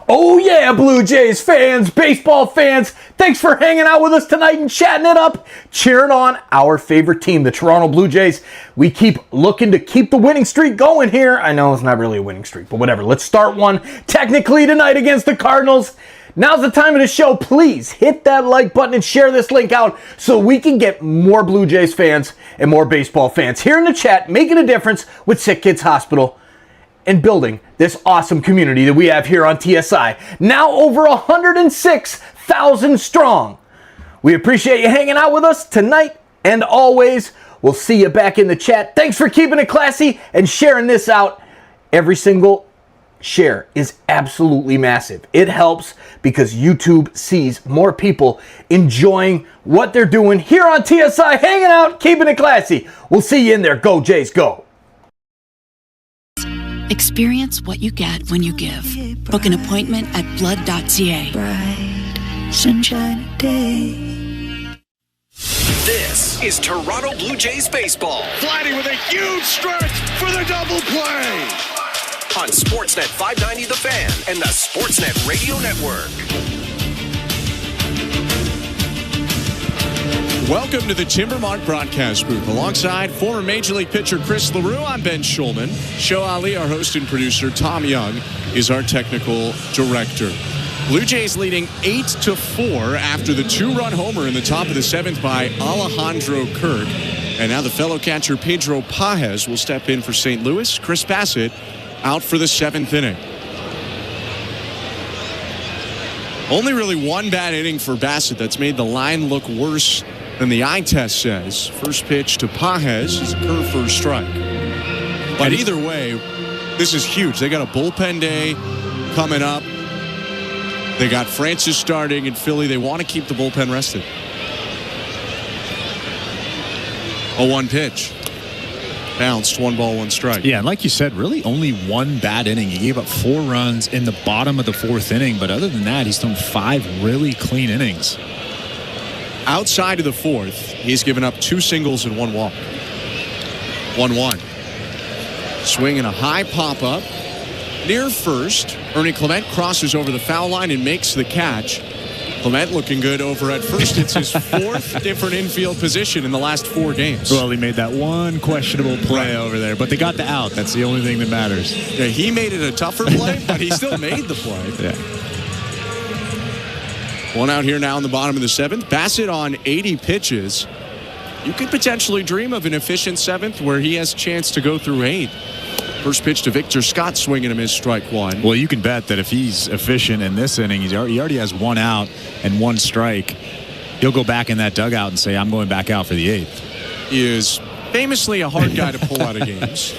Oh yeah, Blue Jays fans, baseball fans, thanks for hanging out with us tonight and chatting it up, cheering on our favorite team, the Toronto Blue Jays. We keep looking to keep the winning streak going here. I know it's not really a winning streak, but whatever. Let's start one technically tonight against the Cardinals. Now's the time of the show. Please hit that like button and share this link out so we can get more Blue Jays fans and more baseball fans here in the chat, making a difference with SickKids Hospital and building this awesome community that we have here on TSI. Now over 106,000 strong. We appreciate you hanging out with us tonight and always. We'll see you back in the chat. Thanks for keeping it classy and sharing this out. Every single share is absolutely massive. It helps because YouTube sees more people enjoying what they're doing here on TSI, hanging out, keeping it classy. We'll see you in there. Go Jays, go. Experience what you get when you give. Book an appointment at blood.ca. Bright sunshine day. This is Toronto Blue Jays baseball. Vladdy with a huge stretch for the double play. On Sportsnet 590 The Fan and the Sportsnet Radio Network. Welcome to the Timbermark broadcast booth. Alongside former Major League pitcher Chris LaRue, I'm Ben Schulman. Show Ali, our host and producer. Tom Young is our technical director. Blue Jays leading 8-4 after the 2-run homer in the top of the 7th by Alejandro Kirk. And now the fellow catcher Pedro Pages will step in for St. Louis. Chris Bassett out for the 7th inning. Only really one bad inning for Bassett that's made the line look worse than the eye test says. First pitch to Pages is a curve for a strike. But either way, this is huge. They got a bullpen day coming up. They got Francis starting in Philly. They want to keep the bullpen rested. 0-1 pitch. Bounced, 1 ball, 1 strike. Yeah, and like you said, really only one bad inning. He gave up 4 runs in the bottom of the 4th inning, but other than that, he's thrown 5 really clean innings. Outside of the 4th, he's given up 2 singles and 1 walk. 1-1. Swing and a high pop-up. Near first, Ernie Clement crosses over the foul line and makes the catch. Clement looking good over at first. It's his 4th different infield position in the last 4 games. Well, he made that one questionable play over there, but they got the out. That's the only thing that matters. Yeah, he made it a tougher play, but he still made the play. Yeah. 1 out here now in the bottom of the 7th. Bassett on 80 pitches. You could potentially dream of an efficient 7th where he has a chance to go through 8. First pitch to Victor Scott, swinging him as strike 1. Well, you can bet that if he's efficient in this inning, he already has 1 out and 1 strike. He'll go back in that dugout and say, I'm going back out for the 8th. He is famously a hard guy to pull out of games,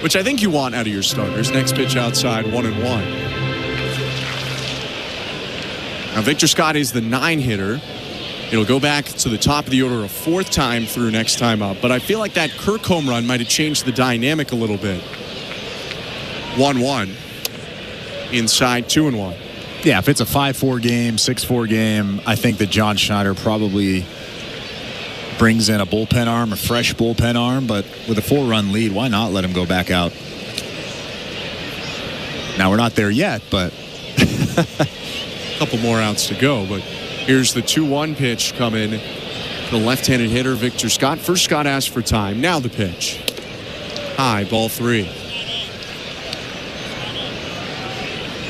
which I think you want out of your starters. Next pitch outside, 1-1. Now, Victor Scott is the 9-hitter. It'll go back to the top of the order a 4th time through next time up. But I feel like that Kirk home run might have changed the dynamic a little bit. 1-1 inside 2-1. Yeah, if it's a 5-4 game, 6-4 game, I think that John Schneider probably brings in a bullpen arm, a fresh bullpen arm, but with a 4-run lead, why not let him go back out? Now, we're not there yet, but a couple more outs to go. But here's the 2-1 pitch coming. The left-handed hitter, Victor Scott. First, Scott asked for time. Now the pitch. High, ball 3.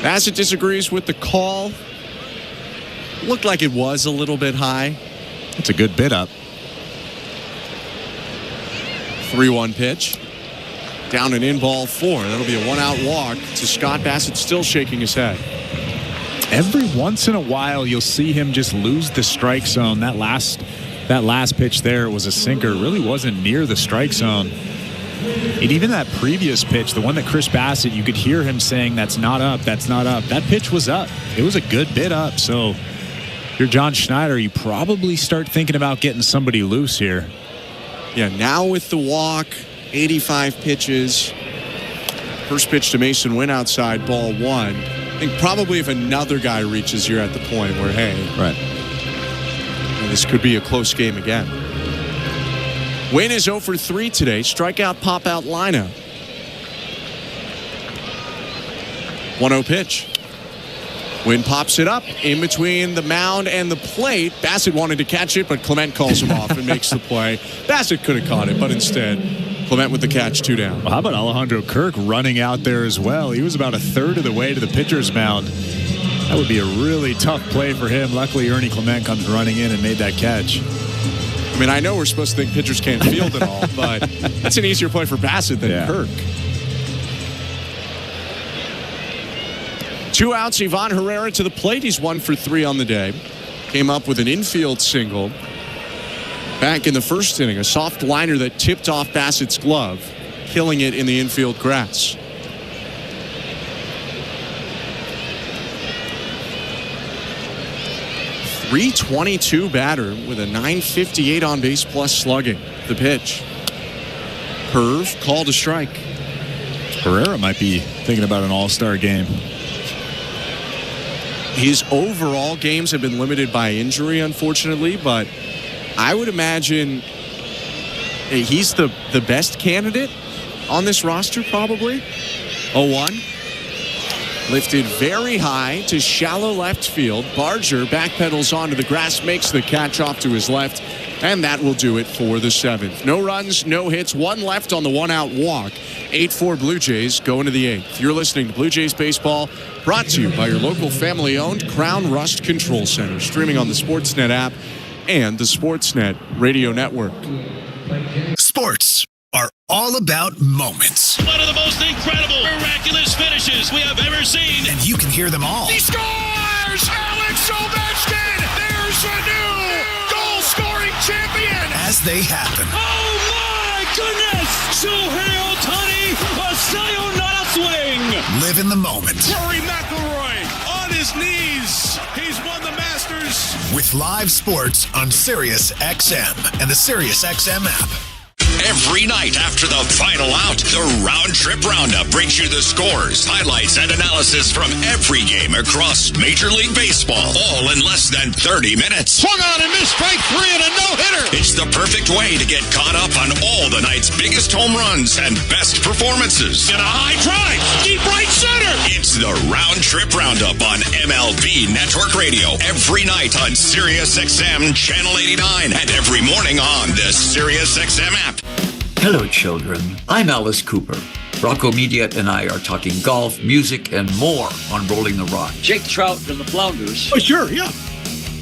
Bassett disagrees with the call. Looked like it was a little bit high. It's a good bid up. 3-1 pitch. Down and in, ball 4. That'll be a 1-out walk to Scott. Bassett still shaking his head. Every once in a while, you'll see him just lose the strike zone. That last pitch there was a sinker. It really wasn't near the strike zone. And even that previous pitch, the one that Chris Bassett, you could hear him saying, that's not up, that's not up. That pitch was up. It was a good bit up. So if you're John Schneider, you probably start thinking about getting somebody loose here. Yeah, now with the walk, 85 pitches. First pitch to Mason Wynn outside, ball 1. I think probably if another guy reaches, you're at the point where, hey, right, this could be a close game again. Wynn is 0 for 3 today. Strikeout, pop-out lineup. 1-0 pitch. Wynn pops it up in between the mound and the plate. Bassett wanted to catch it, but Clement calls him off and makes the play. Bassett could have caught it, but instead, Clement with the catch, 2 down. Well, how about Alejandro Kirk running out there as well? He was about a third of the way to the pitcher's mound. That would be a really tough play for him. Luckily, Ernie Clement comes running in and made that catch. I mean, I know we're supposed to think pitchers can't field it all, but that's an easier play for Bassett than Kirk. 2 outs, Ivan Herrera to the plate. He's 1 for 3 on the day. Came up with an infield single back in the first inning. A soft liner that tipped off Bassett's glove, killing it in the infield grass. .322 batter with a .958 on base plus slugging. The pitch. Curve, called a strike. Herrera might be thinking about an all-star game. His overall games have been limited by injury, unfortunately, but I would imagine he's the best candidate on this roster, probably. 0-1. Lifted very high to shallow left field. Barger backpedals onto the grass, makes the catch off to his left, and that will do it for the 7th. No runs, no hits, 1 left on the 1-out walk. 8-4 Blue Jays go into the 8th. You're listening to Blue Jays Baseball, brought to you by your local family-owned Crown Rust Control Center, streaming on the Sportsnet app and the Sportsnet Radio Network. Sports are all about moments. One of the most incredible, miraculous finishes we have ever seen. And you can hear them all. He scores! Alex Ovechkin! There's a new goal-scoring champion! As they happen. Oh my goodness! Shohei Ohtani, a sayonara swing! Live in the moment. Rory McIlroy on his knees. He's won the Masters. With live sports on Sirius XM and the Sirius XM app. Every night after the final out, the Round Trip Roundup brings you the scores, highlights, and analysis from every game across Major League Baseball, all in less than 30 minutes. Swung on and missed, strike 3 and a no-hitter. It's the perfect way to get caught up on all the night's biggest home runs and best performances. In a high drive, deep right center. It's the Round Trip Roundup on MLB Network Radio, every night on Sirius XM Channel 89 and every morning on the Sirius XM app. Hello, children. I'm Alice Cooper. Rocco Mediat and I are talking golf, music, and more on Rolling the Rock. Jake Trout and the Flounders. Oh, sure, yeah.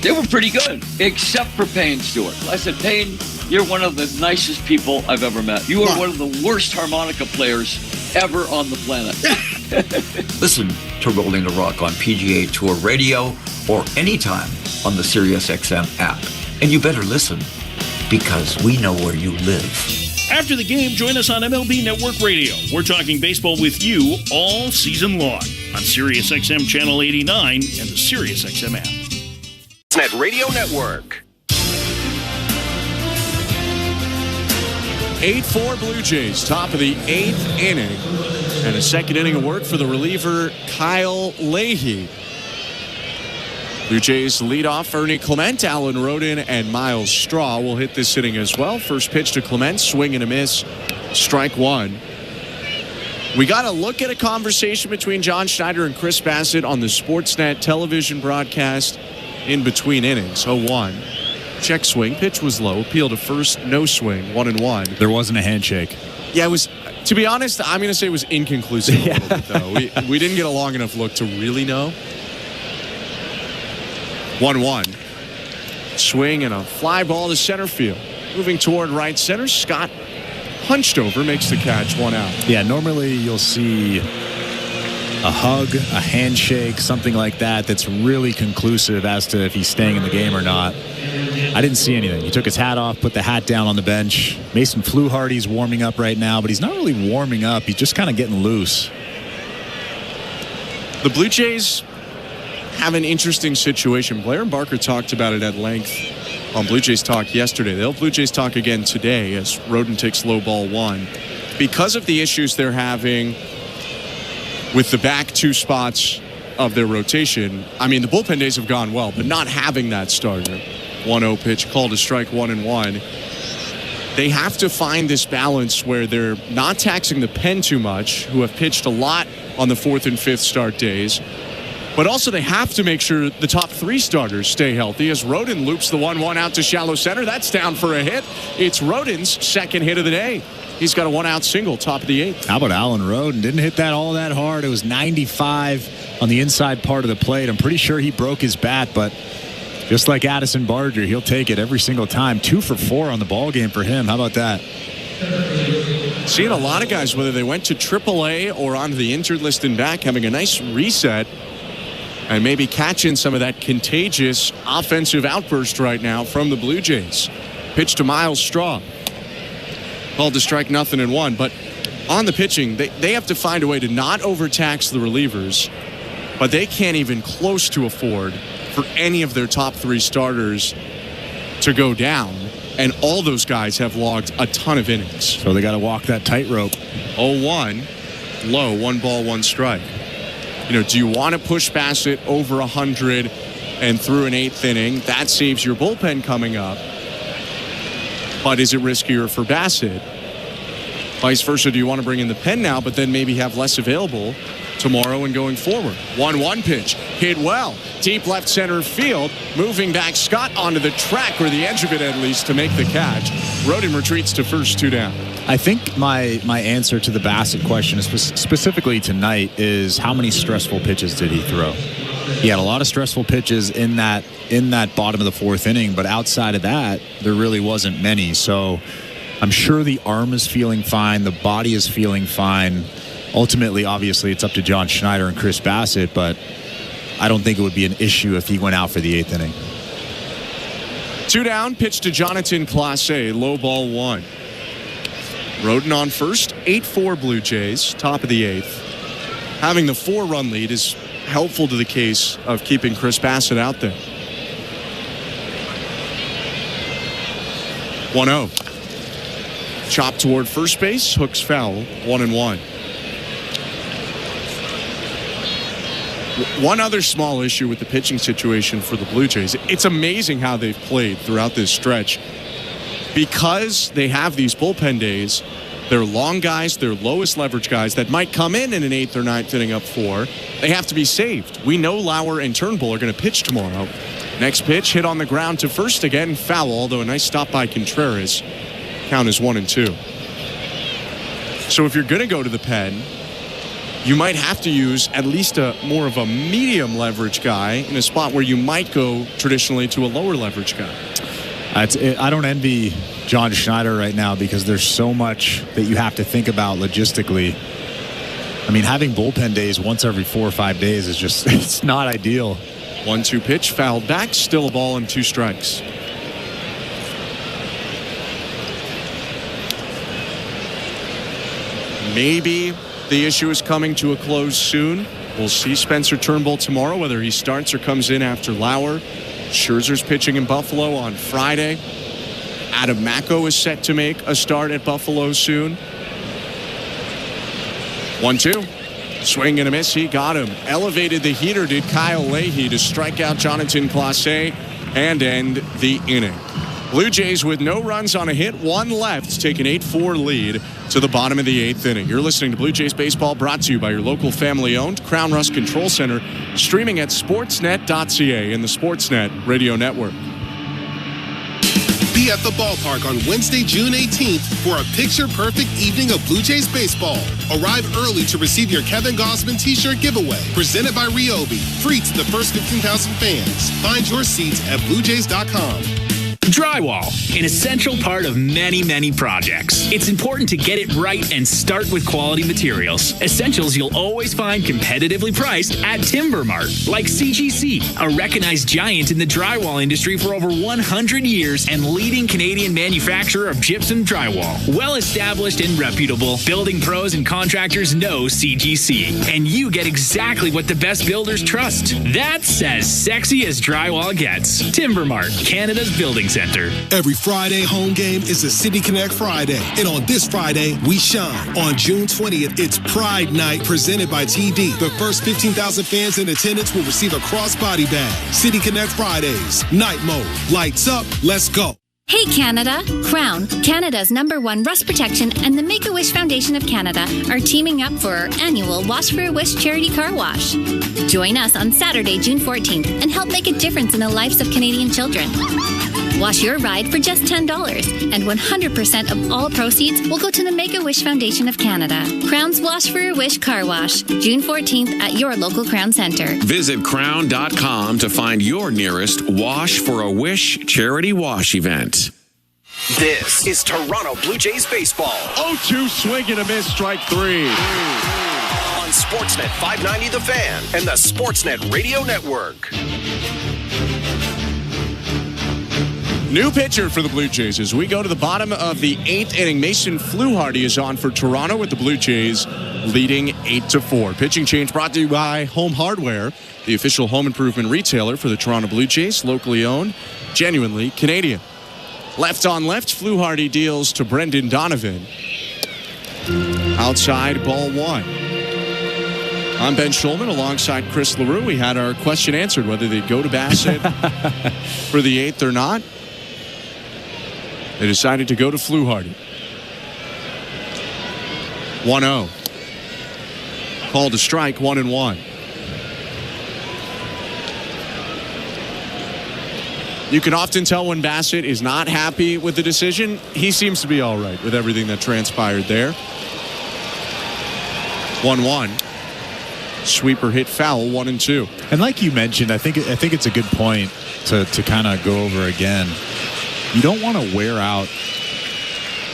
They were pretty good, except for Payne Stewart. I said, Payne, you're one of the nicest people I've ever met. You are one of the worst harmonica players ever on the planet. Listen to Rolling the Rock on PGA Tour Radio or anytime on the SiriusXM app. And you better listen, because we know where you live. After the game, join us on MLB Network Radio. We're talking baseball with you all season long on SiriusXM Channel 89 and the SiriusXM app. Sportsnet Radio Network. 8-4 Blue Jays, top of the 8th inning. And a second inning of work for the reliever, Kyle Leahy. Blue Jays lead off Ernie Clement, Alan Rodin, and Miles Straw will hit this inning as well. First pitch to Clement, swing and a miss, strike one. We got to look at a conversation between John Schneider and Chris Bassett on the Sportsnet television broadcast in between innings. 0-1. Check swing, pitch was low, appeal to first, no swing, 1-1. There wasn't a handshake. Yeah, it was. To be honest, I'm going to say it was inconclusive a little bit, though. We didn't get a long enough look to really know. 1-1. Swing and a fly ball to center field. Moving toward right center, Scott hunched over, makes the catch, 1 out. Yeah, normally you'll see a hug, a handshake, something like that that's really conclusive as to if he's staying in the game or not. I didn't see anything. He took his hat off, put the hat down on the bench. Mason Fluharty's warming up right now, but he's not really warming up. He's just kind of getting loose. The Blue Jays have an interesting situation. Blair and Barker talked about it at length on Blue Jays Talk yesterday. They'll Blue Jays Talk again today as Rodin takes low ball 1. Because of the issues they're having with the back 2 spots of their rotation, I mean, the bullpen days have gone well, but not having that starter. 1-0 pitch, called a strike, 1-1. They have to find this balance where they're not taxing the pen too much, who have pitched a lot on the 4th and 5th start days. But also they have to make sure the top 3 starters stay healthy as Rodin loops the 1-1 out to shallow center. That's down for a hit. It's Rodin's second hit of the day. He's got a 1-out single, top of the 8th. How about Alan Rodin? Didn't hit that all that hard. It was 95 on the inside part of the plate. I'm pretty sure he broke his bat, but just like Addison Barger, he'll take it every single time. 2 for 4 on the ball game for him. How about that? Seeing a lot of guys, whether they went to AAA or onto the injured list and back, having a nice reset and maybe catching some of that contagious offensive outburst right now from the Blue Jays. Pitch to Miles Straw. Called to strike, 0-1. But on the pitching, they have to find a way to not overtax the relievers, but they can't even close to afford for any of their top 3 starters to go down. And all those guys have logged a ton of innings. So they got to walk that tightrope. 0-1, low, 1 ball, 1 strike. You know, do you want to push Bassett over 100 and through an 8th inning? That saves your bullpen coming up. But is it riskier for Bassett? Vice versa, do you want to bring in the pen now, but then maybe have less available tomorrow and going forward? 1-1 pitch, hit well, deep left center field, moving back Scott onto the track, or the edge of it at least, to make the catch. Rodin retreats to first, 2 down. I think my answer to the Bassett question, is specifically tonight, is how many stressful pitches did he throw? He had a lot of stressful pitches in that bottom of the 4th inning, but outside of that, there really wasn't many. So I'm sure the arm is feeling fine, the body is feeling fine. Ultimately, obviously, it's up to John Schneider and Chris Bassett, but I don't think it would be an issue if he went out for the 8th inning. 2 down, pitch to Jonathan Clase, low ball 1. Rodin on first, 8-4 Blue Jays, top of the 8th. Having the 4-run lead is helpful to the case of keeping Chris Bassett out there. 1-0. Chop toward first base, hooks foul, 1-1. One other small issue with the pitching situation for the Blue Jays. It's amazing how they've played throughout this stretch. Because they have these bullpen days, they're long guys, they're lowest leverage guys that might come in an 8th or 9th inning up 4. They have to be saved. We know Lauer and Turnbull are going to pitch tomorrow. Next pitch, hit on the ground to first, again foul, although a nice stop by Contreras. Count is 1-2. So if you're going to go to the pen, you might have to use at least more of a medium leverage guy in a spot where you might go traditionally to a lower leverage guy. I don't envy John Schneider right now because there's so much that you have to think about logistically. I mean, having bullpen days once every 4 or 5 days is just, it's not ideal. 1-2 pitch, fouled back, still a ball and 2 strikes. Maybe the issue is coming to a close soon. We'll see Spencer Turnbull tomorrow, whether he starts or comes in after Lauer. Scherzer's pitching in Buffalo on Friday. Adam Macko is set to make a start at Buffalo soon. 1-2. Swing and a miss. He got him. Elevated the heater, did Kyle Leahy, to strike out Jonathan Clase and end the inning. Blue Jays with no runs on a hit, one left, take an 8-4 lead to the bottom of the 8th inning. You're listening to Blue Jays Baseball, brought to you by your local family-owned Crown Rust Control Center, streaming at sportsnet.ca and the Sportsnet Radio Network. Be at the ballpark on Wednesday, June 18th for a picture-perfect evening of Blue Jays baseball. Arrive early to receive your Kevin Gausman t-shirt giveaway, presented by Ryobi. Free to the first 15,000 fans. Find your seats at BlueJays.com. Drywall, an essential part of many, many projects. It's important to get it right and start with quality materials. Essentials you'll always find competitively priced at Timber Mart, like CGC, a recognized giant in the drywall industry for over 100 years and leading Canadian manufacturer of gypsum drywall. Well established and reputable, building pros and contractors know CGC, and you get exactly what the best builders trust. That's as sexy as drywall gets. Timber Mart, Canada's building center. Every Friday home game is a City Connect Friday. And on this Friday, we shine. On June 20th, it's Pride Night presented by TD. The first 15,000 fans in attendance will receive a crossbody bag. City Connect Fridays. Night mode. Lights up. Let's go. Hey Canada! Crown, Canada's #1 rust protection, and the Make-A-Wish Foundation of Canada are teaming up for our annual Wash for a Wish charity car wash. Join us on Saturday, June 14th, and help make a difference in the lives of Canadian children. Wash your ride for just $10, and 100% of all proceeds will go to the Make-A-Wish Foundation of Canada. Crown's Wash for a Wish car wash, June 14th at your local Crown Centre. Visit crown.com to find your nearest Wash for a Wish charity wash event. This is Toronto Blue Jays baseball. 0-2 swing and a miss, strike 3. On Sportsnet 590 The Fan and the Sportsnet Radio Network. New pitcher for the Blue Jays as we go to the bottom of the 8th inning. Mason Fluharty is on for Toronto with the Blue Jays leading 8-4. Pitching change brought to you by Home Hardware, the official home improvement retailer for the Toronto Blue Jays, locally owned, genuinely Canadian. Left on left, Fluharty deals to Brendan Donovan. Outside, ball 1. I'm Ben Schulman alongside Chris LaRue. We had our question answered whether they'd go to Bassett for the 8th or not. They decided to go to Fluharty. 1-0. Called a strike, 1-1. You can often tell when Bassett is not happy with the decision. He seems to be all right with everything that transpired there. 1-1. Sweeper hit foul, 1-2. And like you mentioned, I think it's a good point to kind of go over again. You don't want to wear out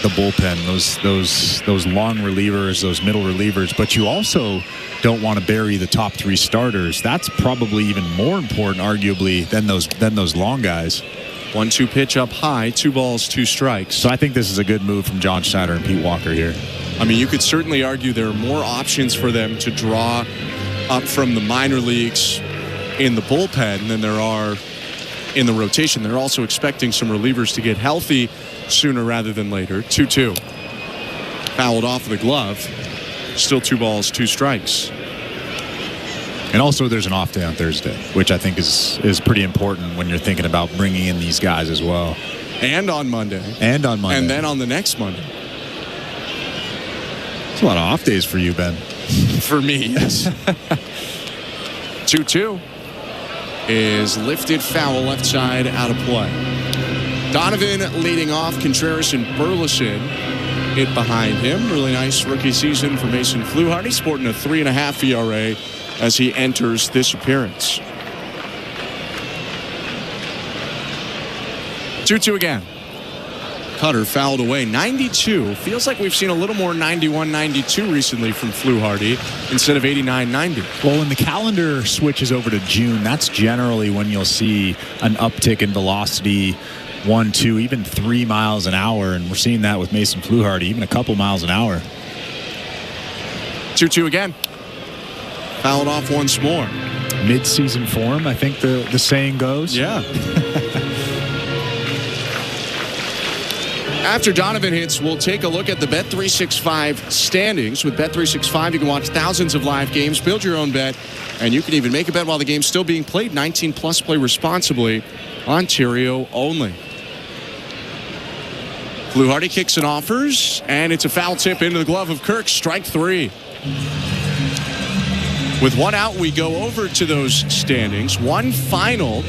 the bullpen, those long relievers, those middle relievers, but you also don't want to bury the top 3 starters. That's probably even more important, arguably, than those long guys. 1-2 pitch up high, 2 balls, 2 strikes. So I think this is a good move from John Schneider and Pete Walker here. I mean, you could certainly argue there are more options for them to draw up from the minor leagues in the bullpen than there are in the rotation. They're also expecting some relievers to get healthy sooner rather than later. 2-2. Fouled off the glove. Still 2 balls, 2 strikes. And also there's an off day on Thursday, which I think is pretty important when you're thinking about bringing in these guys as well. And on Monday. And then on the next Monday. It's a lot of off days for you, Ben. For me, yes. 2-2 is lifted foul left side out of play. Donovan leading off. Contreras and Burleson hit behind him. Really nice rookie season for Mason Fluharty, sporting a 3.5 ERA as he enters this appearance. 2-2 again. Cutter fouled away. 92. Feels like we've seen a little more 91-92 recently from Fluharty instead of 89-90. Well, when the calendar switches over to June, that's generally when you'll see an uptick in velocity, 1, 2, even 3 miles an hour. And we're seeing that with Mason Fluharty, even a couple miles an hour. 2-2 again. Fouled off once more. Mid-season form, I think the saying goes. Yeah. After Donovan hits, we'll take a look at the Bet365 standings. With Bet365, you can watch thousands of live games, build your own bet, and you can even make a bet while the game's still being played. 19 plus, play responsibly. Ontario only. Fluharty kicks and offers, and it's a foul tip into the glove of Kirk. Strike 3. With one out, we go over to those standings. One final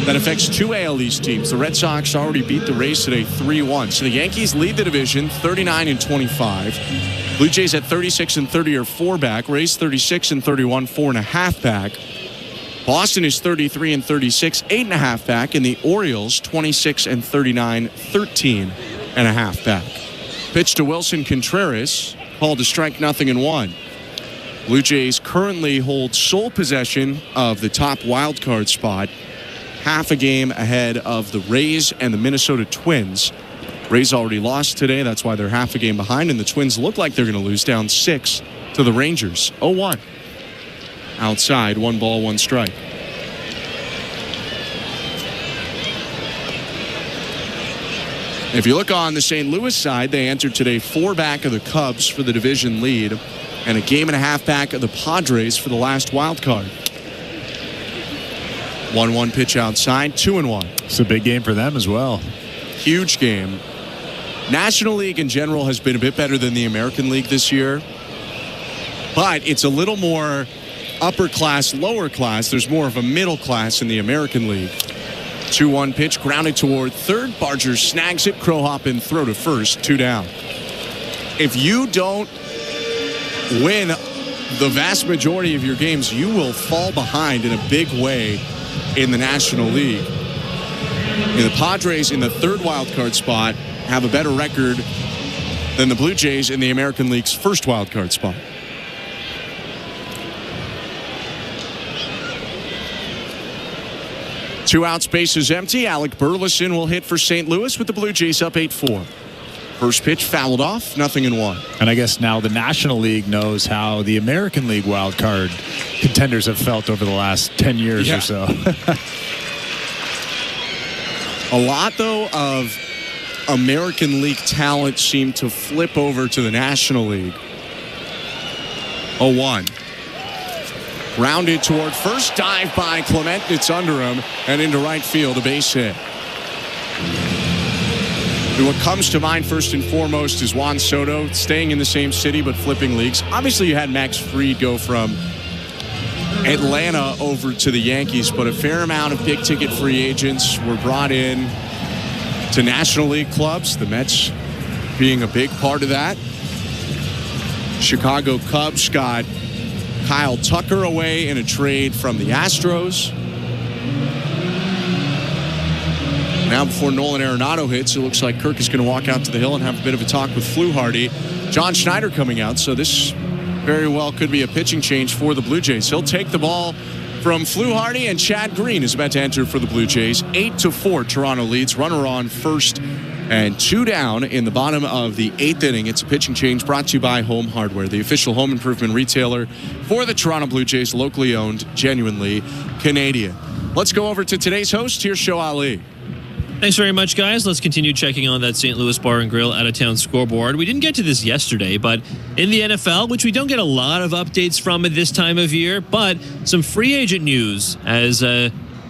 that affects two AL East teams. The Red Sox already beat the Rays today 3-1. So the Yankees lead the division 39-25. Blue Jays at 36-30 are 4 back. Rays 36-31, 4.5 back. Boston is 33-36, 8.5 back. And the Orioles 26-39, 13.5 back. Pitch to Wilson Contreras, called to strike, 0-1. Blue Jays currently hold sole possession of the top wild card spot, half a game ahead of the Rays and the Minnesota Twins. Rays already lost today. That's why they're half a game behind, and the Twins look like they're going to lose, down 6 to the Rangers. 0-1. Outside, 1 ball, 1 strike. If you look on the St. Louis side, they entered today 4 back of the Cubs for the division lead, and a game and a half back of the Padres for the last wild card. 1-1 pitch outside, 2-1. It's a big game for them as well. Huge game. National League in general has been a bit better than the American League this year, but it's a little more upper class, lower class. There's more of a middle class in the American League. 2-1 pitch, grounded toward third. Barger snags it, crow hop and throw to first, 2 down. If you don't win the vast majority of your games, you will fall behind in a big way in the National League. And the Padres in the third wild card spot have a better record than the Blue Jays in the American League's first wild card spot. Two outs, bases empty. Alec Burleson will hit for St. Louis with the Blue Jays up 8-4. First pitch fouled off, 0-1. And I guess now the National League knows how the American League wild card contenders have felt over the last 10 years or so. A lot, though, of American League talent seemed to flip over to the National League. 0-1. Grounded toward first, dive by Clement. It's under him and into right field, a base hit. What comes to mind first and foremost is Juan Soto, staying in the same city but flipping leagues. Obviously, you had Max Fried go from Atlanta over to the Yankees, but a fair amount of big-ticket free agents were brought in to National League clubs, the Mets being a big part of that. Chicago Cubs got Kyle Tucker away in a trade from the Astros. Now before Nolan Arenado hits, it looks like Kirk is going to walk out to the hill and have a bit of a talk with Fluharty. John Schneider coming out, so this very well could be a pitching change for the Blue Jays. He'll take the ball from Fluharty, and Chad Green is about to enter for the Blue Jays. 8-4, Toronto leads. Runner on first and 2 down in the bottom of the 8th inning. It's a pitching change brought to you by Home Hardware, the official home improvement retailer for the Toronto Blue Jays, locally owned, genuinely Canadian. Let's go over to today's host. Here's Show Ali. Thanks very much, guys. Let's continue checking on that St. Louis Bar and Grill out-of-town scoreboard. We didn't get to this yesterday, but in the NFL, which we don't get a lot of updates from at this time of year, but some free agent news as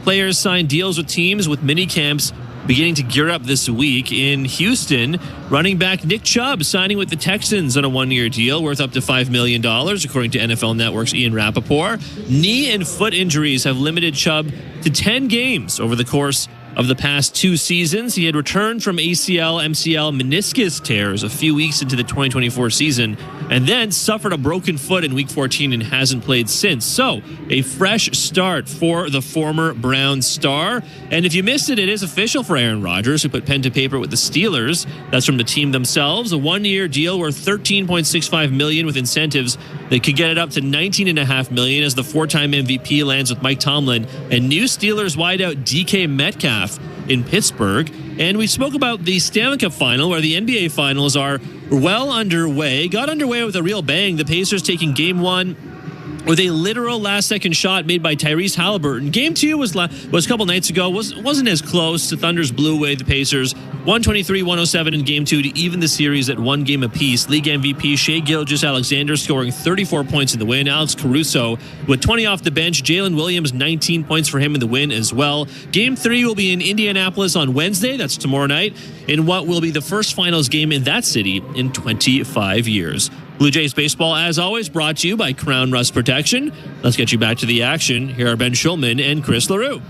players sign deals with teams with mini camps beginning to gear up this week. In Houston, running back Nick Chubb signing with the Texans on a 1-year deal worth up to $5 million, according to NFL Network's Ian Rappaport. Knee and foot injuries have limited Chubb to 10 games over the course of the past 2 seasons. He had returned from ACL, MCL, meniscus tears a few weeks into the 2024 season and then suffered a broken foot in Week 14 and hasn't played since. So, a fresh start for the former Browns star. And if you missed it, it is official for Aaron Rodgers, who put pen to paper with the Steelers. That's from the team themselves. A 1-year deal worth $13.65 million with incentives that could get it up to $19.5 million as the 4-time MVP lands with Mike Tomlin and new Steelers wideout DK Metcalf in Pittsburgh. And we spoke about the Stanley Cup final, where the NBA finals are well underway. Got underway with a real bang. The Pacers taking Game 1 with a literal last-second shot made by Tyrese Halliburton. Game 2 was a couple nights ago. Wasn't as close. The Thunders blew away the Pacers 123-107 in Game 2 to even the series at 1 game apiece. League MVP Shai Gilgeous-Alexander scoring 34 points in the win. Alex Caruso with 20 off the bench. Jalen Williams, 19 points for him in the win as well. Game 3 will be in Indianapolis on Wednesday. That's tomorrow night, in what will be the first finals game in that city in 25 years. Blue Jays baseball, as always, brought to you by Crown Rust Protection. Let's get you back to the action. Here are Ben Schulman and Chris LaRue.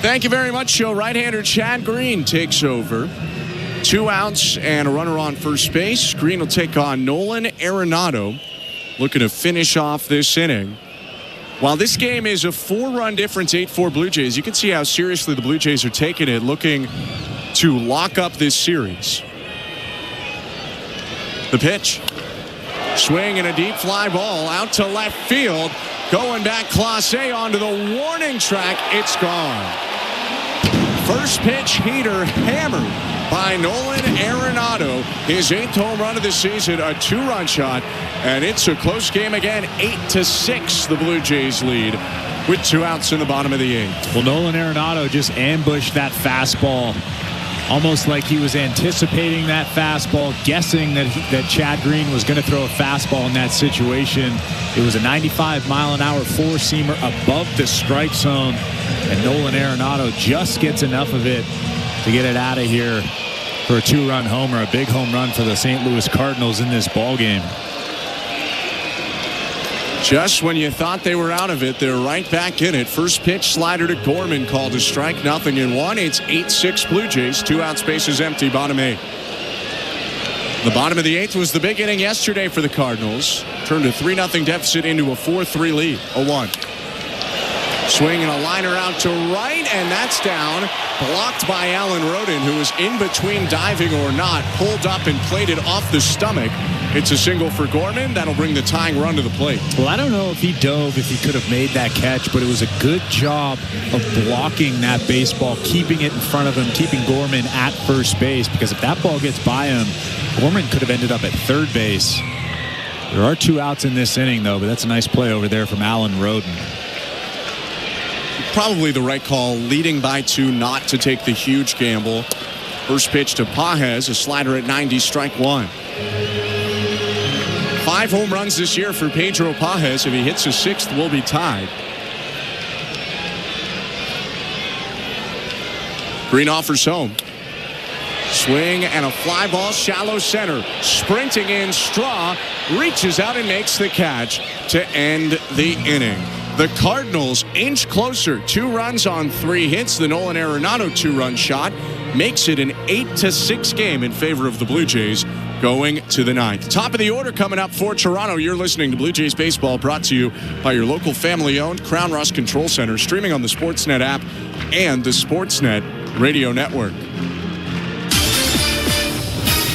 Thank you very much, Joe. Right-hander Chad Green takes over. 2 outs and a runner on first base. Green will take on Nolan Arenado, looking to finish off this inning. While this game is a 4-run difference, 8-4 Blue Jays, you can see how seriously the Blue Jays are taking it, looking to lock up this series. The pitch. Swing and a deep fly ball out to left field. Going back Clase onto the warning track. It's gone. First pitch heater hammered by Nolan Arenado. His 8th home run of the season, a 2-run shot. And it's a close game again. 8-6 the Blue Jays lead with 2 outs in the bottom of the 8th. Well, Nolan Arenado just ambushed that fastball. Almost like he was anticipating that fastball, guessing that Chad Green was going to throw a fastball in that situation. It was a 95-mile-an-hour four-seamer above the strike zone, and Nolan Arenado just gets enough of it to get it out of here for a 2-run homer, a big home run for the St. Louis Cardinals in this ballgame. Just when you thought they were out of it, they're right back in it. First pitch slider to Gorman, called a strike, 0-1. It's 8-6 Blue Jays. 2 outs, bases empty, bottom 8. The bottom of the 8th was the big inning yesterday for the Cardinals. Turned a 3-0 deficit into a 4-3 lead. 0-1. Swing and a liner out to right, and that's down. Blocked by Alan Rodin, who was in between diving or not. Pulled up and played it off the stomach. It's a single for Gorman. That'll bring the tying run to the plate. Well, I don't know if he dove, if he could have made that catch, but it was a good job of blocking that baseball, keeping it in front of him, keeping Gorman at first base, because if that ball gets by him, Gorman could have ended up at third base. There are 2 outs in this inning, though, but that's a nice play over there from Alan Rodin. Probably the right call, leading by 2, not to take the huge gamble. First pitch to Pages, a slider at 90, strike 1. 5 home runs this year for Pedro Pages. If he hits a 6th, we'll be tied. Green offers home. Swing and a fly ball, shallow center. Sprinting in, Straw reaches out and makes the catch to end the inning. The Cardinals inch closer. 2 runs on 3 hits. The Nolan Arenado 2-run shot makes it an 8-6 game in favor of the Blue Jays going to the 9th. Top of the order coming up for Toronto. You're listening to Blue Jays Baseball, brought to you by your local family-owned Crown Rust Control Center, streaming on the Sportsnet app and the Sportsnet Radio Network.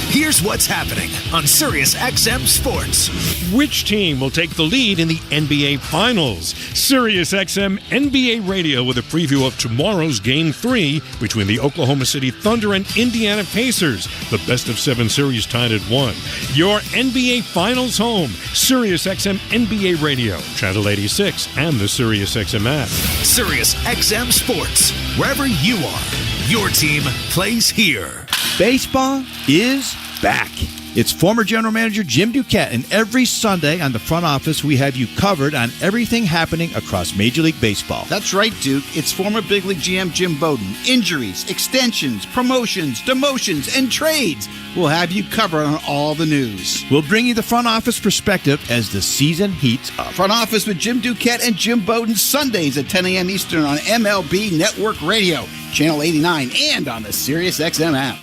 Here's what's happening on Sirius XM Sports. Which team will take the lead in the NBA Finals? Sirius XM NBA Radio with a preview of tomorrow's Game 3 between the Oklahoma City Thunder and Indiana Pacers. The best-of-7 series tied at 1. Your NBA Finals home, Sirius XM NBA Radio, Channel 86, and the Sirius XM app. Sirius XM Sports, wherever you are, your team plays here. Baseball is back. It's former general manager Jim Duquette, and every Sunday on the front office, we have you covered on everything happening across Major League Baseball. That's right, Duke. It's former big league GM Jim Bowden. Injuries, extensions, promotions, demotions, and trades. We'll have you covered on all the news. We'll bring you the front office perspective as the season heats up. Front office with Jim Duquette and Jim Bowden, Sundays at 10 a.m. Eastern on MLB Network Radio, Channel 89, and on the Sirius XM app.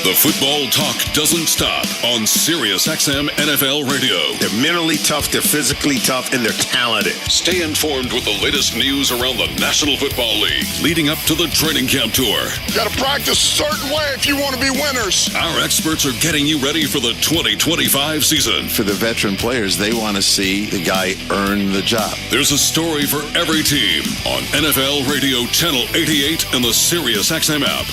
The football talk doesn't stop on SiriusXM NFL Radio. They're mentally tough, they're physically tough, and they're talented. Stay informed with the latest news around the National Football League, leading up to the training camp tour. You got to practice a certain way if you want to be winners. Our experts are getting you ready for the 2025 season. For the veteran players, they want to see the guy earn the job. There's a story for every team on NFL Radio Channel 88 and the SiriusXM app.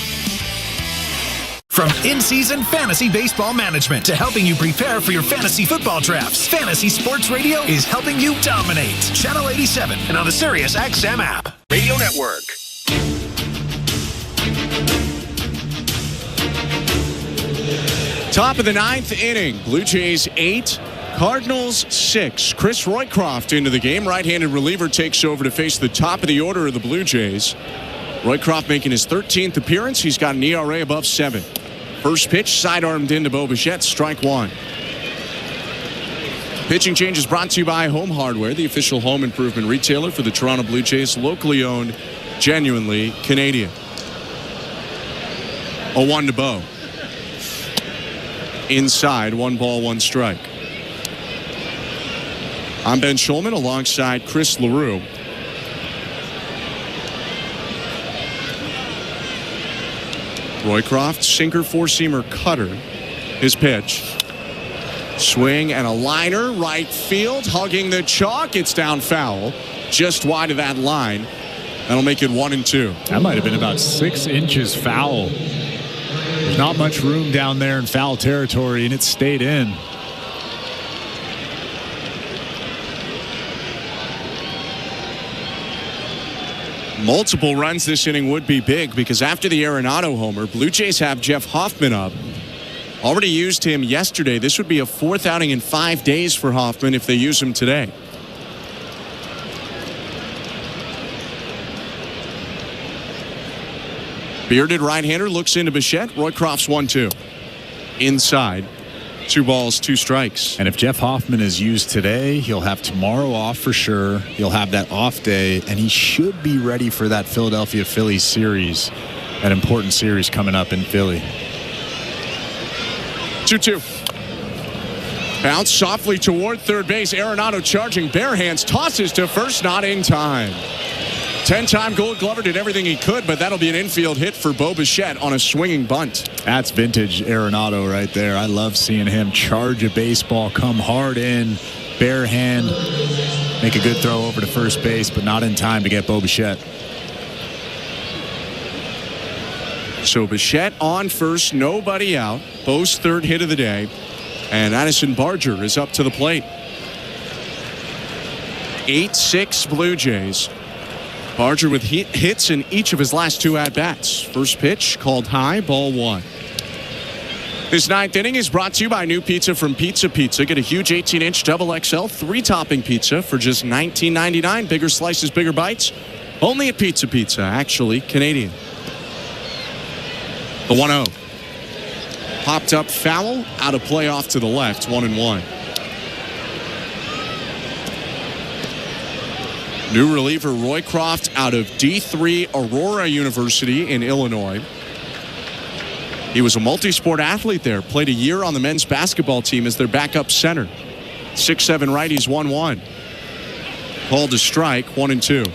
From in-season fantasy baseball management to helping you prepare for your fantasy football drafts, Fantasy Sports Radio is helping you dominate. Channel 87 and on the Sirius XM app. Radio Network. Top of the ninth inning. Blue Jays 8, Cardinals 6. Chris Roycroft into the game. Right-handed reliever takes over to face the top of the order of the Blue Jays. Roycroft making his 13th appearance. He's got an ERA above 7. First pitch, sidearmed into Bo Bichette, strike one. Pitching change is brought to you by Home Hardware, the official home improvement retailer for the Toronto Blue Jays, locally owned, genuinely Canadian. 0-1 to Bo. Inside, 1 ball, 1 strike. I'm Ben Schulman alongside Chris LaRue. Roycroft, sinker, four-seamer, cutter. His pitch. Swing and a liner, right field, hugging the chalk. It's down foul, just wide of that line. That'll make it 1-2. That might have been about 6 inches foul. There's not much room down there in foul territory, and it stayed in. Multiple runs this inning would be big because after the Arenado homer, Blue Jays have Jeff Hoffman up. Already used him yesterday. This would be a 4th outing in 5 days for Hoffman if they use him today. Bearded right-hander looks into Bichette. Roycroft's 1-2. Inside. 2 balls, 2 strikes. And if Jeff Hoffman is used today, he'll have tomorrow off for sure. He'll have that off day, and he should be ready for that Philadelphia Phillies series, that important series coming up in Philly. 2-2. Bounce softly toward third base. Arenado charging, bare hands, tosses to first, not in time. 10-time Gold Glover did everything he could, but that'll be an infield hit for Bo Bichette on a swinging bunt. That's vintage Arenado right there. I love seeing him charge a baseball, come hard in, bare hand, make a good throw over to first base, but not in time to get Bo Bichette. So Bichette on first, nobody out. Bo's 3rd hit of the day, and Addison Barger is up to the plate. 8-6 Blue Jays. Barger with hits in each of his last 2 at-bats. First pitch called high, ball 1. This 9th inning is brought to you by new pizza from Pizza Pizza. Get a huge 18-inch double XL 3-topping pizza for just $19.99. Bigger slices, bigger bites. Only at Pizza Pizza, actually Canadian. The 1-0. Popped up foul, out of play off to the left, 1-1. New reliever Roycroft out of D3 Aurora University in Illinois. He was a multi-sport athlete there. Played a year on the men's basketball team as their backup center. 6'7" righties, 1-1. Called a strike, 1-2.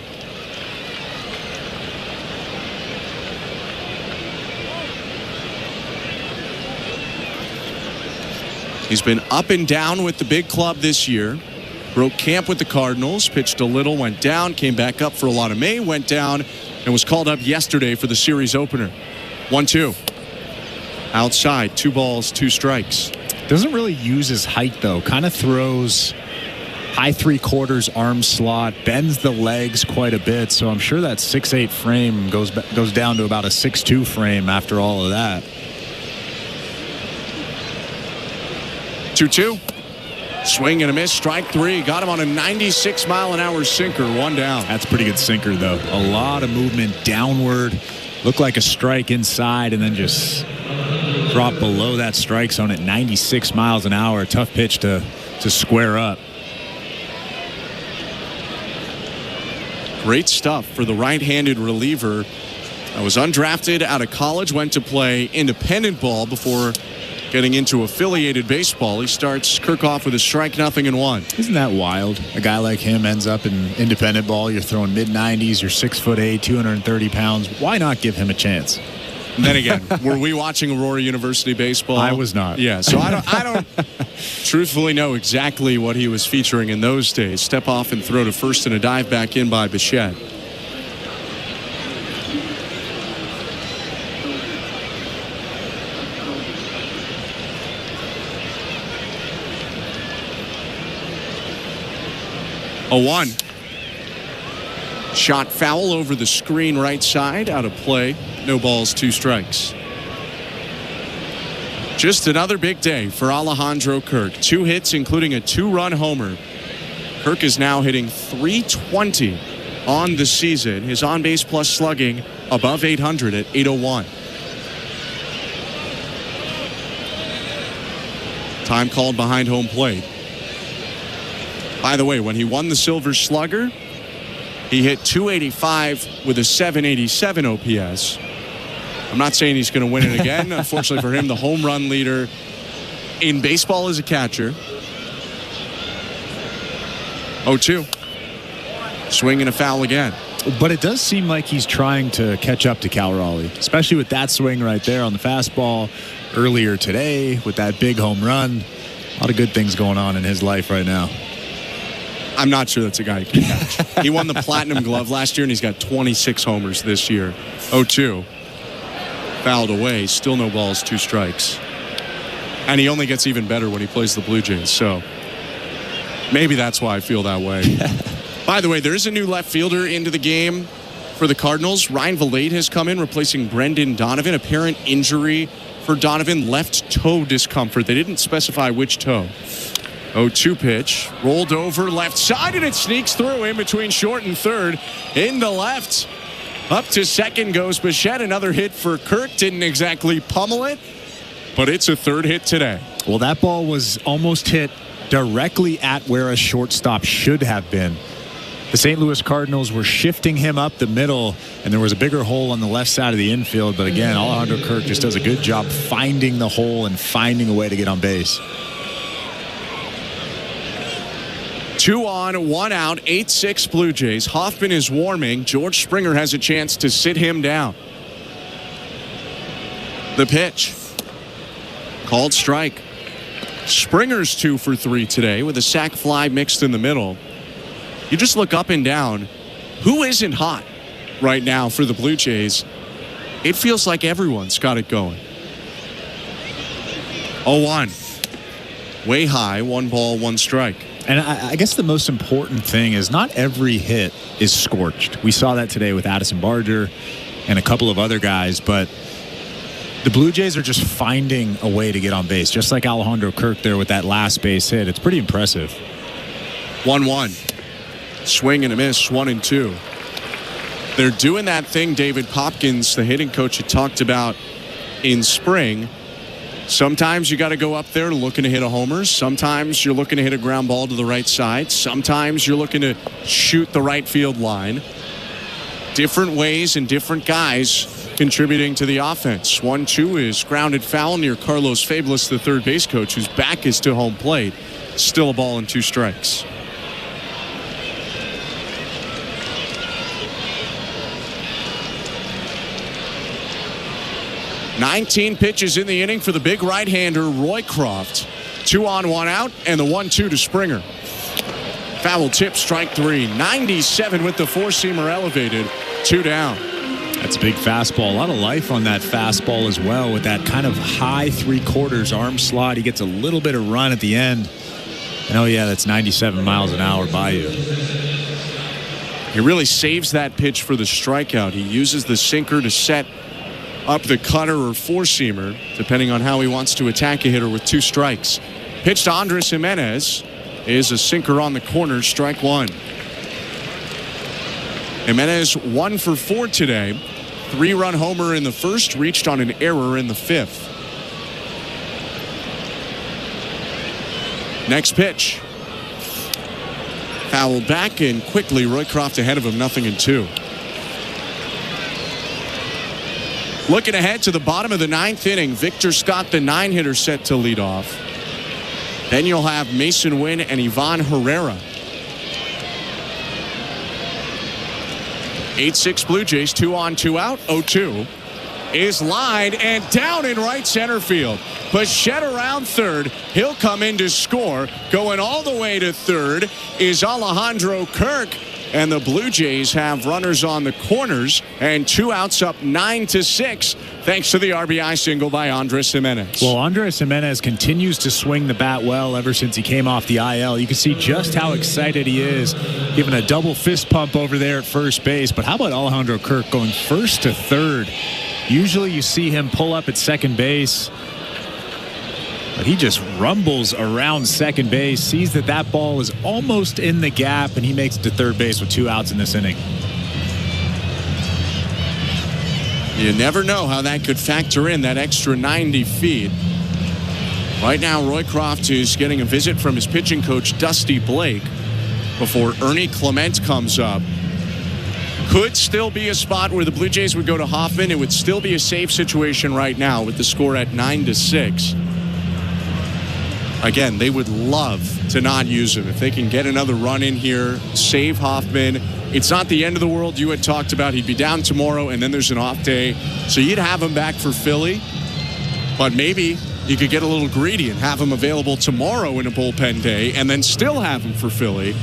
He's been up and down with the big club this year. Broke camp with the Cardinals, pitched a little, went down, came back up for a lot of May, went down, and was called up yesterday for the series opener. 1-2. Outside, 2 balls, 2 strikes. Doesn't really use his height, though. Kind of throws high 3/4 arm slot, bends the legs quite a bit, so I'm sure that 6'8" frame goes down to about a 6'2" frame after all of that. 2-2. Swing and a miss, strike 3. Got him on a 96-mile-an-hour sinker, 1 down. That's a pretty good sinker, though. A lot of movement downward. Looked like a strike inside and then just dropped below that strike zone at 96 miles an hour. Tough pitch to square up. Great stuff for the right-handed reliever. I was undrafted out of college, went to play independent ball before getting into affiliated baseball. He starts Kirchhoff with a strike, 0-1. Isn't that wild? A guy like him ends up in independent ball. You're throwing mid-90s. You're 6'8", 230 pounds. Why not give him a chance? And then again, were we watching Aurora University baseball? I was not. Yeah, so I don't truthfully know exactly what he was featuring in those days. Step off and throw to first and a dive back in by Bichette. 0-1. Shot foul over the screen right side, out of play. No balls, 2 strikes. Just another big day for Alejandro Kirk. 2 hits, including a 2-run homer. Kirk is now hitting .320 on the season. His on-base plus slugging above 800 at .801. Time called behind home plate. By the way, when he won the Silver Slugger, he hit .285 with a .787 OPS. I'm not saying he's going to win it again. Unfortunately for him, the home run leader in baseball is a catcher. 0-2. Swing and a foul again. But it does seem like he's trying to catch up to Cal Raleigh, especially with that swing right there on the fastball earlier today with that big home run. A lot of good things going on in his life right now. I'm not sure that's a guy who can catch. He won the Platinum Glove last year, and he's got 26 homers this year. 0-2. Fouled away. Still no balls, 2 strikes. And he only gets even better when he plays the Blue Jays. So maybe that's why I feel that way. By the way, there is a new left fielder into the game for the Cardinals. Ryan Valade has come in, replacing Brendan Donovan. Apparent injury for Donovan. Left toe discomfort. They didn't specify which toe. 0-2 pitch. Rolled over left side, and it sneaks through in between short and third. Into left. Up to second goes Bichette. Another hit for Kirk. Didn't exactly pummel it, but it's a 3rd hit today. Well, that ball was almost hit directly at where a shortstop should have been. The St. Louis Cardinals were shifting him up the middle, and there was a bigger hole on the left side of the infield. But again, Alejandro Kirk just does a good job finding the hole and finding a way to get on base. 2 on, 1 out, 8-6 Blue Jays. Hoffman is warming. George Springer has a chance to sit him down. The pitch. Called strike. Springer's 2 for 3 today with a sac fly mixed in the middle. You just look up and down. Who isn't hot right now for the Blue Jays? It feels like everyone's got it going. 0-1. Way high, 1 ball, 1 strike. And I guess the most important thing is not every hit is scorched. We saw that today with Addison Barger and a couple of other guys, but the Blue Jays are just finding a way to get on base, just like Alejandro Kirk there with that last base hit. It's pretty impressive. 1-1. Swing and a miss, 1-2. They're doing that thing David Popkins, the hitting coach, had talked about in spring. Sometimes you got to go up there looking to hit a homer. Sometimes you're looking to hit a ground ball to the right side. Sometimes you're looking to shoot the right field line. Different ways and different guys contributing to the offense. 1-2 is grounded foul near Carlos Fabulous, the third base coach, whose back is to home plate. Still a ball and 2 strikes. "19 pitches in the inning for the big right-hander Roycroft. 2 on, 1 out, and the 1-2 to Springer. Foul tip, strike 3. 97 with the 4-seamer elevated. 2 down. That's a big fastball. A lot of life on that fastball as well with that kind of high 3/4 arm slot. He gets a little bit of run at the end. And oh yeah, that's 97 miles an hour by you. He really saves that pitch for the strikeout. He uses the sinker to set up the cutter or 4-seamer, depending on how he wants to attack a hitter with 2 strikes. Pitch to Andres Jimenez is a sinker on the corner, strike 1. Jimenez 1 for 4 today. 3-run homer in the first, reached on an error in the 5th. Next pitch. Fouled back, and quickly Roycroft ahead of him, 0-2. Looking ahead to the bottom of the 9th inning, Victor Scott, the 9-hitter, set to lead off. Then you'll have Mason Wynn and Ivan Herrera. 8-6 Blue Jays, 2 on, 2 out. 0-2 is lined and down in right center field. Bichette around third. He'll come in to score. Going all the way to third is Alejandro Kirk. and the Blue Jays have runners on the corners and 2 outs, up 9-6, thanks to the RBI single by Andres Gimenez. Well, Andres Gimenez continues to swing the bat well ever since he came off the IL. You can see just how excited he is, giving a double fist pump over there at first base. But how about Alejandro Kirk going first to third? Usually you see him pull up at second base, but he just rumbles around second base, sees that ball is almost in the gap, and he makes it to third base with 2 outs in this inning. You never know how that could factor in, that extra 90 feet. Right now, Roycroft is getting a visit from his pitching coach, Dusty Blake, before Ernie Clement comes up. Could still be a spot where the Blue Jays would go to Hoffman. It would still be a safe situation right now with the score at 9-6. Again, they would love to not use him. If they can get another run in here, save Hoffman. It's not the end of the world. You had talked about he'd be down tomorrow, and then there's an off day. So you'd have him back for Philly. But maybe you could get a little greedy and have him available tomorrow in a bullpen day and then still have him for Philly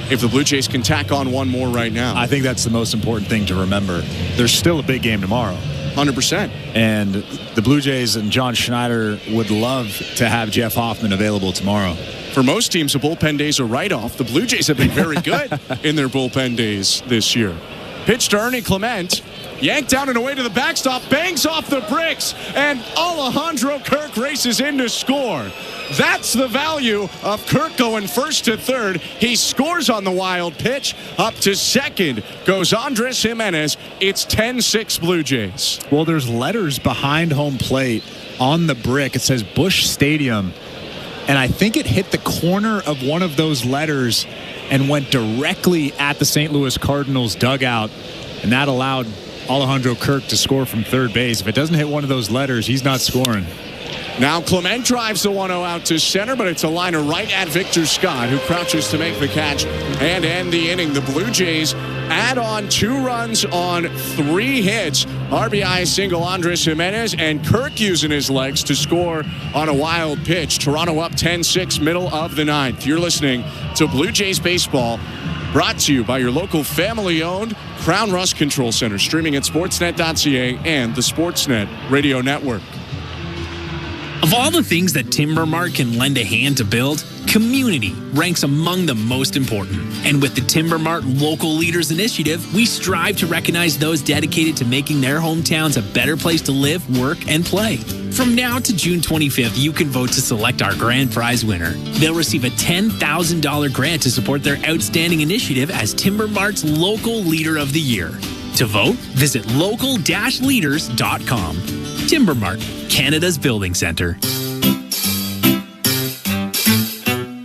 if the Blue Jays can tack on one more right now. I think that's the most important thing to remember. There's still a big game tomorrow. 100%. And the Blue Jays and John Schneider would love to have Jeff Hoffman available tomorrow. For most teams, a bullpen day's a write-off. The Blue Jays have been very good in their bullpen days this year. Pitch to Ernie Clement. Yanked down and away to the backstop. Bangs off the bricks. And Alejandro Kirk races in to score. That's the value of Kirk going first to third. He scores on the wild pitch. Up to second goes Andres Gimenez. It's 10-6 Blue Jays. Well, there's letters behind home plate on the brick. It says Busch Stadium. And I think it hit the corner of one of those letters and went directly at the St. Louis Cardinals dugout. And that allowed Alejandro Kirk to score from third base. If it doesn't hit one of those letters, he's not scoring. Now Clement drives the 1-0 out to center, but it's a liner right at Victor Scott, who crouches to make the catch and end the inning. The Blue Jays add on 2 runs on 3 hits. RBI single Andres Gimenez, and Kirk using his legs to score on a wild pitch. Toronto up 10-6, middle of the 9th. You're listening to Blue Jays Baseball, brought to you by your local family-owned Crown Rust Control Center, streaming at sportsnet.ca and the Sportsnet Radio Network. Of all the things that Timber Mart can lend a hand to build, community ranks among the most important. And with the Timber Mart Local Leaders Initiative, we strive to recognize those dedicated to making their hometowns a better place to live, work, and play. From now to June 25th, you can vote to select our grand prize winner. They'll receive a $10,000 grant to support their outstanding initiative as Timber Mart's Local Leader of the Year. To vote, visit local-leaders.com. Timber Mart, Canada's building center.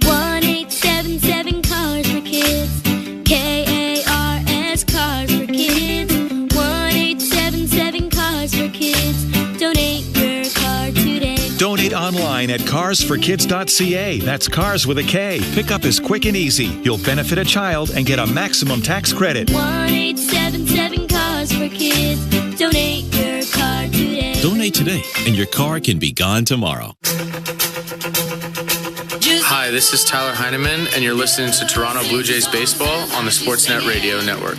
1877 Cars for Kids. KARS Cars for Kids. 1877 Cars for Kids. Donate your car today. Donate online at carsforkids.ca. That's cars with a K. Pickup is quick and easy. You'll benefit a child and get a maximum tax credit. 1877 Cars for Kids. Donate your car today. Donate today, and your car can be gone tomorrow. Hi, this is Tyler Heineman, and you're listening to Toronto Blue Jays Baseball on the Sportsnet Radio Network.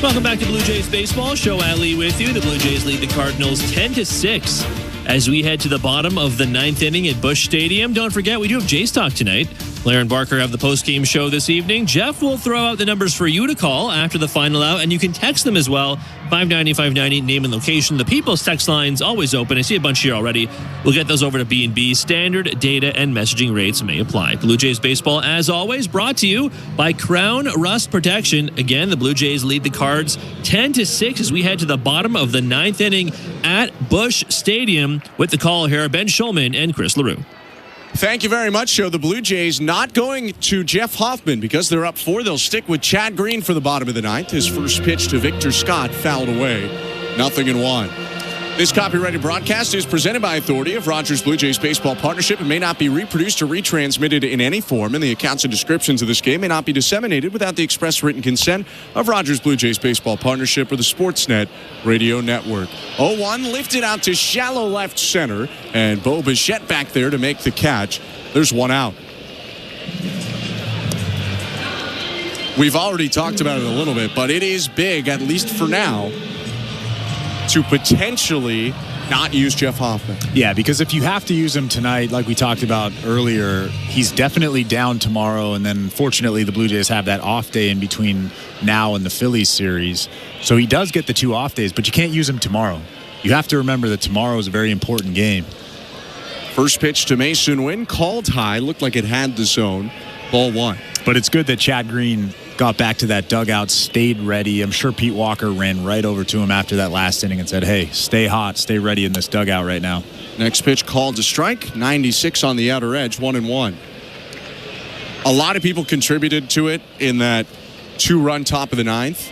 Welcome back to Blue Jays Baseball. Show Ali with you. The Blue Jays lead the Cardinals 10-6 as we head to the bottom of the 9th inning at Busch Stadium. Don't forget, we do have Jays Talk tonight. Blair and Barker have the post-game show this evening. Jeff will throw out the numbers for you to call after the final out, and you can text them as well. 590-590, name and location. The People's text line's always open. I see a bunch here already. We'll get those over to B&B. Standard data and messaging rates may apply. Blue Jays Baseball, as always, brought to you by Crown Rust Protection. Again, the Blue Jays lead the Cards 10-6 as we head to the bottom of the 9th inning at Busch Stadium. With the call here, Ben Schulman and Chris LaRue. Thank you very much, Joe. The Blue Jays not going to Jeff Hoffman because they're up 4. They'll stick with Chad Green for the bottom of the 9th. His first pitch to Victor Scott fouled away. 0-1. This copyrighted broadcast is presented by authority of Rogers Blue Jays Baseball Partnership and may not be reproduced or retransmitted in any form, and the accounts and descriptions of this game may not be disseminated without the express written consent of Rogers Blue Jays Baseball Partnership or the Sportsnet Radio Network. 0-1 lifted out to shallow left center, and Bo Bichette back there to make the catch. There's 1 out. We've already talked about it a little bit, but it is big, at least for now, to potentially not use Jeff Hoffman. Yeah, because if you have to use him tonight, like we talked about earlier, he's definitely down tomorrow, and then fortunately the Blue Jays have that off day in between now and the Phillies series. So he does get the 2 off days, but you can't use him tomorrow. You have to remember that tomorrow is a very important game. First pitch to Mason Wynn, called high, looked like it had the zone. Ball 1. But it's good that Chad Green got back to that dugout, stayed ready. I'm sure Pete Walker ran right over to him after that last inning and said, hey, stay hot, stay ready in this dugout right now. Next pitch called to strike, 96 on the outer edge, 1-1. A lot of people contributed to it in that 2-run top of the 9th.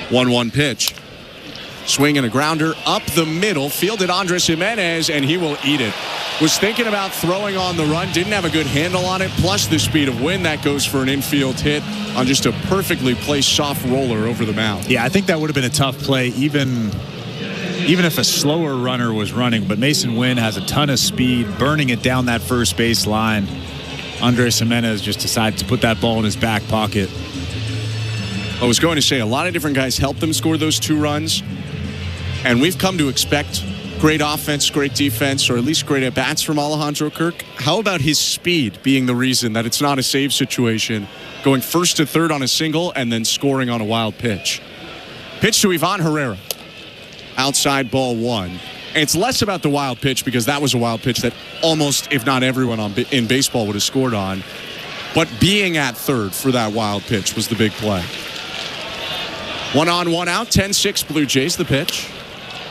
1-1 pitch. Swing and a grounder up the middle, fielded Andres Jimenez, and he will eat it. Was thinking about throwing on the run, didn't have a good handle on it, plus the speed of Wynn that goes for an infield hit on just a perfectly placed soft roller over the mound. Yeah, I think that would have been a tough play, even if a slower runner was running. But Mason Wynn has a ton of speed, burning it down that first base line. Andres Jimenez just decided to put that ball in his back pocket. I was going to say, a lot of different guys helped them score those 2 runs. And we've come to expect great offense, great defense, or at least great at-bats from Alejandro Kirk. How about his speed being the reason that it's not a save situation, going first to third on a single and then scoring on a wild pitch? Pitch to Ivan Herrera. Outside, ball 1. And it's less about the wild pitch because that was a wild pitch that almost, if not everyone in baseball would have scored on. But being at third for that wild pitch was the big play. 1 on, 1 out, 10-6 Blue Jays, the pitch.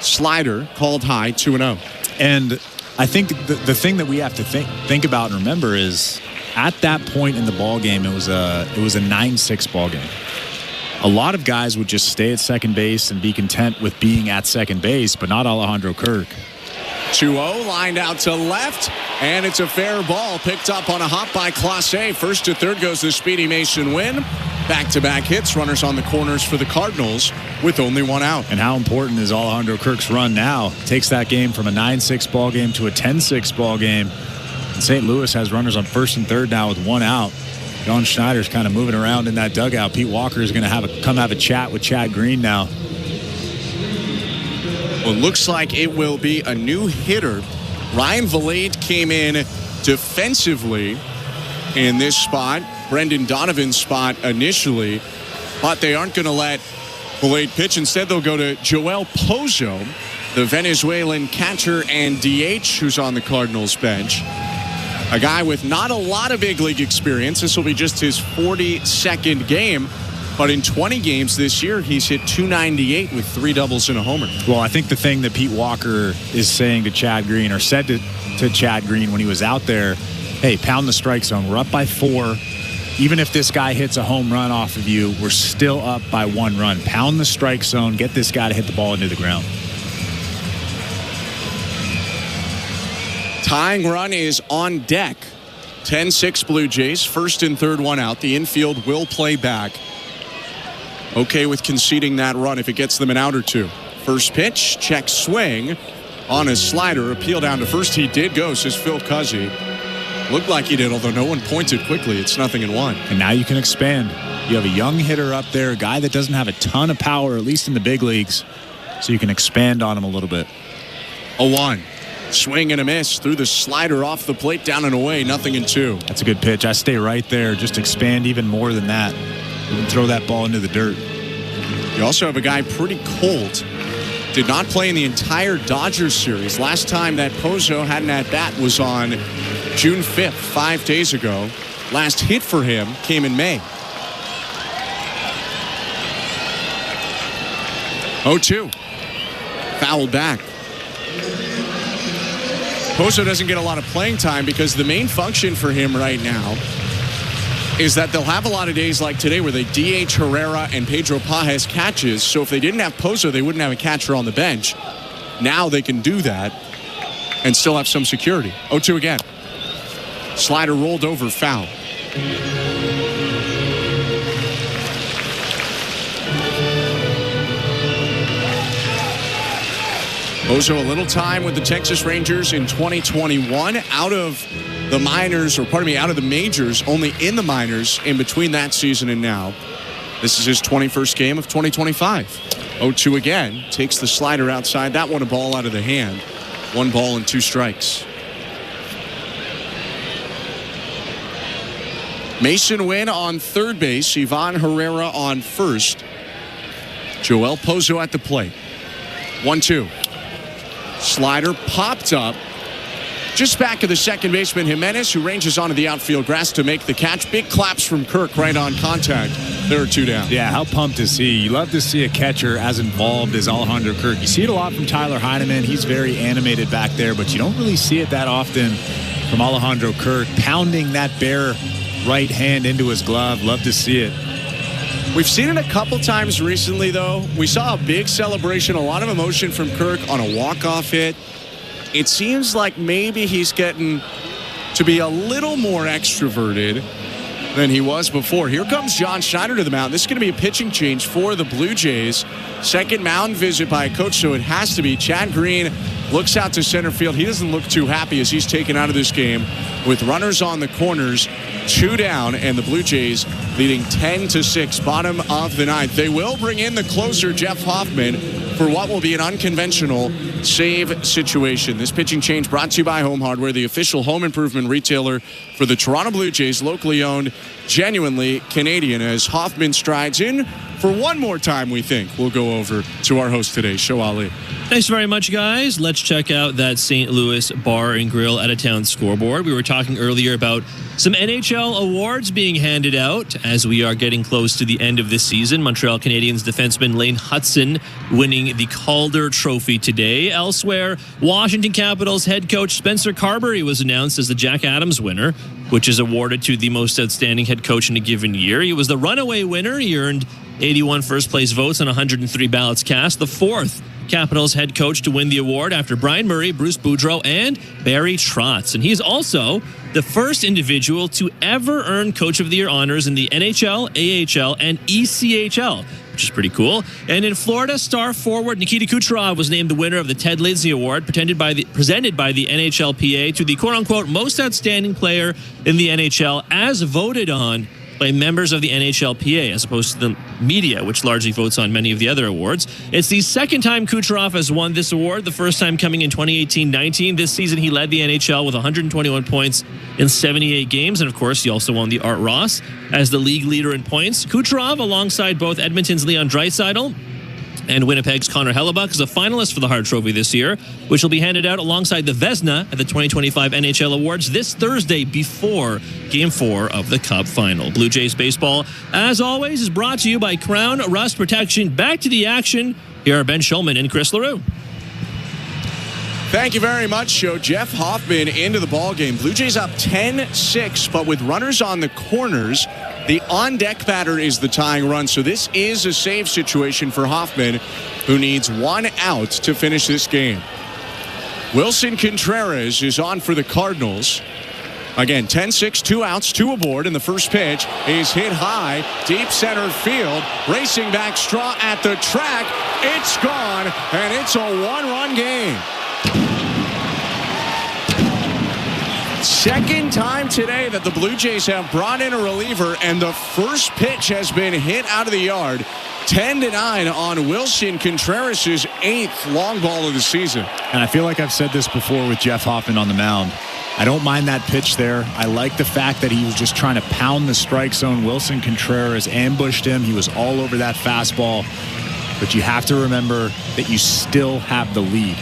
Slider called high, 2-0. And I think the thing that we have to think about and remember is at that point in the ball game, it was a 9-6 ball game. A lot of guys would just stay at second base and be content with being at second base, but not Alejandro Kirk. 2-0, lined out to left, and it's a fair ball picked up on a hop by Clase. First to third goes the speedy Mason Wynn. Back-to-back hits, runners on the corners for the Cardinals with only 1 out. And how important is Alejandro Kirk's run now? Takes that game from a 9-6 ball game to a 10-6 ball game. And St. Louis has runners on first and third now with 1 out. John Schneider's kind of moving around in that dugout. Pete Walker is going to come have a chat with Chad Green now. Well, it looks like it will be a new hitter. Ryan Valade came in defensively in this spot. Brendan Donovan's spot initially, but they aren't going to let Valade pitch. Instead, they'll go to Joel Pozo, the Venezuelan catcher and DH who's on the Cardinals bench. A guy with not a lot of big league experience. This will be just his 42nd game, but in 20 games this year, he's hit .298 with 3 doubles and a homer. Well, I think the thing that Pete Walker is saying to Chad Green, or said to Chad Green when he was out there, hey, pound the strike zone. We're up by 4. Even if this guy hits a home run off of you, we're still up by 1 run. Pound the strike zone. Get this guy to hit the ball into the ground. Tying run is on deck. 10-6 Blue Jays. First and third, 1 out. The infield will play back. Okay with conceding that run if it gets them an out or 2. First pitch, check swing on a slider. Appeal down to first. He did go, says Phil Cuzzy. Looked like he did, although no one pointed quickly. It's 0-1. And now you can expand. You have a young hitter up there, a guy that doesn't have a ton of power, at least in the big leagues, so you can expand on him a little bit. 0-1. Swing and a miss through the slider off the plate, down and away, 0-2. That's a good pitch. I stay right there. Just expand even more than that. You can throw that ball into the dirt. You also have a guy pretty cold. Did not play in the entire Dodgers series. Last time that Pozo had an at-bat was on June 5th, 5 days ago. Last hit for him came in May. 0-2. Fouled back. Pozo doesn't get a lot of playing time because the main function for him right now is that they'll have a lot of days like today where they DH Herrera and Pedro Pajes catches. So if they didn't have Pozo, they wouldn't have a catcher on the bench. Now they can do that and still have some security. 0-2 again. Slider rolled over, foul. Pozo a little time with the Texas Rangers in 2021. Out of the minors, out of the majors, only in the minors in between that season and now. This is his 21st game of 2025. 0-2 again. Takes the slider outside. That one a ball out of the hand. 1 ball and 2 strikes. Mason Wynn on third base. Ivan Herrera on first. Joel Pozo at the plate. 1-2. Slider popped up just back of the second baseman Jimenez, who ranges onto the outfield grass to make the catch. Big claps from Kirk right on contact. There are 2 down. Yeah, how pumped is he? You love to see a catcher as involved as Alejandro Kirk. You see it a lot from Tyler Heineman. He's very animated back there, but you don't really see it that often from Alejandro Kirk. Pounding that bare right hand into his glove. Love to see it. We've seen it a couple times recently, though. We saw a big celebration, a lot of emotion from Kirk on a walk-off hit. It seems like maybe he's getting to be a little more extroverted than he was before. Here comes John Schneider to the mound. This is going to be a pitching change for the Blue Jays. Second mound visit by a coach, so it has to be. Chad Green looks out to center field. He doesn't look too happy as he's taken out of this game with runners on the corners, 2 down, and the Blue Jays leading 10-6, bottom of the 9th. They will bring in the closer, Jeff Hoffman, for what will be an unconventional save situation. This pitching change brought to you by Home Hardware, the official home improvement retailer for the Toronto Blue Jays, locally owned, genuinely Canadian, as Hoffman strides in for one more time. We think we'll go over to our host today, Show Ali. Thanks very much, guys. Let's check out that St. Louis Bar and Grill out-of-town scoreboard. We were talking earlier about some NHL awards being handed out as we are getting close to the end of this season. Montreal Canadiens defenseman Lane Hutson winning the Calder Trophy today. Elsewhere, Washington Capitals head coach Spencer Carberry was announced as the Jack Adams winner, which is awarded to the most outstanding head coach in a given year. He was the runaway winner. He earned 81 first-place votes on 103 ballots cast, the 4th Capitals head coach to win the award after Brian Murray, Bruce Boudreau, and Barry Trotz. And he's also the first individual to ever earn Coach of the Year honors in the NHL, AHL, and ECHL, which is pretty cool. And in Florida, star forward Nikita Kucherov was named the winner of the Ted Lindsay Award, presented by the NHLPA to the quote-unquote most outstanding player in the NHL, as voted on by members of the NHLPA, as opposed to the media, which largely votes on many of the other awards. It's the second time Kucherov has won this award, the first time coming in 2018-19. This season, he led the NHL with 121 points in 78 games, and of course, he also won the Art Ross as the league leader in points. Kucherov, alongside both Edmonton's Leon Draisaitl and Winnipeg's Connor Hellebuyck, is a finalist for the Hart Trophy this year, which will be handed out alongside the Vezina at the 2025 NHL Awards this Thursday before Game 4 of the Cup Final. Blue Jays baseball, as always, is brought to you by Crown Rust Protection. Back to the action. Here are Ben Schulman and Chris LaRue. Thank you very much, Joe. Jeff Hoffman into the ballgame. Blue Jays up 10-6, but with runners on the corners, the on-deck batter is the tying run. So this is a save situation for Hoffman, who needs 1 out to finish this game. Wilson Contreras is on for the Cardinals. Again, 10-6, 2 outs, 2 aboard, and the first pitch is hit high, deep center field. Racing back, Straw at the track. It's gone, and it's a 1-run game. Second time today that the Blue Jays have brought in a reliever, and the first pitch has been hit out of the yard. 10-9 on Wilson Contreras' 8th long ball of the season. And I feel like I've said this before with Jeff Hoffman on the mound. I don't mind that pitch there. I like the fact that he was just trying to pound the strike zone. Wilson Contreras ambushed him. He was all over that fastball. But you have to remember that you still have the lead.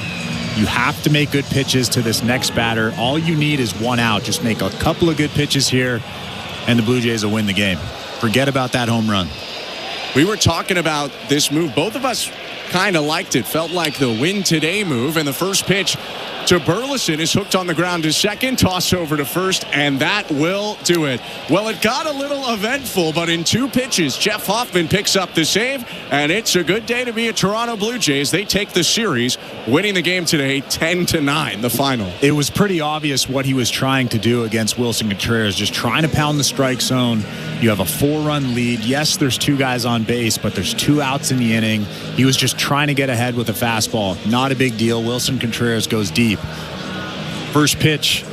You have to make good pitches to this next batter. All you need is 1 out. Just make a couple of good pitches here, and the Blue Jays will win the game. Forget about that home run. We were talking about this move. Both of us kind of liked it. Felt like the win today move, and the first pitch to Burleson is hooked on the ground to second, toss over to first, and that will do it. Well, it got a little eventful, but in 2 pitches, Jeff Hoffman picks up the save, and it's a good day to be a Toronto Blue Jays. They take the series, winning the game today 10-9, the final. It was pretty obvious what he was trying to do against Wilson Contreras, just trying to pound the strike zone. You have a 4-run lead. Yes, there's 2 guys on base, but there's 2 outs in the inning. He was just trying to get ahead with a fastball. Not a big deal. Wilson Contreras goes deep. First pitch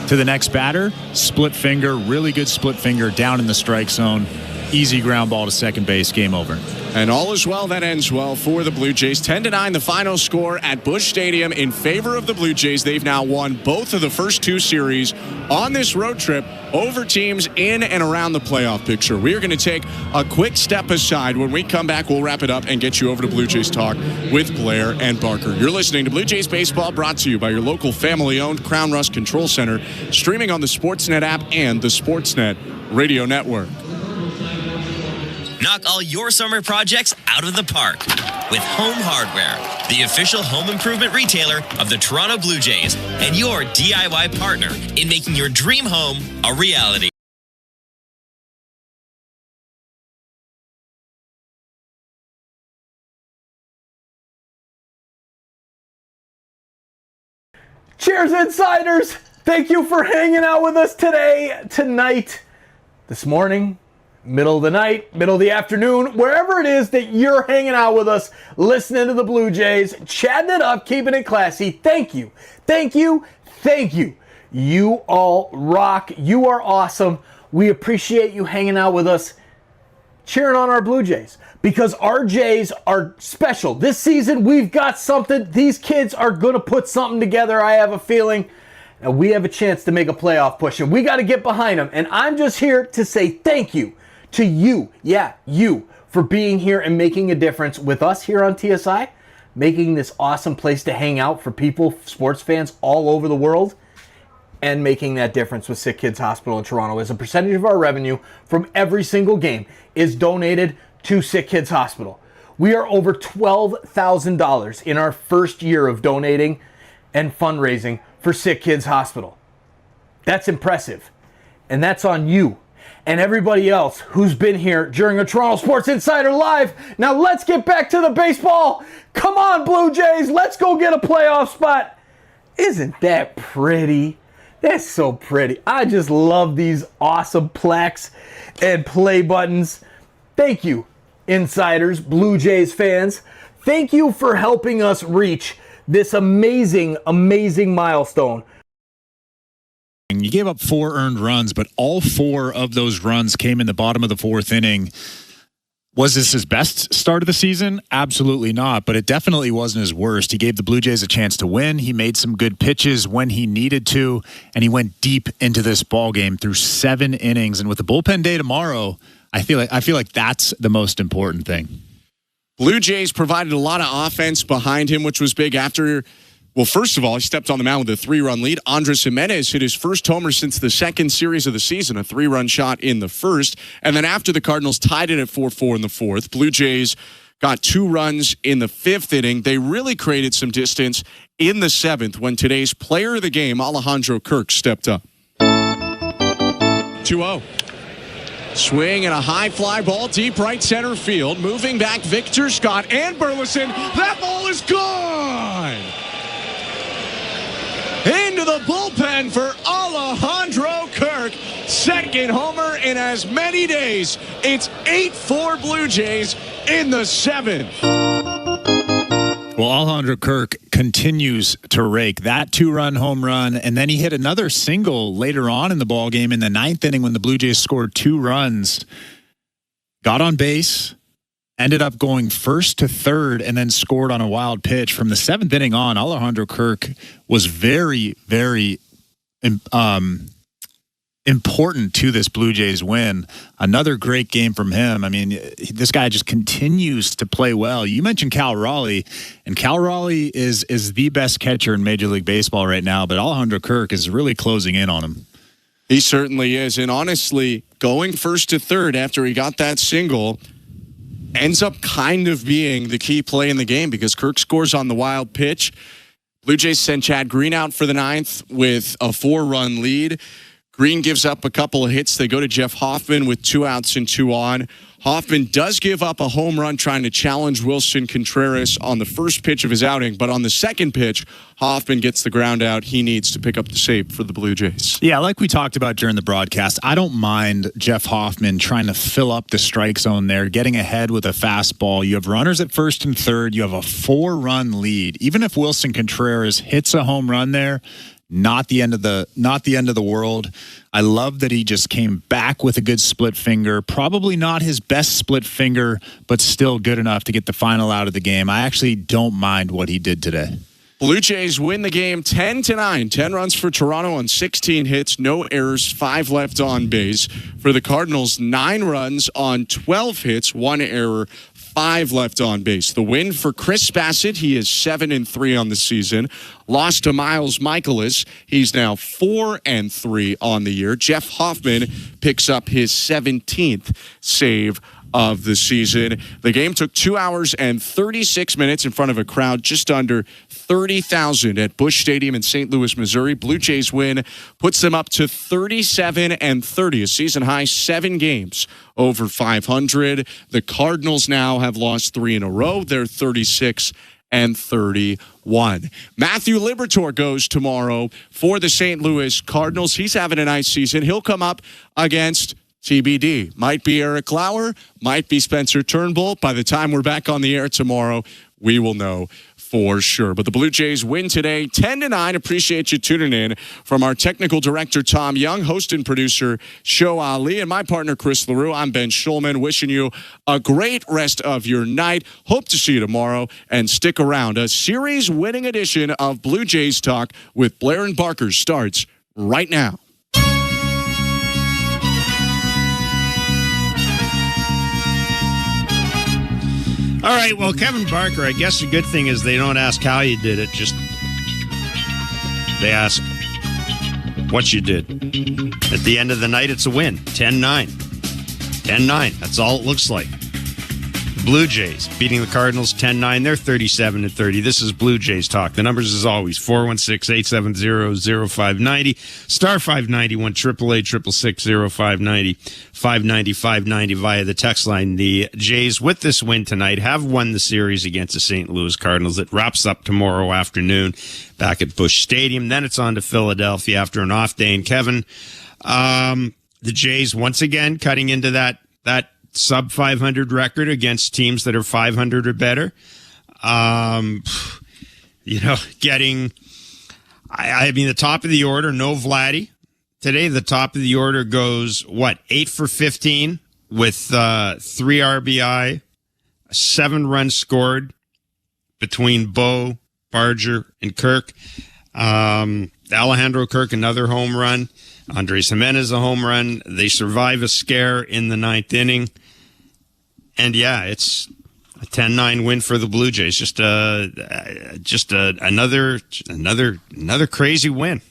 to the next batter, split finger, really good split finger down in the strike zone. Easy ground ball to second base, game over. And all is well that ends well for the Blue Jays. 10-9 the final score at Busch Stadium in favor of the Blue Jays. They've now won both of the first two series on this road trip over teams in and around the playoff picture. We are going to take a quick step aside. When we come back, we'll wrap it up and get you over to Blue Jays Talk with Blair and Barker. You're listening to Blue Jays Baseball, brought to you by your local family-owned Crown Rust Control Center, streaming on the Sportsnet app and the Sportsnet Radio Network. Knock all your summer projects out of the park with Home Hardware, the official home improvement retailer of the Toronto Blue Jays and your DIY partner in making your dream home a reality. Cheers, Insiders! Thank you for hanging out with us tonight, this morning, middle of the night, middle of the afternoon, wherever it is that you're hanging out with us, listening to the Blue Jays, chatting it up, keeping it classy. Thank you. Thank you. Thank you. You all rock. You are awesome. We appreciate you hanging out with us, cheering on our Blue Jays, because our Jays are special. This season, we've got something. These kids are going to put something together, I have a feeling. And we have a chance to make a playoff push, and we got to get behind them. And I'm just here to say thank you to you, you, for being here and making a difference with us here on TSI, making this awesome place to hang out for people, sports fans all over the world, and making that difference with SickKids Hospital in Toronto. As a percentage of our revenue from every single game is donated to SickKids Hospital. We are over $12,000 in our first year of donating and fundraising for SickKids Hospital. That's impressive. And that's on you and everybody else who's been here during a Toronto Sports Insider Live. Now let's get back to the baseball. Come on, Blue Jays. Let's go get a playoff spot. Isn't that pretty? That's so pretty. I just love these awesome plaques and play buttons. Thank you, Insiders, Blue Jays fans. Thank you for helping us reach this amazing, amazing milestone. You gave up 4 earned runs, but all 4 of those runs came in the bottom of the 4th inning. Was this his best start of the season? Absolutely not, but it definitely wasn't his worst. He gave the Blue Jays a chance to win. He made some good pitches when he needed to, and he went deep into this ball game through 7 innings. And with the bullpen day tomorrow, I feel like that's the most important thing. Blue Jays provided a lot of offense behind him, which was big after. Well, first of all, he stepped on the mound with a 3-run lead. Andres Jimenez hit his first homer since the second series of the season, a 3-run shot in the first. And then after the Cardinals tied it at 4-4 in the 4th, Blue Jays got 2 runs in the 5th inning. They really created some distance in the 7th when today's player of the game, Alejandro Kirk, stepped up. 2-0. Swing and a high fly ball deep right center field. Moving back, Victor Scott and Burleson. That ball is gone! Into the bullpen for Alejandro Kirk. Second homer in as many days. It's 8-4 Blue Jays in the 7th. Well, Alejandro Kirk continues to rake that 2-run home run, and then he hit another single later on in the ball game in the 9th inning when the Blue Jays scored 2 runs. Got on base, ended up going first to third, and then scored on a wild pitch. From the 7th inning on, Alejandro Kirk was very, very important to this Blue Jays win. Another great game from him. I mean, this guy just continues to play well. You mentioned Cal Raleigh, and Cal Raleigh is the best catcher in Major League Baseball right now, but Alejandro Kirk is really closing in on him. He certainly is, and honestly, going first to third after he got that single ends up kind of being the key play in the game because Kirk scores on the wild pitch. Blue Jays send Chad Green out for the 9th with a 4-run lead. Green gives up a couple of hits. They go to Jeff Hoffman with 2 outs and 2 on. Hoffman does give up a home run trying to challenge Wilson Contreras on the first pitch of his outing, but on the second pitch, Hoffman gets the ground out he needs to pick up the save for the Blue Jays. Yeah, like we talked about during the broadcast, I don't mind Jeff Hoffman trying to fill up the strike zone there, getting ahead with a fastball. You have runners at first and third. You have a 4-run lead. Even if Wilson Contreras hits a home run there, Not the end of the world. I love that he just came back with a good split finger. Probably not his best split finger, but still good enough to get the final out of the game. I actually don't mind what he did today. Blue Jays win the game 10-9. 10 runs for Toronto on 16 hits, no errors, 5 left on base. For the Cardinals, 9 runs on 12 hits, 1 error, 5 left on base. The win for Chris Bassett. He is 7-3 on the season. Lost to Miles Michaelis. He's now 4-3 on the year. Jeff Hoffman picks up his 17th save of the season. The game took 2 hours and 36 minutes in front of a crowd just under 30,000 at Busch Stadium in St. Louis, Missouri. Blue Jays win puts them up to 37-30, a season high 7 games over 500. The Cardinals now have lost 3 in a row. They're 36-31. Matthew Liberatore goes tomorrow for the St. Louis Cardinals. He's having a nice season. He'll come up against TBD. Might be Eric Lauer, might be Spencer Turnbull. By the time we're back on the air tomorrow, we will know for sure. But the Blue Jays win today 10-9. Appreciate you tuning in. From our technical director, Tom Young, host and producer, Sho Ali, and my partner, Chris LaRue, I'm Ben Schulman, wishing you a great rest of your night. Hope to see you tomorrow, and stick around. A series-winning edition of Blue Jays Talk with Blair and Barker starts right now. All right, well, Kevin Barker, I guess the good thing is they don't ask how you did it, just they ask what you did. At the end of the night, it's a win, 10-9. 10-9, that's all it looks like. The Blue Jays beating the Cardinals 10-9. They're 37-30. This is Blue Jays Talk. The numbers, as always, 416-870-0590, star 591, 888-666-0590, 590-590 via the text line. The Jays, with this win tonight, have won the series against the St. Louis Cardinals. It wraps up tomorrow afternoon back at Busch Stadium. Then it's on to Philadelphia after an off day. And Kevin, the Jays once again cutting into that sub 500 record against teams that are 500 or better. Getting, I mean, the top of the order, no Vladdy. Today, the top of the order goes, 8 for 15 with 3 RBI, 7 runs scored between Bo, Barger, and Kirk. Alejandro Kirk, another home run. Andres Jimenez, a home run. They survive a scare in the 9th inning. And yeah, it's a 10-9 win for the Blue Jays. Just another crazy win.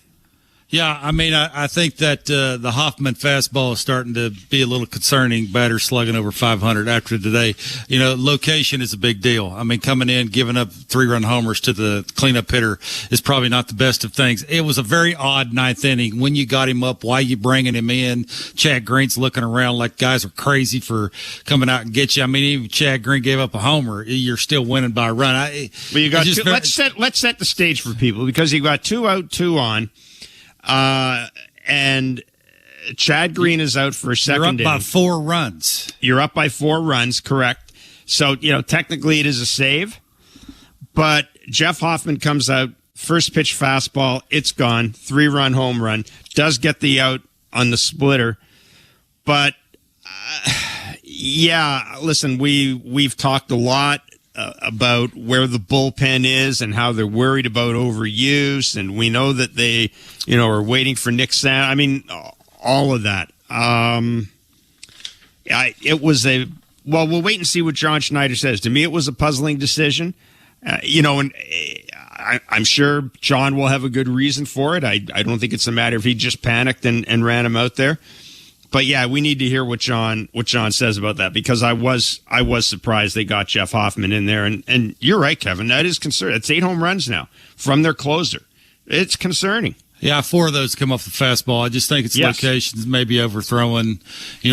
Yeah, I mean, I think that the Hoffman fastball is starting to be a little concerning. Batter slugging over 500 after today. Location is a big deal. I mean, coming in, giving up 3-run homers to the cleanup hitter is probably not the best of things. It was a very odd 9th inning. When you got him up, why you bringing him in? Chad Green's looking around like guys are crazy for coming out and get you. I mean, even Chad Green gave up a homer. You're still winning by a run. But you got let's set the stage for people, because you got 2 out, 2 on. And Chad Green is out for a second inning. You're up by 4 runs. You're up by 4 runs, correct. So, technically it is a save. But Jeff Hoffman comes out, first pitch fastball, it's gone, 3-run home run, does get the out on the splitter. But, listen, we've talked a lot about where the bullpen is and how they're worried about overuse, and we know that they, are waiting for Nick Sam. I mean, all of that. It was we'll wait and see what John Schneider says. To me, it was a puzzling decision. And I'm sure John will have a good reason for it. I don't think it's a matter of he just panicked and ran him out there. But yeah, we need to hear what John says about that, because I was surprised they got Jeff Hoffman in there, and you're right, Kevin. That is concerning. It's 8 home runs now from their closer. It's concerning. Yeah, 4 of those come off the fastball. I just think it's locations, maybe overthrowing,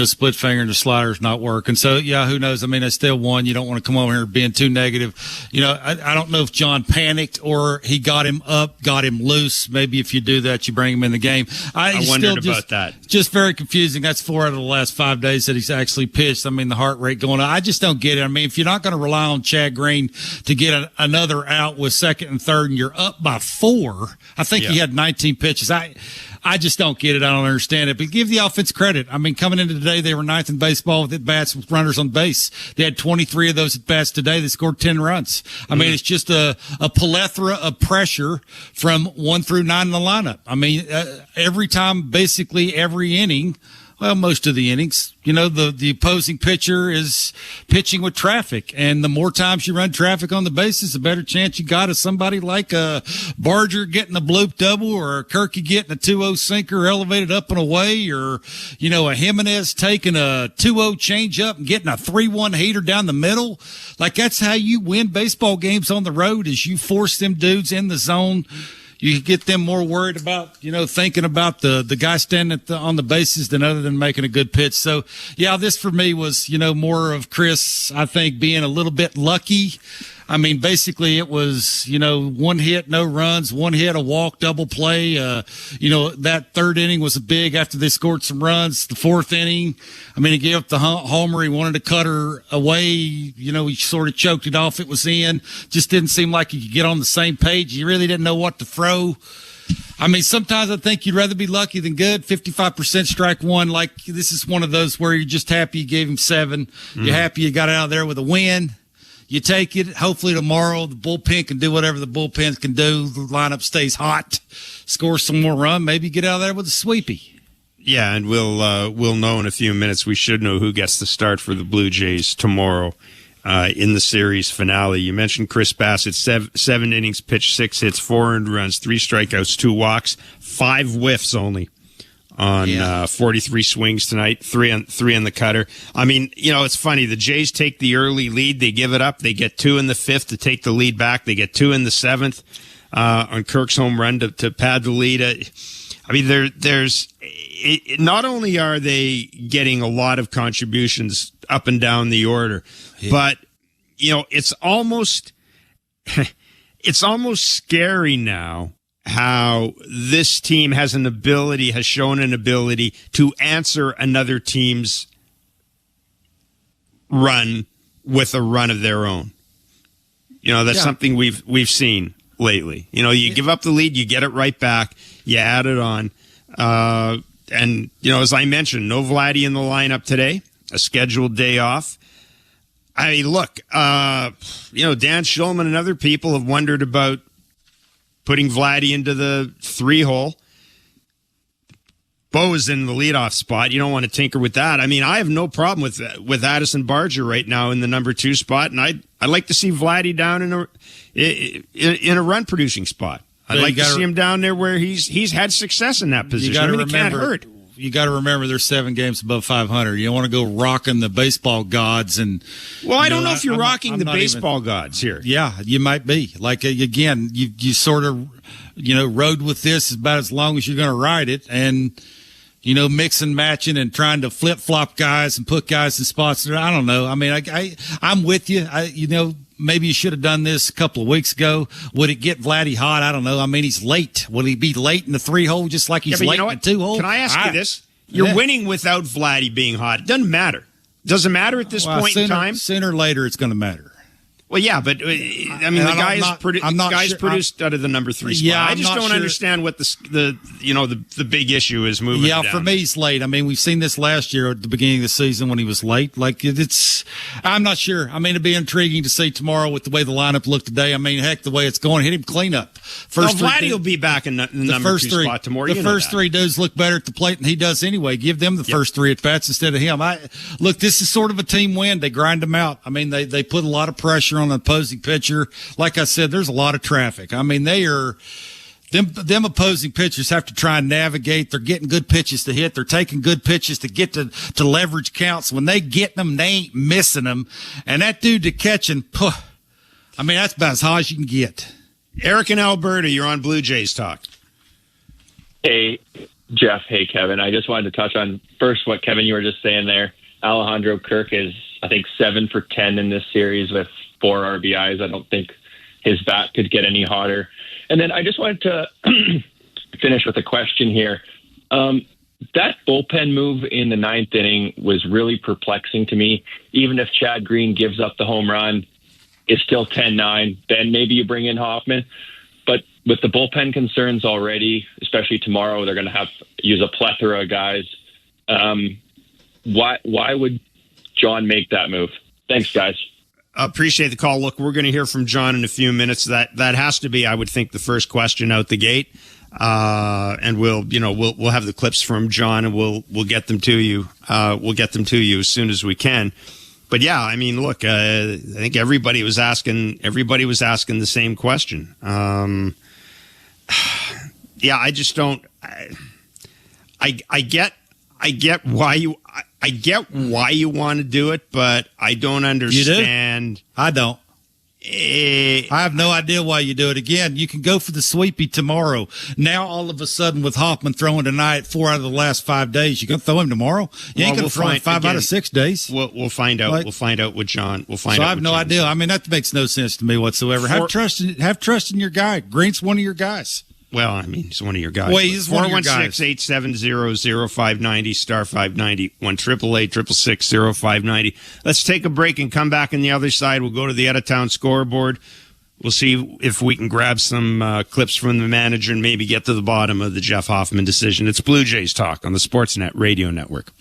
split finger and the slider's not working. So, yeah, who knows? I mean, they still won. You don't want to come over here being too negative. I don't know if John panicked or he got him up, got him loose. Maybe if you do that, you bring him in the game. I wondered about that. Just very confusing. That's 4 out of the last 5 days that he's actually pitched. I mean, the heart rate going up. I just don't get it. I mean, if you're not going to rely on Chad Green to get another out with second and third and you're up by 4, I think he had 19 pitches. I just don't get it. I don't understand it. But give the offense credit. I mean, coming into today, they were 9th in baseball with at-bats with runners on base. They had 23 of those at-bats today. They scored 10 runs. I mean, it's just a plethora of pressure from 1 through 9 in the lineup. I mean, every time, basically every inning, well, most of the innings, the opposing pitcher is pitching with traffic. And the more times you run traffic on the bases, the better chance you got of somebody like a Barger getting a bloop double, or a Kirky getting a 2-0 sinker elevated up and away, or, a Jimenez taking a 2-0 change up and getting a 3-1 heater down the middle. Like, that's how you win baseball games on the road, is you force them dudes in the zone. You get them more worried about, thinking about the guy standing on the bases than making a good pitch. So, yeah, this for me was, more of Chris, I think, being a little bit lucky. I mean, basically it was, 1 hit, no runs, 1 hit, a walk, double play. That 3rd inning was big after they scored some runs. The 4th inning, I mean, he gave up the homer. He wanted to cut her away. He sort of choked it off. It was in. Just didn't seem like he could get on the same page. He really didn't know what to throw. I mean, sometimes I think you'd rather be lucky than good. 55% strike one. Like, this is one of those where you're just happy you gave him 7. You're happy you got out of there with a win. You take it. Hopefully tomorrow the bullpen can do whatever the bullpens can do. The lineup stays hot, score some more run, maybe get out of there with a sweepy. Yeah, and we'll know in a few minutes. We should know who gets the start for the Blue Jays tomorrow in the series finale. You mentioned Chris Bassett, 7 innings pitched, 6 hits, 4 earned runs, 3 strikeouts, 2 walks, 5 whiffs only on 43 swings tonight, 3 on the cutter. I mean, it's funny. The Jays take the early lead. They give it up. They get 2 in the 5th to take the lead back. They get 2 in the 7th on Kirk's home run to pad the lead. I mean, not only are they getting a lot of contributions up and down the order, but, it's almost scary now how this team has shown an ability to answer another team's run with a run of their own. That's something we've seen lately. You give up the lead, you get it right back, you add it on. And, as I mentioned, no Vladdy in the lineup today, a scheduled day off. I mean, look, Dan Shulman and other people have wondered about putting Vladdy into the 3-hole. Bo is in the leadoff spot. You don't want to tinker with that. I mean, I have no problem with Addison Barger right now in the number 2 spot, and I'd like to see Vladdy down in a run producing spot. I'd like to see him down there where he's had success in that position. It can't hurt. You got to remember there's 7 games above 500. You don't want to go rocking the baseball gods and. Well, I don't know if you're rocking the baseball gods here. Yeah, you might be. Like again, you sort of rode with this about as long as you're going to ride it, and mixing, matching, and trying to flip flop guys and put guys in spots. I don't know. I mean, I'm with you. Maybe you should have done this a couple of weeks ago. Would it get Vladdy hot? I don't know. I mean, he's late. Will he be late in the 3-hole just like he's late in the 2-hole? Can I ask you this? You're winning without Vladdy being hot. It doesn't matter. Does it matter at this point in time? Sooner or later, it's going to matter. Well, yeah, but I mean, the guy's produced out of the number 3 spot. Yeah, I just don't understand what the big issue is moving. Yeah, down. For me, he's late. I mean, we've seen this last year at the beginning of the season when he was late. Like I'm not sure. I mean, it'd be intriguing to see tomorrow with the way the lineup looked today. I mean, heck, the way it's going, hit him clean up. Vladdy will be back in the number 2 spot tomorrow. The first 3 dudes look better at the plate than he does anyway. Give them the first 3 at bats instead of him. Look, this is sort of a team win. They grind them out. I mean, they put a lot of pressure on the opposing pitcher. Like I said, there's a lot of traffic. I mean, them opposing pitchers have to try and navigate. They're getting good pitches to hit. They're taking good pitches to get to leverage counts. When they get them, they ain't missing them. And that dude to catching, I mean, that's about as high as you can get. Eric in Alberta, you're on Blue Jays Talk. Hey, Jeff. Hey, Kevin. I just wanted to touch on first what, Kevin, you were just saying there. Alejandro Kirk is, I think, 7 for 10 in this series with 4 RBIs. I don't think his bat could get any hotter. And then I just wanted to finish with a question here. That bullpen move in the 9th inning was really perplexing to me. Even if Chad Green gives up the home run, it's still 10-9. Then maybe you bring in Hoffman. But with the bullpen concerns already, especially tomorrow, they're going to have use a plethora of guys. Why would John make that move? Thanks, guys. Appreciate the call. Look, we're going to hear from John in a few minutes. That has to be, I would think, the first question out the gate. And we'll have the clips from John, and we'll get them to you. We'll get them to you as soon as we can. But yeah, I mean, look, I think everybody was asking the same question. Yeah, I just don't. I get why you want to do it, but I don't understand. You do? I don't. I have no idea why you do it. Again, you can go for the sweepy tomorrow. Now, all of a sudden, with Hoffman throwing tonight 4 out of the last 5 days, you going to throw him tomorrow? You ain't going to throw him 5 out of 6 days. We'll find out. We'll find out with John. So I have no idea. I mean, that makes no sense to me whatsoever. Have trust in your guy. Green's one of your guys. Well, I mean, he's one of your guys. Well, he's one of your guys. 416-870-0590, star 590, 1-888-666-0590. Let's take a break and come back on the other side. We'll go to the out-of-town scoreboard. We'll see if we can grab some clips from the manager and maybe get to the bottom of the Jeff Hoffman decision. It's Blue Jays Talk on the Sportsnet Radio Network.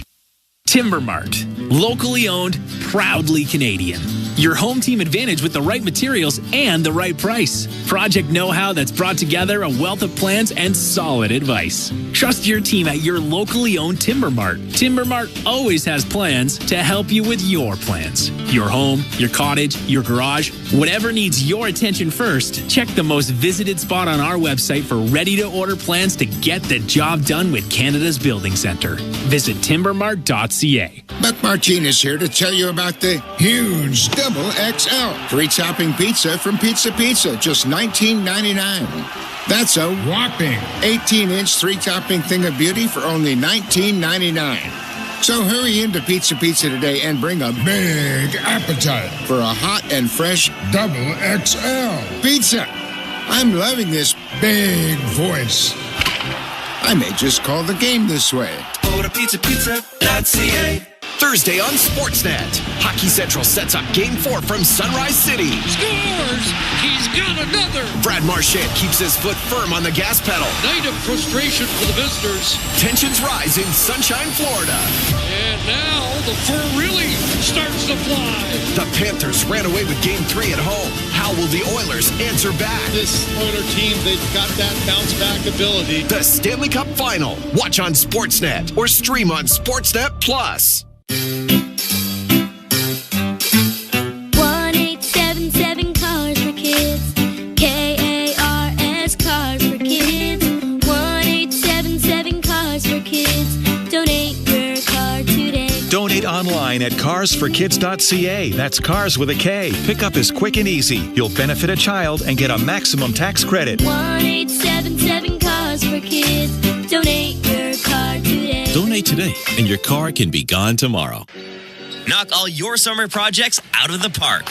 Timber Mart. Locally owned, proudly Canadian. Your home team advantage with the right materials and the right price. Project know-how that's brought together a wealth of plans and solid advice. Trust your team at your locally owned Timber Mart. Timber Mart always has plans to help you with your plans. Your home, your cottage, your garage, whatever needs your attention first, check the most visited spot on our website for ready-to-order plans to get the job done with Canada's Building Centre. Visit timbermart.ca. Buck Martinez here to tell you about the huge Double XL 3-topping pizza from Pizza Pizza, just $19.99. That's a whopping 18-inch 3-topping thing of beauty for only $19.99. So hurry into Pizza Pizza today and bring a big appetite for a hot and fresh Double XL pizza. I'm loving this big voice. I may just call the game this way. Go to pizzapizza.ca. Thursday on Sportsnet, Hockey Central sets up Game 4 from Sunrise City. Scores! He's got another! Brad Marchand keeps his foot firm on the gas pedal. Night of frustration for the visitors. Tensions rise in Sunshine, Florida. And now the fur really starts to fly. The Panthers ran away with Game 3 at home. How will the Oilers answer back? This Oiler team, they've got that bounce-back ability. The Stanley Cup Final. Watch on Sportsnet or stream on Sportsnet Plus. 1-877 Cars for Kids. KARS Cars for Kids. 1-877 Cars for Kids. Donate your car today. Donate online at carsforkids.ca. That's cars with a K. Pickup is quick and easy. You'll benefit a child and get a maximum tax credit. 1-877 Cars for Kids. Donate your car today. Donate today, and your car can be gone tomorrow. Knock all your summer projects out of the park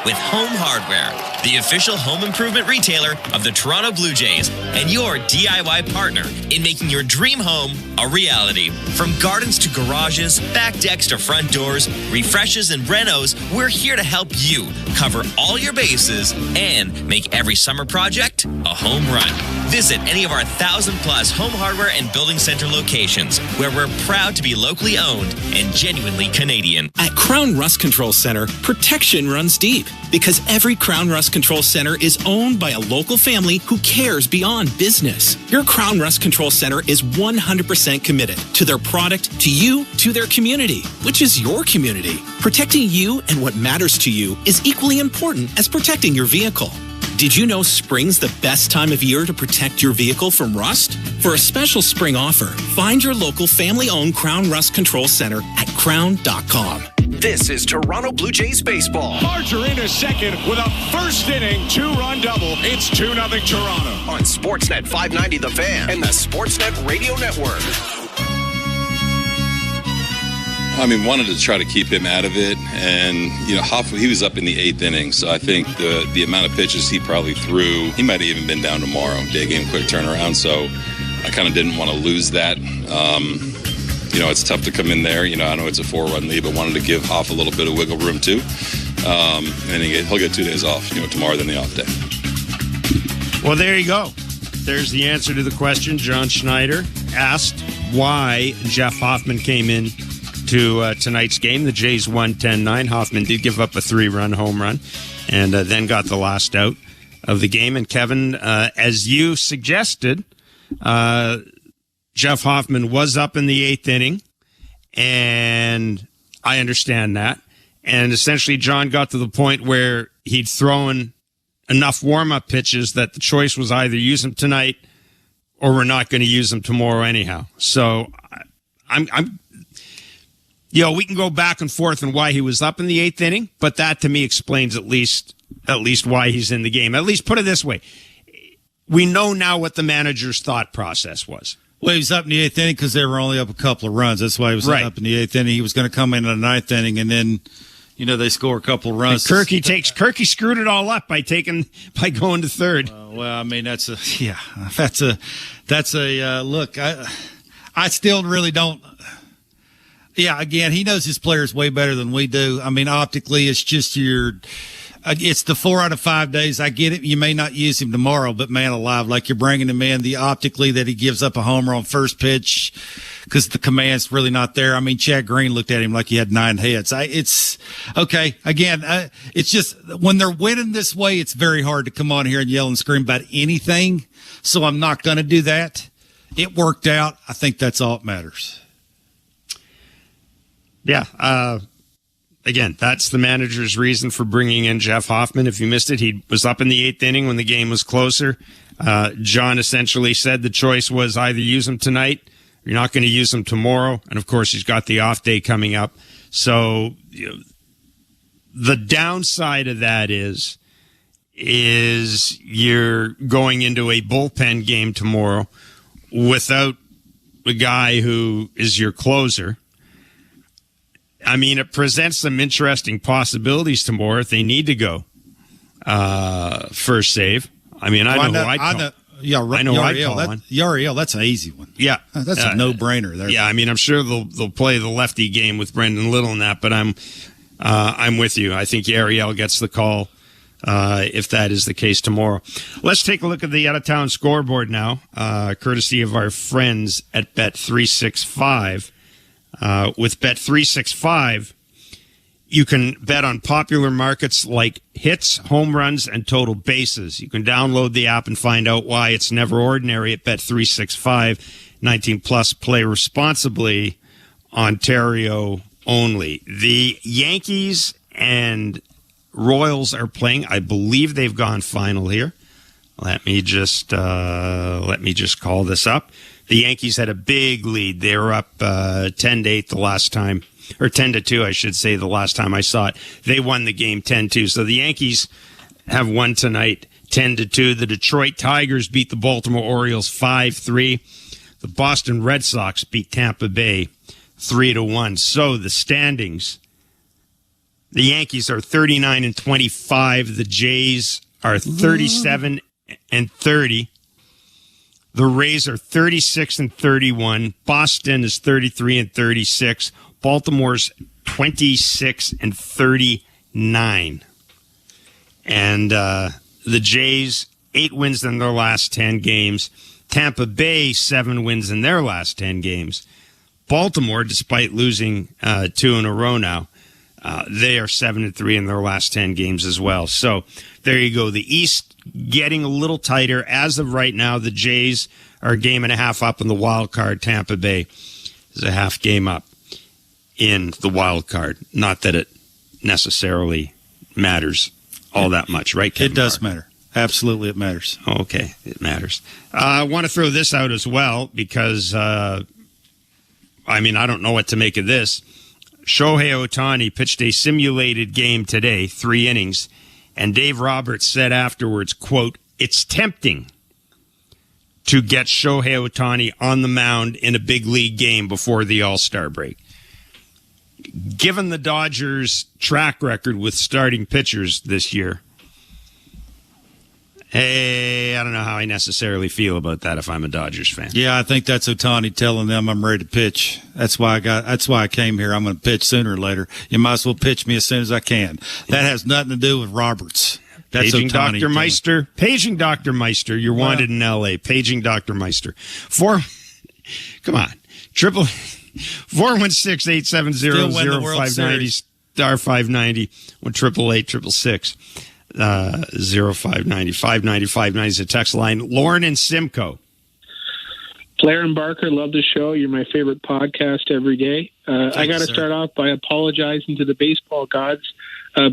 with Home Hardware, the official home improvement retailer of the Toronto Blue Jays and your DIY partner in making your dream home a reality. From gardens to garages, back decks to front doors, refreshes and renos, we're here to help you cover all your bases and make every summer project a home run. Visit any of our 1,000+ home hardware and building center locations where we're proud to be locally owned and genuinely Canadian. At Crown Rust Control Center, protection runs deep because every Crown Rust Control Center is owned by a local family who cares beyond business. Your Crown Rust Control Center is 100% committed to their product, to you, to their community, which is your community. Protecting you and what matters to you is equally important as protecting your vehicle. Did you know spring's the best time of year to protect your vehicle from rust? For a special spring offer, find your local family-owned Crown Rust Control Center at crown.com. This is Toronto Blue Jays baseball. Archer in a second with a first inning 2-run double. It's 2-0 Toronto. On Sportsnet 590 The Fan and the Sportsnet Radio Network. I mean, wanted to try to keep him out of it, and Hoffman, he was up in the 8th inning, so I think the amount of pitches he probably threw, he might have even been down tomorrow. Day game, quick turnaround, so I kind of didn't want to lose that. It's tough to come in there. I know it's a 4-run lead, but wanted to give Hoff a little bit of wiggle room too, and he'll get 2 days off. Tomorrow, then the off day. Well, there you go. there's the answer to the question. John Schneider asked why Jeff Hoffman came in to tonight's game. The Jays won 10-9. Hoffman did give up a 3-run home run and then got the last out of the game. And Kevin, as you suggested, Jeff Hoffman was up in the 8th inning, and I understand that. And essentially, John got to the point where he'd thrown enough warm-up pitches that the choice was either use him tonight or we're not going to use him tomorrow anyhow. So I'm we can go back and forth on why he was up in the 8th inning, but that to me explains at least why he's in the game. At least put it this way. We know now what the manager's thought process was. Well, he was up in the 8th inning because they were only up a couple of runs. That's why he was up in the 8th inning. He was going to come in the 9th inning, and then, they score a couple of runs. And Kirky screwed it all up by going to third. Well, I mean, that's a look. I still really don't. Yeah, again, he knows his players way better than we do. I mean, optically, it's just it's the 4 out of 5 days. I get it. You may not use him tomorrow, but man alive, like you're bringing him in, the optically that he gives up a homer on first pitch because the command's really not there. I mean, Chad Green looked at him like he had 9 hits. It's okay. Again, it's just when they're winning this way, it's very hard to come on here and yell and scream about anything. So I'm not going to do that. It worked out. I think that's all that matters. Yeah. Again, that's the manager's reason for bringing in Jeff Hoffman. If you missed it, he was up in the 8th inning when the game was closer. John essentially said the choice was either use him tonight or you're not going to use him tomorrow. And, of course, he's got the off day coming up. So the downside of that is you're going into a bullpen game tomorrow without the guy who is your closer. I mean, it presents some interesting possibilities tomorrow if they need to go first save. I mean, I know who I'd call. I know I'd call one. Yariel, that's an easy one. Yeah. That's a no-brainer there. Yeah, I mean, I'm sure they'll play the lefty game with Brendan Little in that, but I'm with you. I think Yariel gets the call if that is the case tomorrow. Let's take a look at the out-of-town scoreboard now, courtesy of our friends at Bet365. With Bet365, you can bet on popular markets like hits, home runs, and total bases. You can download the app and find out why it's never ordinary at Bet365. 19 plus, play responsibly, Ontario only. The Yankees and Royals are playing. I believe they've gone final here. Let me just call this up. The Yankees had a big lead. They were up 10-8 the last time, or 10-2, I should say, the last time I saw it. They won the game 10-2. So the Yankees have won tonight 10-2. The Detroit Tigers beat the Baltimore Orioles 5-3. The Boston Red Sox beat Tampa Bay 3-1. So the standings: the Yankees are 39-25. The Jays are 37-30. The Rays are 36-31. Boston is 33-36. Baltimore's 26-39. And the Jays, 8 wins in their last 10 games. Tampa Bay, 7 wins in their last 10 games. Baltimore, despite losing 2 in a row now, they are 7-3 in their last 10 games as well. So there you go. The East getting a little tighter. As of right now, the Jays are a game and a half up in the wild card. Tampa Bay is a half game up in the wild card. Not that it necessarily matters all that much, right, Kevin? It does matter. Absolutely, it matters. Okay, it matters. I want to throw this out as well because, I don't know what to make of this. Shohei Ohtani pitched a simulated game today, 3 innings, and Dave Roberts said afterwards, quote, "It's tempting to get Shohei Ohtani on the mound in a big league game before the All-Star break." Given the Dodgers' track record with starting pitchers this year, hey, I don't know how I necessarily feel about that if I'm a Dodgers fan. Yeah, I think that's Ohtani telling them I'm ready to pitch. That's why I came here. I'm going to pitch sooner or later. You might as well pitch me as soon as I can. That has nothing to do with Roberts. Paging Ohtani, Dr. Meister. Paging Dr. Meister. You're wanted in L.A. Paging Dr. Meister. Come on. 416-870-0590. Star 590. 1-888-666. 0590. 590 is the text line. Lauren and Simcoe. Blair and Barker, love the show. You're my favorite podcast every day. I got to start off by apologizing to the baseball gods.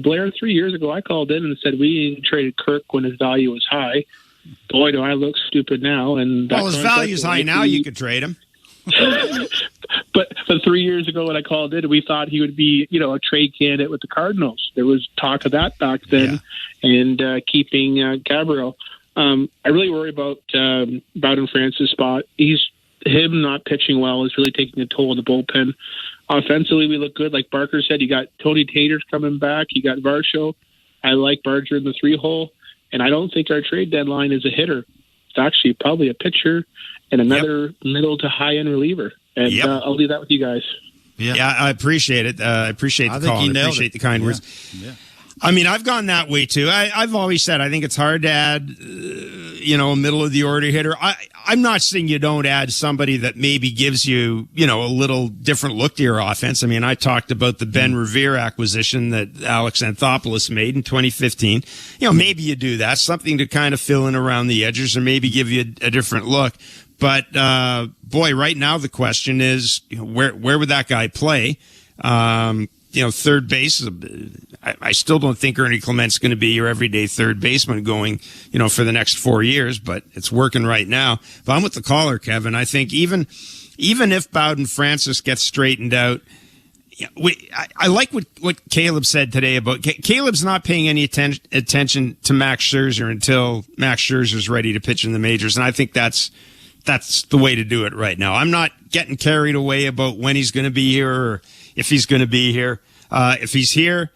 Blair, 3 years ago, I called in and said we traded Kirk when his value was high. Boy, do I look stupid now. And his value's high now. You could trade him. But 3 years ago when I called in, we thought he would be, a trade candidate with the Cardinals. There was talk of that back then, and keeping Gabriel. I really worry about Bowden Francis' spot. Him not pitching well is really taking a toll on the bullpen. Offensively, we look good. Like Barker said, you got Tony Taters coming back. You got Varsho. I like Barger in the 3-hole. And I don't think our trade deadline is a hitter. It's actually probably a pitcher and another middle to high-end reliever. And I'll leave that with you guys. Yeah, I appreciate it. I appreciate the call. I appreciate the kind words. Yeah. I mean, I've gone that way, too. I've always said I think it's hard to add, a middle-of-the-order hitter. I'm not saying you don't add somebody that maybe gives you, a little different look to your offense. I mean, I talked about the Ben Revere acquisition that Alex Anthopoulos made in 2015. Maybe you do that, something to kind of fill in around the edges or maybe give you a different look. But, boy, right now the question is, where would that guy play? Third base, I still don't think Ernie Clement's going to be your everyday third baseman going, for the next 4 years, but it's working right now. But I'm with the caller, Kevin. I think even if Bowden Francis gets straightened out, I like what Caleb said today about Caleb's not paying any attention to Max Scherzer until Max Scherzer's ready to pitch in the majors. And I think that's the way to do it right now. I'm not getting carried away about when he's going to be here or if he's going to be here. If he's here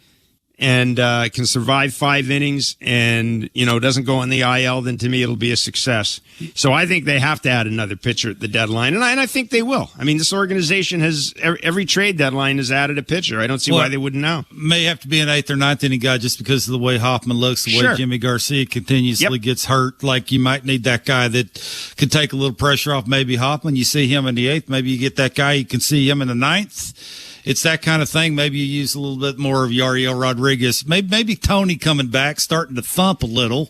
and can survive 5 innings and, doesn't go on the IL, then to me it'll be a success. So I think they have to add another pitcher at the deadline, and I think they will. I mean, this organization has every trade deadline has added a pitcher. I don't see why they wouldn't now. May have to be an 8th or 9th inning guy just because of the way Hoffman looks, the way Jimmy Garcia continuously gets hurt. Like you might need that guy that can take a little pressure off maybe Hoffman. You see him in the 8th. Maybe you get that guy. You can see him in the 9th. It's that kind of thing. Maybe you use a little bit more of Yariel Rodriguez. Maybe Tony coming back, starting to thump a little,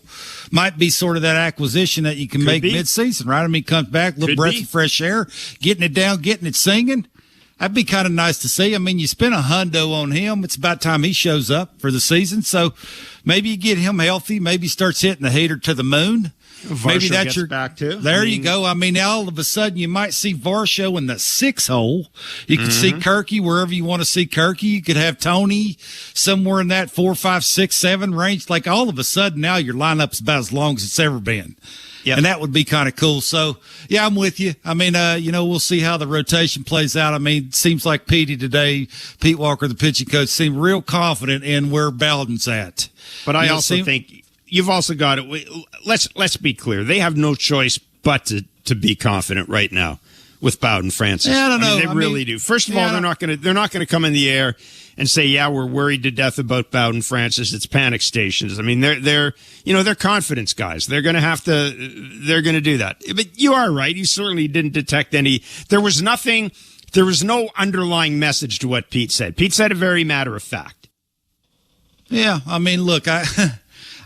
might be sort of that acquisition that you can make mid-season, right? I mean, comes back, a little breath of fresh air, getting it down, getting it singing. That'd be kind of nice to see. I mean, you spent $100 on him. It's about time he shows up for the season. So maybe you get him healthy. Maybe starts hitting the heater to the moon. Maybe that's your back too. There you go. I mean, all of a sudden you might see Varsho in the 6 hole. You could see Kirky wherever you want to see Kirky. You could have Tony somewhere in that 4, 5, 6, 7 range. Like all of a sudden now your lineup's about as long as it's ever been. Yep. And that would be kind of cool. So, yeah, I'm with you. I mean, we'll see how the rotation plays out. I mean, it seems like Pete Walker, the pitching coach, seemed real confident in where Bowden's at. But I also think you've also got it. Let's be clear. They have no choice but to be confident right now with Bowden Francis. Yeah, I don't know. They really do. First of all, they're not going to come in the air and say, "Yeah, we're worried to death about Bowden Francis." It's panic stations. I mean, they're confidence guys. They're going to do that. But you are right. You certainly didn't detect any. There was no underlying message to what Pete said. Pete said a very matter of fact. Yeah, I mean, look,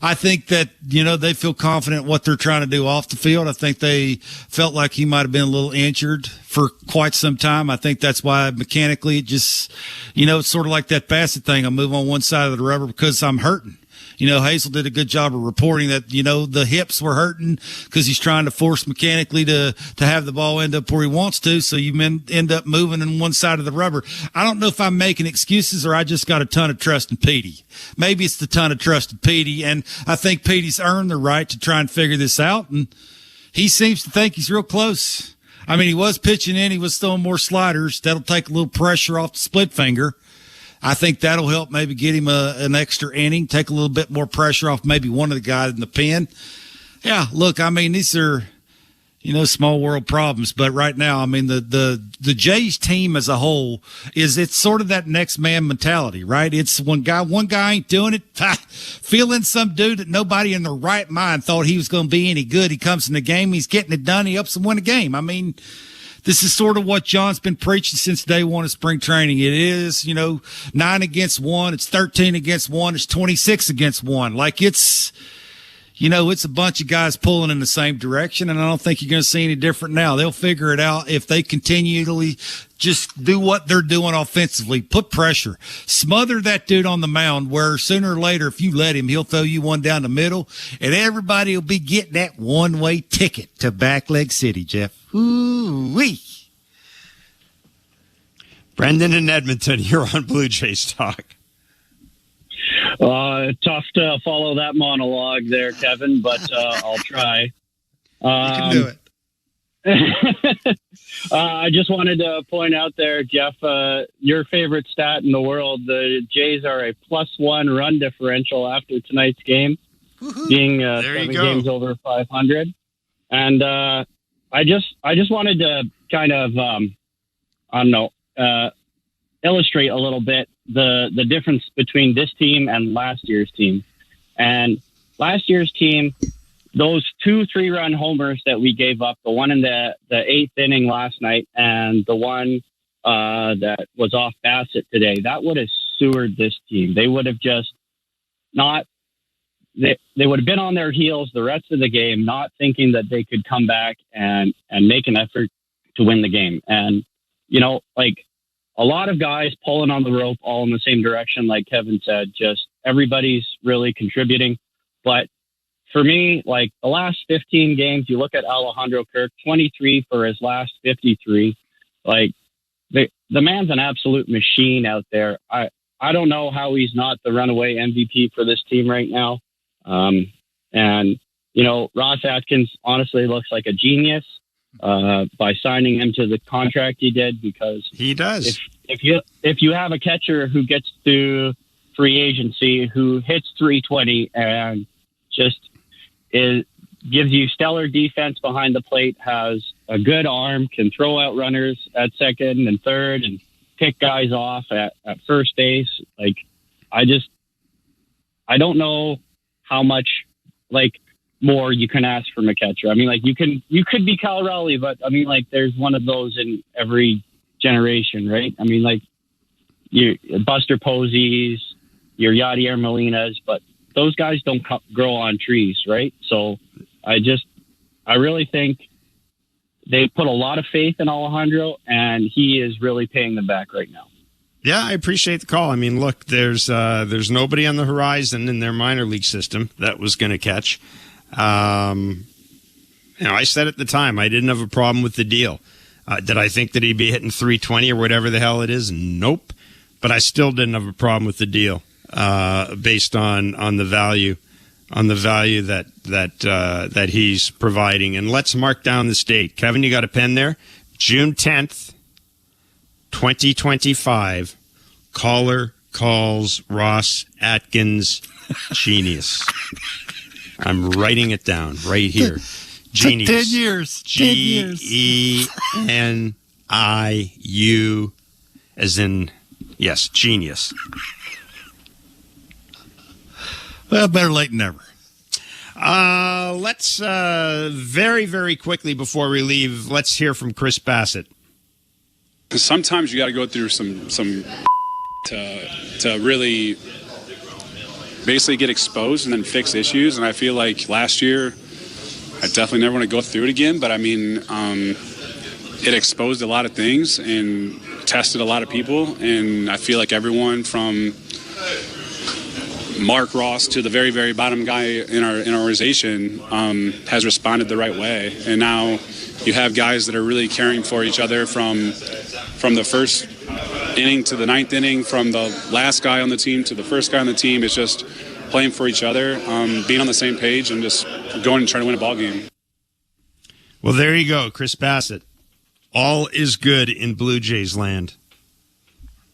I think that, they feel confident what they're trying to do off the field. I think they felt like he might have been a little injured for quite some time. I think that's why mechanically it just, it's sort of like that Bassett thing. I move on one side of the rubber because I'm hurting. Hazel did a good job of reporting that, the hips were hurting because he's trying to force mechanically to have the ball end up where he wants to. So you end up moving on one side of the rubber. I don't know if I'm making excuses or I just got a ton of trust in Petey. Maybe it's the ton of trust in Petey. And I think Petey's earned the right to try and figure this out. And he seems to think he's real close. I mean, he was pitching in. He was throwing more sliders. That'll take a little pressure off the split finger. I think that'll help maybe get him an extra inning, take a little bit more pressure off maybe one of the guys in the pen. Yeah, look, I mean, these are, small world problems. But right now, I mean, the Jays team as a whole it's sort of that next man mentality, right? It's one guy ain't doing it. Feeling some dude that nobody in their right mind thought he was going to be any good. He comes in the game, he's getting it done, he helps them win a game. I mean, this is sort of what John's been preaching since day one of spring training. It is, 9 against 1. It's 13 against 1. It's 26 against 1. Like it's a bunch of guys pulling in the same direction, and I don't think you're going to see any different now. They'll figure it out if they continually just do what they're doing offensively. Put pressure. Smother that dude on the mound where sooner or later, if you let him, he'll throw you one down the middle, and everybody will be getting that one-way ticket to Backleg City, Jeff. Ooh-wee. Brendan in Edmonton, you're on Blue Jays Talk. Tough to follow that monologue there, Kevin, but I'll try. You can do it. I just wanted to point out there, Jeff, your favorite stat in the world, the Jays are a +1 run differential after tonight's game, being 7 games over 500. And I just wanted to kind of, illustrate a little bit the difference between this team and last year's team. And last year's team, those 2 3-run homers that we gave up, the one in the 8th inning last night and the one that was off Bassett today, that would have sewered this team. They would have just not – they would have been on their heels the rest of the game, not thinking that they could come back and make an effort to win the game. And, a lot of guys pulling on the rope all in the same direction, like Kevin said, just everybody's really contributing. But for me, the last 15 games, you look at Alejandro Kirk, 23 for his last 53. The man's an absolute machine out there. I don't know how he's not the runaway MVP for this team right now. Ross Atkins honestly looks like a genius by signing him to the contract he did, because he does. If you have a catcher who gets to free agency, who hits 320 and just gives you stellar defense behind the plate, has a good arm, can throw out runners at second and third and pick guys off at first base. I don't know how much more you can ask from a catcher. I mean, you could be Kyle Rowley, but I mean, there's one of those in every generation, right? I mean, your Buster Posies, your Yadier Molinas, but those guys don't grow on trees, right? So I really think they put a lot of faith in Alejandro, and he is really paying them back right now. Yeah, I appreciate the call. I mean, look, there's nobody on the horizon in their minor league system that was going to catch. I said at the time I didn't have a problem with the deal. Did I think that he'd be hitting 320 or whatever the hell it is? Nope. But I still didn't have a problem with the deal based on the value that he's providing. And let's mark down this date. Kevin, you got a pen there? June 10th, 2025. Caller calls Ross Atkins genius. I'm writing it down right here. Genius. 10 years. Geniu, as in, yes, genius. Well, better late than never. Let's very, very quickly before we leave, let's hear from Chris Bassett. Sometimes you got to go through some to really basically get exposed and then fix issues. And I feel like last year, I definitely never want to go through it again. But I mean, it exposed a lot of things and tested a lot of people. And I feel like everyone from Mark Ross to the very, very bottom guy in our organization has responded the right way. And now you have guys that are really caring for each other from the first inning to the 9th inning, from the last guy on the team to the first guy on the team. It's just playing for each other, being on the same page, and just going and trying to win a ball game. Well, there you go, Chris Bassett. All is good in Blue Jays land.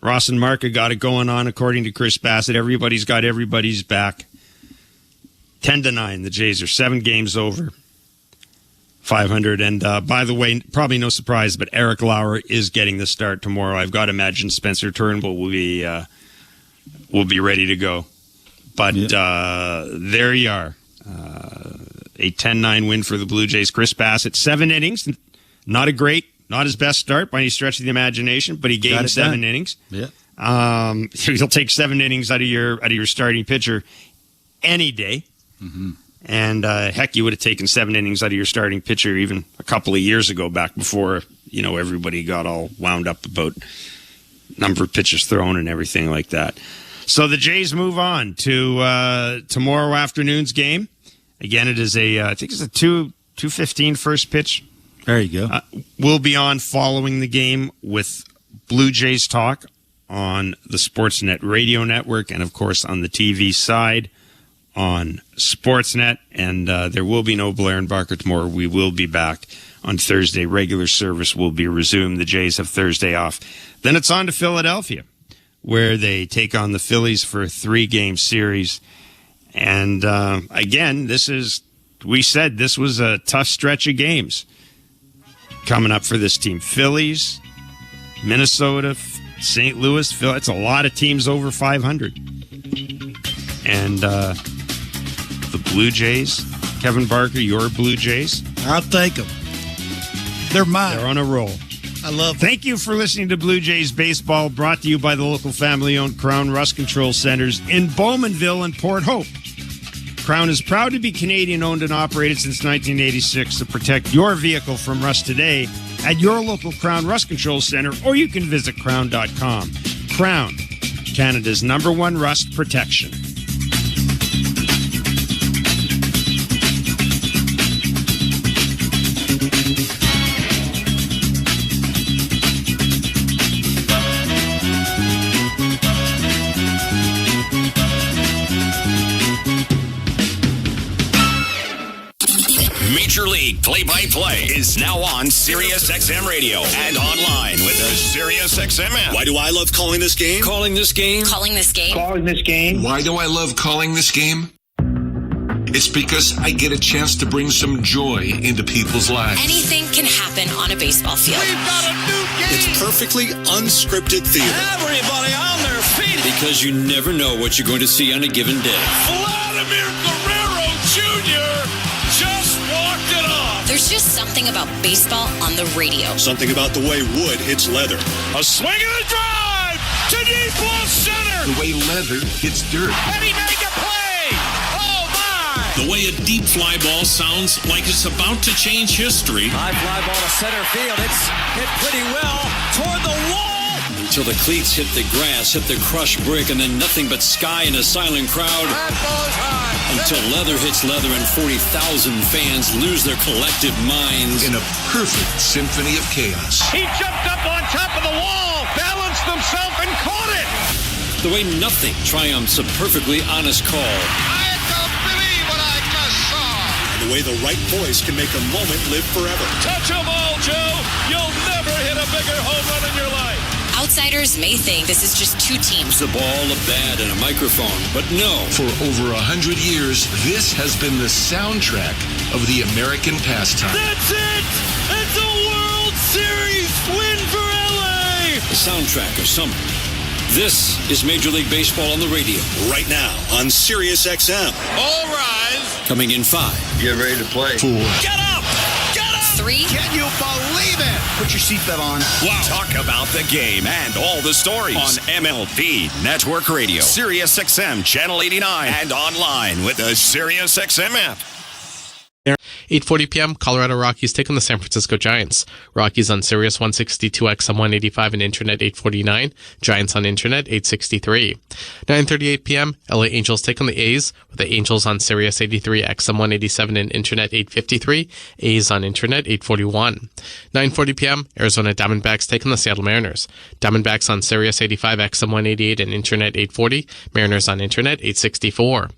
Ross and Mark have got it going on, according to Chris Bassett. Everybody's got everybody's back. 10-9, the Jays are 7 games over 500. And by the way, probably no surprise, but Eric Lauer is getting the start tomorrow. I've got to imagine Spencer Turnbull will be ready to go. But there you are. A 10-9 win for the Blue Jays. Chris Bassett, 7 innings. Not his best start by any stretch of the imagination, but he gave 7 innings. Yeah. He'll take 7 innings out of your starting pitcher any day. Mm-hmm. And heck, you would have taken 7 innings out of your starting pitcher even a couple of years ago, back before everybody got all wound up about number of pitches thrown and everything like that. So the Jays move on to tomorrow afternoon's game. Again, it is I think it's a 2:15 first pitch. There you go. We'll be on following the game with Blue Jays Talk on the Sportsnet radio network, and of course on the TV side on Sportsnet. And there will be no Blair and Barker tomorrow. We will be back on Thursday. Regular service will be resumed. The Jays have Thursday off. Then it's on to Philadelphia, where they take on the Phillies for a 3-game series. And again, we said this was a tough stretch of games coming up for this team. Phillies, Minnesota, St. Louis, Phil. It's a lot of teams over 500. And the Blue Jays, Kevin Barker, your Blue Jays. I'll take them. They're mine. They're on a roll. I love them. Thank you for listening to Blue Jays Baseball, brought to you by the local family-owned Crown Rust Control Centers in Bowmanville and Port Hope. Crown is proud to be Canadian-owned and operated since 1986 to protect your vehicle from rust today at your local Crown Rust Control Center, or you can visit crown.com. Crown, Canada's #1 rust protection. Major League Play-by-Play is now on SiriusXM Radio and online with the SiriusXM app. Why do I love calling this game? Calling this game? Calling this game? Calling this game? Why do I love calling this game? It's because I get a chance to bring some joy into people's lives. Anything can happen on a baseball field. We've got a new game! It's perfectly unscripted theater. Everybody on their feet! Because you never know what you're going to see on a given day. Vladimir Guerrero Jr. just walked it off. There's just something about baseball on the radio. Something about the way wood hits leather. A swing and a drive to deep left center. The way leather hits dirt. And he made the play. Oh, my. The way a deep fly ball sounds like it's about to change history. High fly ball to center field. It's hit pretty well toward the wall. Until the cleats hit the grass, hit the crushed brick, and then nothing but sky and a silent crowd. That ball's high. Until leather hits leather and 40,000 fans lose their collective minds. In a perfect symphony of chaos. He jumped up on top of the wall, balanced himself, and caught it. The way nothing triumphs a perfectly honest call. I don't believe what I just saw. And the way the right voice can make a moment live forever. Touch 'em all, Joe. You'll never hit a bigger home run in your life. Outsiders may think this is just two teams. The ball, a bat, and a microphone. But no. For over 100 years, this has been the soundtrack of the American pastime. That's it! It's a World Series win for LA! The soundtrack of summer. This is Major League Baseball on the radio. Right now on SiriusXM. All rise. Coming in 5. Get ready to play. 4. Get up! Get up! 3. Can you believe it? Put your seatbelt on. Wow. Talk about the game and all the stories on MLB Network Radio, SiriusXM Channel 89, and online with the SiriusXM app. 8:40 p.m., Colorado Rockies take on the San Francisco Giants. Rockies on Sirius 162 XM 185 and Internet 849. Giants on Internet 863. 9:38 p.m., LA Angels take on the A's, with the Angels on Sirius 83 XM 187 and Internet 853. A's on Internet 841. 9:40 p.m., Arizona Diamondbacks take on the Seattle Mariners. Diamondbacks on Sirius 85 XM 188 and Internet 840. Mariners on Internet 864.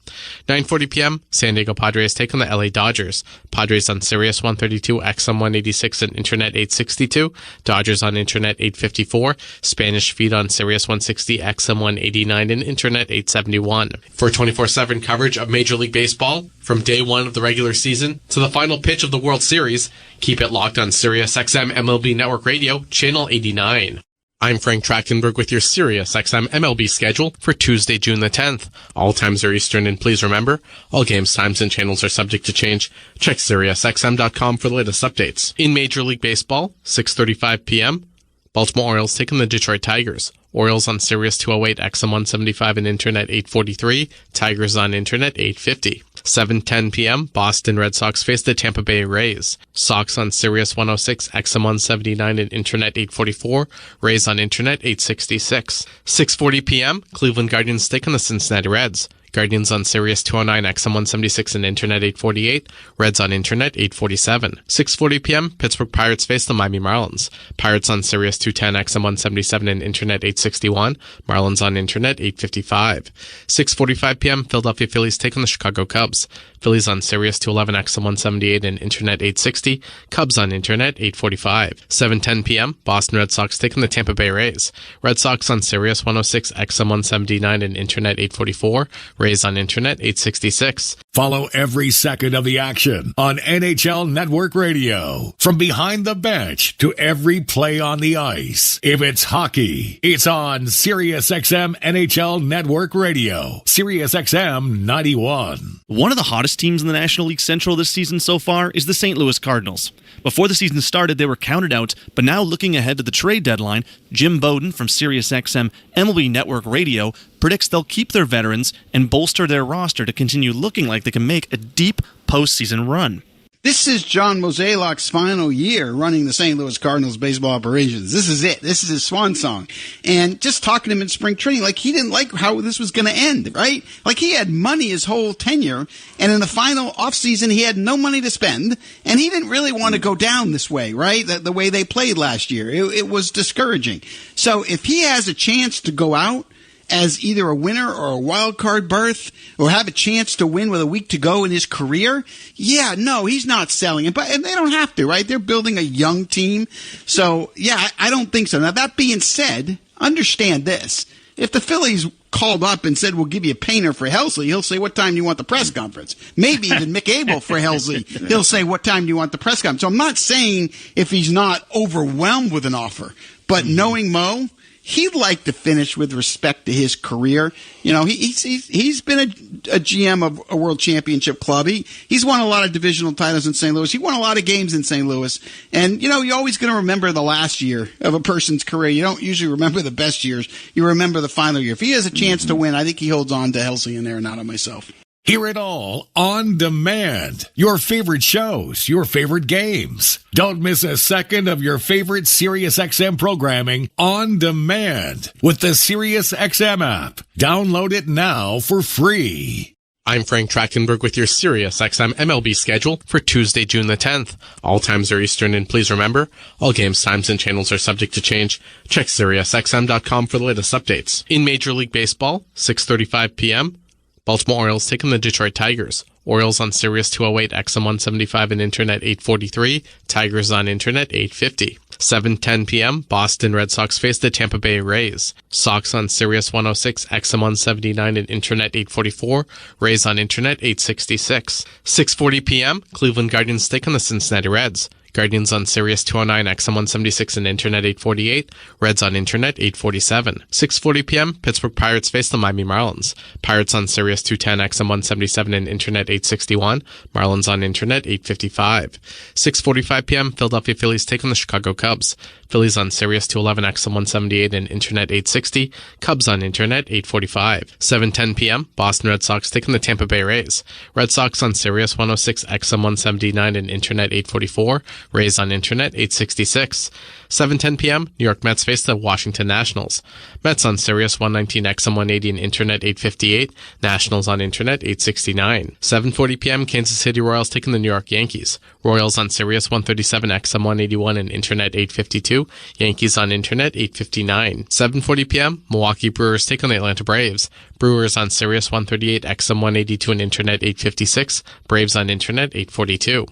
9:40 p.m., San Diego Padres take on the LA Dodgers. Tigers. Padres on Sirius 132, XM 186 and Internet 862. Dodgers on Internet 854. Spanish feed on Sirius 160, XM 189 and Internet 871. For 24/7 coverage of Major League Baseball, from day one of the regular season to the final pitch of the World Series, keep it locked on Sirius XM MLB Network Radio, Channel 89. I'm Frank Trachtenberg with your Sirius XM MLB schedule for Tuesday, June the 10th. All times are Eastern, and please remember, all games, times, and channels are subject to change. Check SiriusXM.com for the latest updates. In Major League Baseball, 6:35 p.m., Baltimore Orioles taking the Detroit Tigers. Orioles on Sirius 208, XM 175 and Internet 843. Tigers on Internet 850. 7:10 p.m., Boston Red Sox face the Tampa Bay Rays. Sox on Sirius 106, XM 179 and Internet 844. Rays on Internet 866. 6:40 p.m., Cleveland Guardians taking the Cincinnati Reds. Guardians on Sirius 209, XM 176 and Internet 848. Reds on Internet 847. 6:40 p.m., Pittsburgh Pirates face the Miami Marlins. Pirates on Sirius 210, XM 177 and Internet 861. Marlins on Internet 855. 6:45 p.m., Philadelphia Phillies take on the Chicago Cubs. Phillies on Sirius 211, XM 178 and Internet 860. Cubs on Internet 845. 7:10 p.m., Boston Red Sox taking the Tampa Bay Rays. Red Sox on Sirius 106, XM 179 and Internet 844. Rays on Internet 866. Follow every second of the action on NHL Network Radio. From behind the bench to every play on the ice. If it's hockey, it's on Sirius XM NHL Network Radio. Sirius XM 91. One of the hottest teams in the National League Central this season so far is the St. Louis Cardinals. Before the season started, they were counted out, but now looking ahead to the trade deadline, Jim Bowden from Sirius XM MLB Network Radio predicts they'll keep their veterans and bolster their roster to continue looking like they can make a deep postseason run. This is John Mozeliak's final year running the St. Louis Cardinals baseball operations. This is it. This is his swan song. And just talking to him in spring training, like he didn't like how this was going to end, right? Like he had money his whole tenure, and in the final offseason he had no money to spend, and he didn't really want to go down this way, right? The way they played last year. It was discouraging. So if he has a chance to go out as either a winner or a wild card berth, or have a chance to win with a week to go in his career, yeah, no, he's not selling it. And they don't have to, right? They're building a young team. So, yeah, I don't think so. Now, that being said, understand this. If the Phillies called up and said, we'll give you a painter for Helsley, he'll say, what time do you want the press conference? Maybe even Mick Abel for Helsley. He'll say, what time do you want the press conference? So I'm not saying if he's not overwhelmed with an offer, but knowing Mo, he'd like to finish with respect to his career. You know, he's been a GM of a world championship club. He's won a lot of divisional titles in St. Louis. He won a lot of games in St. Louis. And, you know, you're always going to remember the last year of a person's career. You don't usually remember the best years. You remember the final year. If he has a chance to win, I think he holds on to Helsley and Arenado myself. Hear it all on demand. Your favorite shows, your favorite games. Don't miss a second of your favorite SiriusXM programming on demand with the SiriusXM app. Download it now for free. I'm Frank Trachtenberg with your Sirius XM MLB schedule for Tuesday, June the 10th. All times are Eastern, and please remember, all games, times, and channels are subject to change. Check SiriusXM.com for the latest updates. In Major League Baseball, 6:35 p.m., Baltimore Orioles taking the Detroit Tigers. Orioles on Sirius 208, XM 175 and Internet 843. Tigers on Internet 850. 7:10 p.m., Boston Red Sox face the Tampa Bay Rays. Sox on Sirius 106, XM 179 and Internet 844. Rays on Internet 866. 6:40 p.m., Cleveland Guardians taking the Cincinnati Reds. Guardians on Sirius 209, XM 176 and Internet 848. Reds on Internet 847. 6:40 p.m., Pittsburgh Pirates face the Miami Marlins. Pirates on Sirius 210, XM 177 and Internet 861. Marlins on Internet 855. 6:45 p.m., Philadelphia Phillies take on the Chicago Cubs. Phillies on Sirius 211, XM 178 and Internet 860. Cubs on Internet 845. 7:10 p.m., Boston Red Sox taking the Tampa Bay Rays. Red Sox on Sirius 106, XM 179 and Internet 844. Rays on Internet 866. 7:10 p.m., New York Mets face the Washington Nationals. Mets on Sirius 119, XM 180 and Internet 858. Nationals on Internet 869. 7:40 p.m., Kansas City Royals taking the New York Yankees. Royals on Sirius 137, XM 181, and Internet 852. Yankees on Internet 859. 7:40 p.m., Milwaukee Brewers take on the Atlanta Braves. Brewers on Sirius 138, XM 182, and Internet 856. Braves on Internet 842.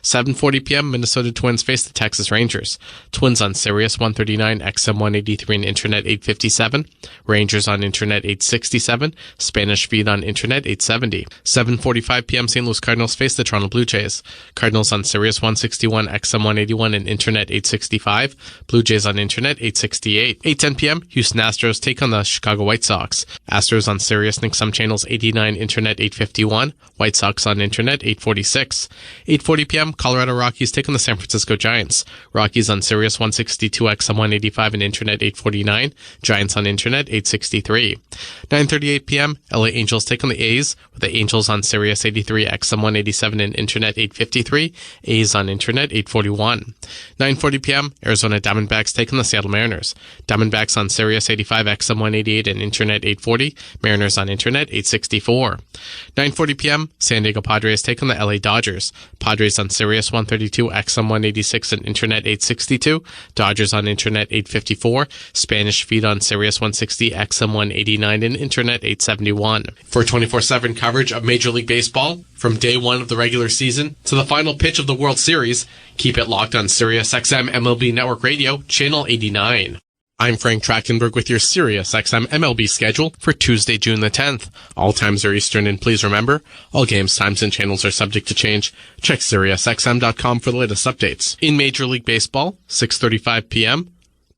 7:40 p.m., Minnesota Twins face the Texas Rangers. Twins on Sirius 139, XM 183, and Internet 857. Rangers on Internet 867. Spanish feed on Internet 870. 7:45 p.m., St. Louis Cardinals face the Toronto Blue Jays. Cardinals on Sirius 161, XM 181, and Internet 865. Blue Jays on Internet 868. 8:10 p.m., Houston Astros take on the Chicago White Sox. Astros on Sirius XM channels 89, Internet 851. White Sox on Internet 846. 8:40 p.m., Colorado Rockies take on the San Francisco Giants. Rockies on Sirius 162, XM 185, and Internet 849. Giants on Internet 863. 9:38 p.m., LA Angels take on the A's, with the Angels on Sirius 83, XM 187, and Internet 853. A's on Internet 841. 9:40 p.m., Arizona Diamondbacks take on the Seattle Mariners. Diamondbacks on Sirius 85, XM 188, and Internet 840. Mariners on Internet 864. 9:40 p.m., San Diego Padres take on the LA Dodgers. Padres on Sirius 132, XM 186, and Internet 862. Dodgers on Internet 854. Spanish feed on Sirius 160, XM 189, and Internet 871. For 24/7 coverage of Major League Baseball, from day one of the regular season to the final pitch of the World Series, keep it locked on Sirius XM MLB Network Radio, Channel 89. I'm Frank Trachtenberg with your Sirius XM MLB schedule for Tuesday, June the 10th. All times are Eastern, and please remember, all games, times, and channels are subject to change. Check SiriusXM.com for the latest updates. In Major League Baseball, 6:35 p.m.,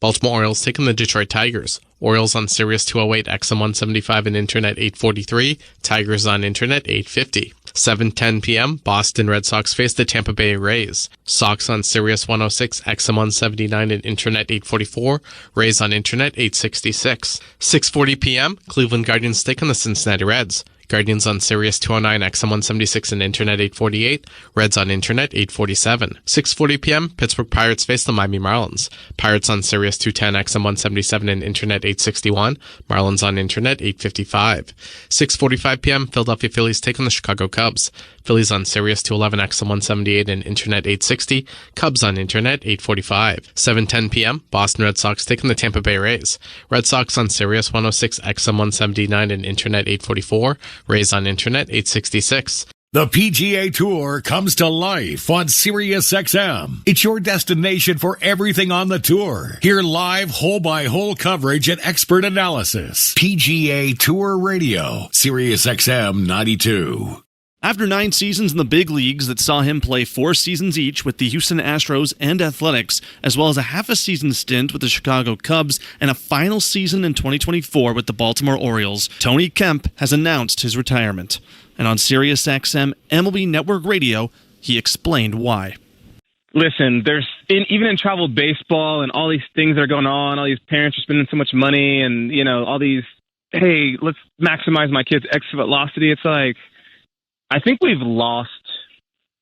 Baltimore Orioles take on the Detroit Tigers. Orioles on Sirius 208, XM 175, and Internet 843. Tigers on Internet 850. 7:10 p.m., Boston Red Sox face the Tampa Bay Rays. Sox on Sirius 106, XM 179, and Internet 844. Rays on Internet 866. 6:40 p.m., Cleveland Guardians take on the Cincinnati Reds. Guardians on Sirius 209, XM 176, and Internet 848. Reds on Internet 847. 6:40 p.m., Pittsburgh Pirates face the Miami Marlins. Pirates on Sirius 210, XM 177, and Internet 861. Marlins on Internet 855. 6:45 p.m., Philadelphia Phillies take on the Chicago Cubs. Phillies on Sirius 211, XM 178, and Internet 860. Cubs on Internet 845. 7:10 p.m., Boston Red Sox take on the Tampa Bay Rays. Red Sox on Sirius 106, XM 179, and Internet 844. Rays on Internet 866. The PGA Tour comes to life on SiriusXM. It's your destination for everything on the tour. Hear live hole-by-hole coverage and expert analysis. PGA Tour Radio, SiriusXM 92. After 9 seasons in the big leagues that saw him play 4 seasons each with the Houston Astros and Athletics, as well as a half a season stint with the Chicago Cubs and a final season in 2024 with the Baltimore Orioles, Tony Kemp has announced his retirement. And on SiriusXM MLB Network Radio, he explained why. Listen, even in travel baseball and all these things that are going on, all these parents are spending so much money and, all these, hey, let's maximize my kid's exit velocity. It's like, I think we've lost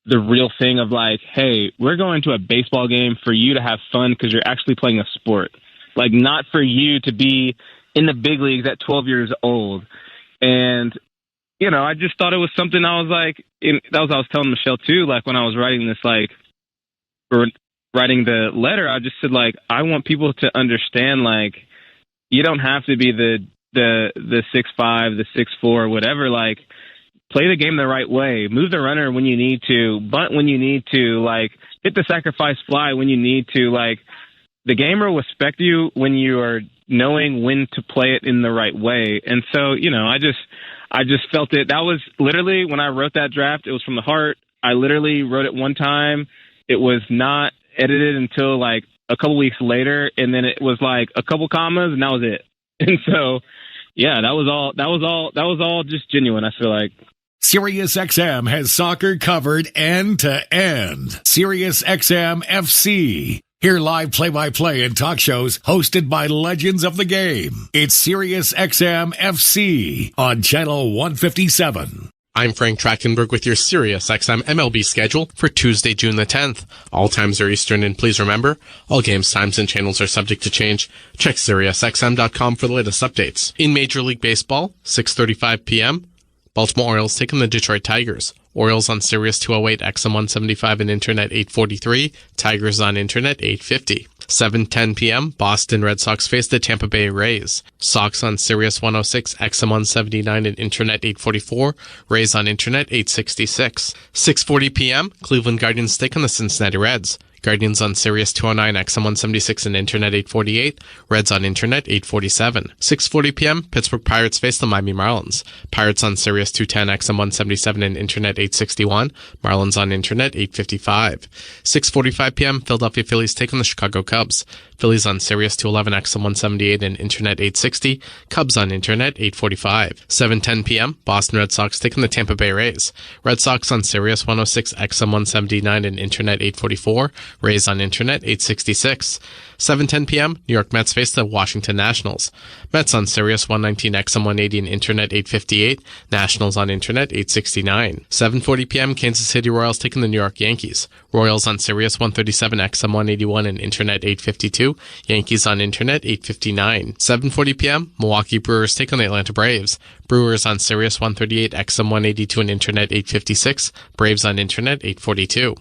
the real thing of like, hey, we're going to a baseball game for you to have fun because you're actually playing a sport. Like, not for you to be in the big leagues at 12 years old. And, I just thought it was something I was like, I was telling Michelle too, like when I was writing this, like, or writing the letter, I just said, like, I want people to understand, like, you don't have to be the 6'5", the 6'4", whatever, like, play the game the right way. Move the runner when you need to. Bunt when you need to. Like, hit the sacrifice fly when you need to. Like, the game will respect you when you are knowing when to play it in the right way. And so, I just felt it. That was literally when I wrote that draft. It was from the heart. I literally wrote it one time. It was not edited until like a couple weeks later, and then it was like a couple commas, and that was it. And so, yeah, that was all just genuine, I feel like. SiriusXM has soccer covered end to end. SiriusXM FC. Hear live play-by-play and talk shows hosted by legends of the game. It's SiriusXM FC on Channel 157. I'm Frank Trachtenberg with your SiriusXM MLB schedule for Tuesday, June the 10th. All times are Eastern, and please remember, all games, times, and channels are subject to change. Check SiriusXM.com for the latest updates. In Major League Baseball, 6:35 p.m., Baltimore Orioles take on the Detroit Tigers. Orioles on Sirius 208, XM 175 and Internet 843. Tigers on Internet 850. 7:10 p.m., Boston Red Sox face the Tampa Bay Rays. Sox on Sirius 106, XM 179 and Internet 844. Rays on Internet 866. 6:40 p.m., Cleveland Guardians take on the Cincinnati Reds. Guardians on Sirius 209, XM 176 and Internet 848. Reds on Internet 847. 6:40 p.m., Pittsburgh Pirates face the Miami Marlins. Pirates on Sirius 210, XM 177 and Internet 861. Marlins on Internet 855. 6:45 p.m., Philadelphia Phillies take on the Chicago Cubs. Phillies on Sirius 211, XM 178 and Internet 860. Cubs on Internet 845. 7:10 p.m., Boston Red Sox take on the Tampa Bay Rays. Red Sox on Sirius 106, XM 179 and Internet 844. Rays on Internet 866. 7:10 p.m., New York Mets face the Washington Nationals. Mets on Sirius 119, XM 180 and Internet 858. Nationals on Internet 869. 7:40 p.m., Kansas City Royals taking the New York Yankees. Royals on Sirius 137, XM 181 and Internet 852. Yankees on Internet 859. 7:40 p.m., Milwaukee Brewers take on the Atlanta Braves. Brewers on Sirius 138, XM 182 and Internet 856. Braves on Internet 842.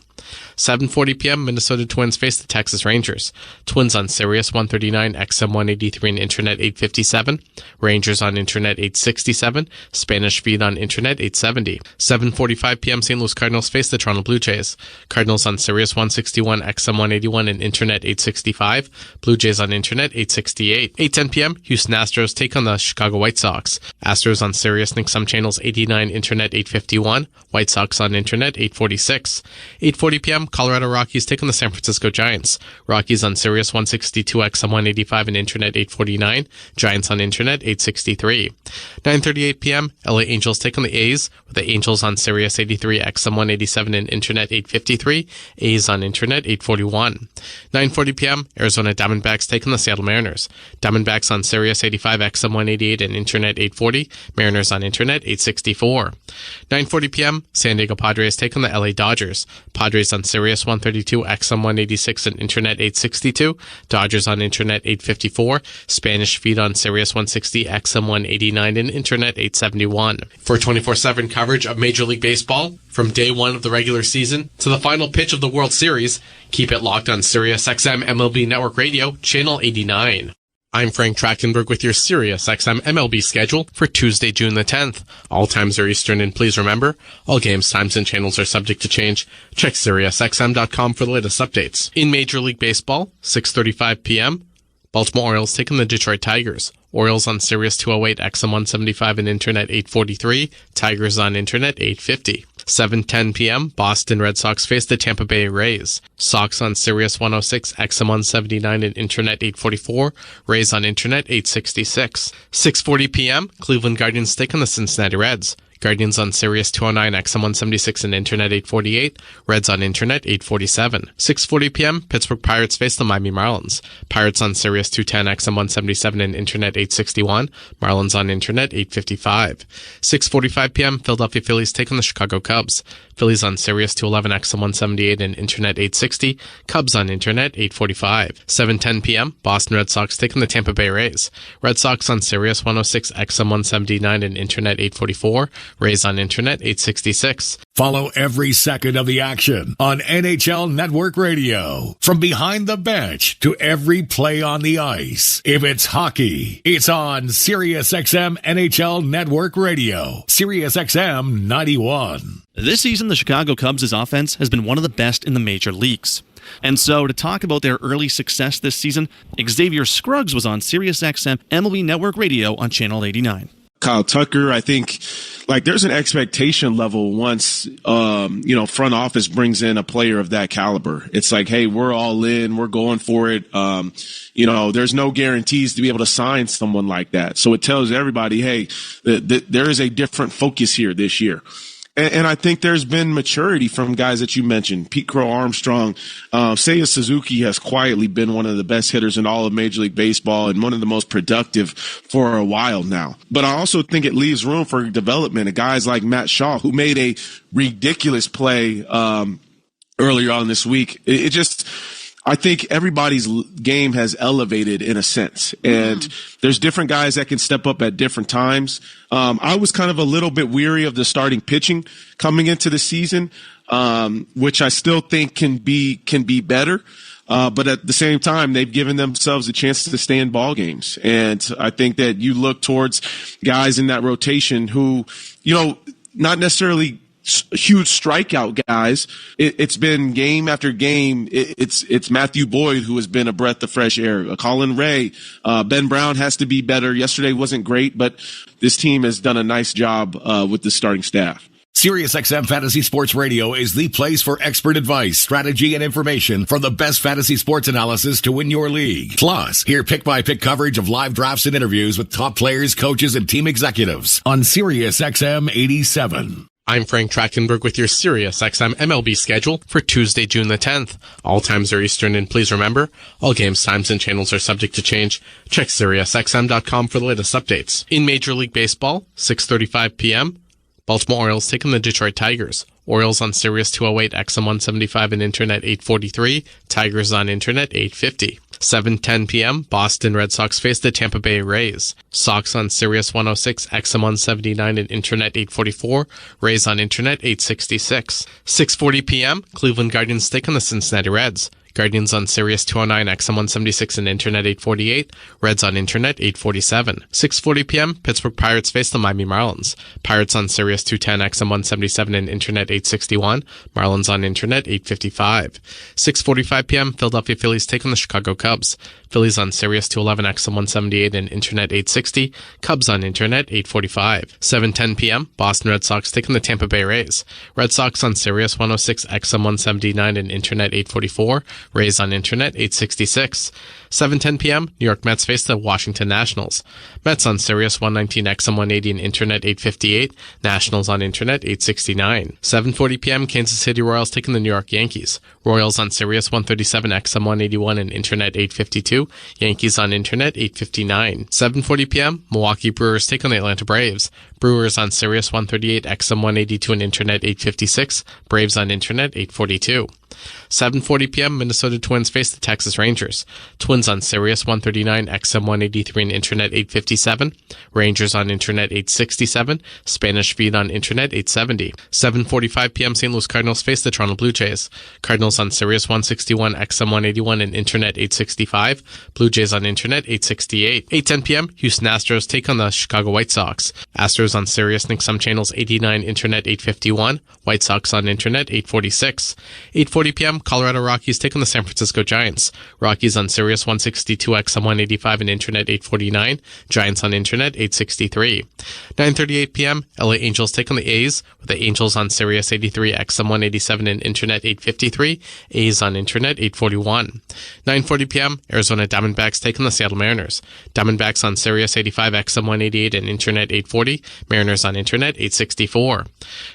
7:40 p.m., Minnesota Twins face the Texas Rangers. Twins on Sirius 139, XM 183 and Internet 857. Rangers on Internet 867. Spanish feed on Internet 870. 7:45 p.m., St. Louis Cardinals face the Toronto Blue Jays. Cardinals on Sirius 161, XM 181 and Internet 865. Blue Jays on Internet 868. 8:10 p.m., Houston Astros take on the Chicago White Sox. Astros on Sirius and some channels 89, Internet 851. White Sox on Internet 846. 8:40 p.m., Colorado Rockies take on the San Francisco Giants. Rockies on Sirius 162, XM 185 and Internet 849. Giants on Internet 863. 9:38 p.m., LA Angels take on the A's, with the Angels on Sirius 83, XM 187 and Internet 853. A's on Internet 841. 9:40 p.m., Arizona Diamondbacks take on the Seattle Mariners. Diamondbacks on Sirius 85, XM 188 and Internet 840. Mariners on Internet 864. 9:40 p.m., San Diego Padres take on the LA Dodgers. Padres on Sirius 132, XM 186 and Internet 862. Dodgers on Internet 854. Spanish feed on Sirius 160, XM 189 and Internet 871. For 24/7 coverage of Major League Baseball, from day one of the regular season to the final pitch of the World Series, keep it locked on Sirius XM MLB Network Radio, Channel 89. I'm Frank Trachtenberg with your Sirius XM MLB schedule for Tuesday, June the 10th. All times are Eastern, and please remember, all games, times, and channels are subject to change. Check SiriusXM.com for the latest updates. In Major League Baseball, 6:35 p.m., Baltimore Orioles taking the Detroit Tigers. Orioles on Sirius 208, XM 175 and Internet 843. Tigers on Internet 850. 7:10 p.m., Boston Red Sox face the Tampa Bay Rays. Sox on Sirius 106, XM 179 and Internet 844. Rays on Internet 866. 6:40 p.m., Cleveland Guardians take on the Cincinnati Reds. Guardians on Sirius 209, XM 176 and Internet 848. Reds on Internet 847. 6:40 p.m., Pittsburgh Pirates face the Miami Marlins. Pirates on Sirius 210, XM 177 and Internet 861. Marlins on Internet 855. 6:45 p.m., Philadelphia Phillies take on the Chicago Cubs. Phillies on Sirius 211, XM 178 and Internet 860. Cubs on Internet 845. 7:10 p.m., Boston Red Sox take on the Tampa Bay Rays. Red Sox on Sirius 106, XM 179 and Internet 844. Rays on Internet 866. Follow every second of the action on NHL Network Radio. From behind the bench to every play on the ice. If it's hockey, it's on SiriusXM NHL Network Radio. SiriusXM 91. This season, the Chicago Cubs' offense has been one of the best in the major leagues. And so, to talk about their early success this season, Xavier Scruggs was on SiriusXM MLB Network Radio on Channel 89. Kyle Tucker, I think, like, there's an expectation level once, front office brings in a player of that caliber. It's like, hey, we're all in, we're going for it. There's no guarantees to be able to sign someone like that. So it tells everybody, hey, there is a different focus here this year. And I think there's been maturity from guys that you mentioned. Pete Crow Armstrong, Seiya Suzuki has quietly been one of the best hitters in all of Major League Baseball and one of the most productive for a while now. But I also think it leaves room for development of guys like Matt Shaw, who made a ridiculous play earlier on this week. I think everybody's game has elevated in a sense, and there's different guys that can step up at different times. I was kind of a little bit weary of the starting pitching coming into the season, which I still think can be better. But at the same time, they've given themselves a chance to stay in ball games. And I think that you look towards guys in that rotation who, not necessarily huge strikeout guys. It's been game after game. It's Matthew Boyd who has been a breath of fresh air. Colin Ray, Ben Brown has to be better. Yesterday wasn't great, but this team has done a nice job with the starting staff. SiriusXM Fantasy Sports Radio is the place for expert advice, strategy, and information from the best fantasy sports analysis to win your league. Plus, hear pick-by-pick coverage of live drafts and interviews with top players, coaches, and team executives on SiriusXM 87. I'm Frank Trachtenberg with your SiriusXM MLB schedule for Tuesday, June the 10th. All times are Eastern, and please remember, all games, times, and channels are subject to change. Check SiriusXM.com for the latest updates. In Major League Baseball, 6:35 p.m., Baltimore Orioles taking the Detroit Tigers. Orioles on Sirius 208, XM 175, and Internet 843. Tigers on Internet 850. 7:10 p.m., Boston Red Sox face the Tampa Bay Rays. Sox on Sirius 106, XM 179, and Internet 844. Rays on Internet 866. 6:40 p.m., Cleveland Guardians take on the Cincinnati Reds. Guardians on Sirius 209, XM 176, and Internet 848. Reds on Internet 847. 6:40 p.m., Pittsburgh Pirates face the Miami Marlins. Pirates on Sirius 210, XM 177, and Internet 861. Marlins on Internet 855. 6:45 p.m., Philadelphia Phillies take on the Chicago Cubs. Phillies on Sirius 211, XM 178, and Internet 860. Cubs on Internet 845. 7:10 p.m., Boston Red Sox take on the Tampa Bay Rays. Red Sox on Sirius 106, XM 179, and Internet 844. Rays on Internet 866. 7:10 p.m., New York Mets face the Washington Nationals. Mets on Sirius 119, XM 180, and Internet 858. Nationals on Internet 869. 7:40 p.m., Kansas City Royals taking the New York Yankees. Royals on Sirius 137, XM 181, and Internet 852. Yankees on Internet 859. 7:40 p.m., Milwaukee Brewers take on the Atlanta Braves. Brewers on Sirius 138, XM 182, and Internet 856. Braves on Internet 842. 7:40 p.m., Minnesota Twins face the Texas Rangers. Twins on Sirius 139, XM 183, and Internet 857. Rangers on Internet 867. Spanish Feed on Internet 870. 7:45 p.m., St. Louis Cardinals face the Toronto Blue Jays. Cardinals on Sirius 161, XM 181, and Internet 865. Blue Jays on Internet 868. 8:10 p.m., Houston Astros take on the Chicago White Sox. Astros on Sirius and some channels 89, Internet 851. White Sox on Internet 846. 8:40 p.m., Colorado Rockies take on the San Francisco Giants. Rockies on Sirius 162, XM 185, and Internet 849. Giants on Internet 863. 9:38 p.m., LA Angels take on the A's, with the Angels on Sirius 83, XM 187, and Internet 853. A's on Internet 841. 9:40 p.m., Arizona Diamondbacks take on the Seattle Mariners. Diamondbacks on Sirius 85, XM 188, and Internet 840. Mariners on Internet 864.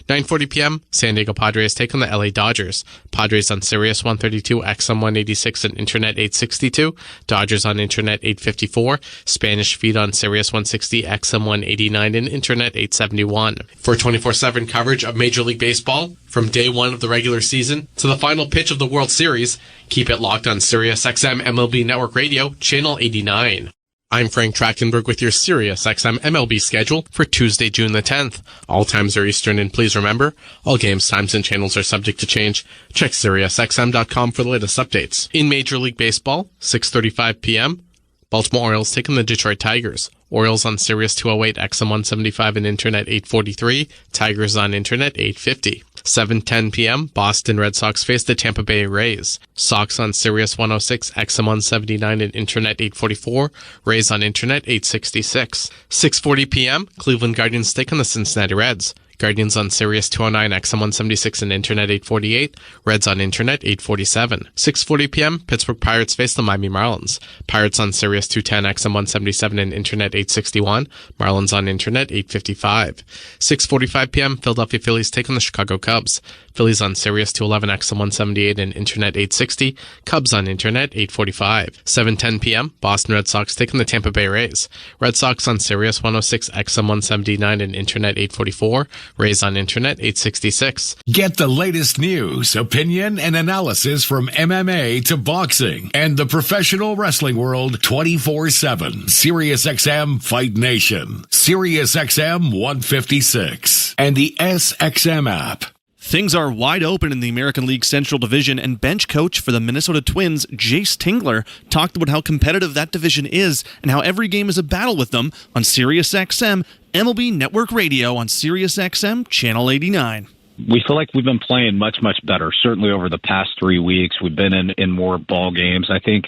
9:40 p.m., San Diego Padres take on the LA Dodgers. Padres on Sirius 132, XM 186, and Internet 862. Dodgers on Internet 854. Spanish Feed on Sirius 160, XM 189, and Internet 871. For 24/7 coverage of Major League Baseball, from day one of the regular season to the final pitch of the World Series, keep it locked on SiriusXM MLB Network Radio, Channel 89. I'm Frank Trachtenberg with your SiriusXM MLB schedule for Tuesday, June the 10th. All times are Eastern, and please remember, all games, times, and channels are subject to change. Check SiriusXM.com for the latest updates. In Major League Baseball, 6:35 p.m., Baltimore Orioles taking the Detroit Tigers. Orioles on Sirius 208, XM 175, and Internet 843. Tigers on Internet 850. 7:10 p.m., Boston Red Sox face the Tampa Bay Rays. Sox on Sirius 106, XM 179, and Internet 844. Rays on Internet 866. 6:40 p.m., Cleveland Guardians take on the Cincinnati Reds. Guardians on Sirius 209, XM 176, and Internet 848. Reds on Internet 847. 6:40 p.m., Pittsburgh Pirates face the Miami Marlins. Pirates on Sirius 210, XM 177, and Internet 861. Marlins on Internet 855. 6:45 p.m., Philadelphia Phillies take on the Chicago Cubs. Phillies on Sirius 211, XM 178, and Internet 860. Cubs on Internet 845. 7:10 p.m., Boston Red Sox take on the Tampa Bay Rays. Red Sox on Sirius 106, XM 179, and Internet 844. Rays on Internet 866. Get the latest news, opinion, and analysis from MMA to boxing and the professional wrestling world 24/7. SiriusXM Fight Nation, SiriusXM 156, and the SXM app. Things are wide open in the American League Central Division, and bench coach for the Minnesota Twins, Jace Tingler, talked about how competitive that division is and how every game is a battle with them on SiriusXM, MLB Network Radio on SiriusXM Channel 89. We feel like we've been playing much, much better. Certainly over the past 3 weeks, we've been in more ball games. I think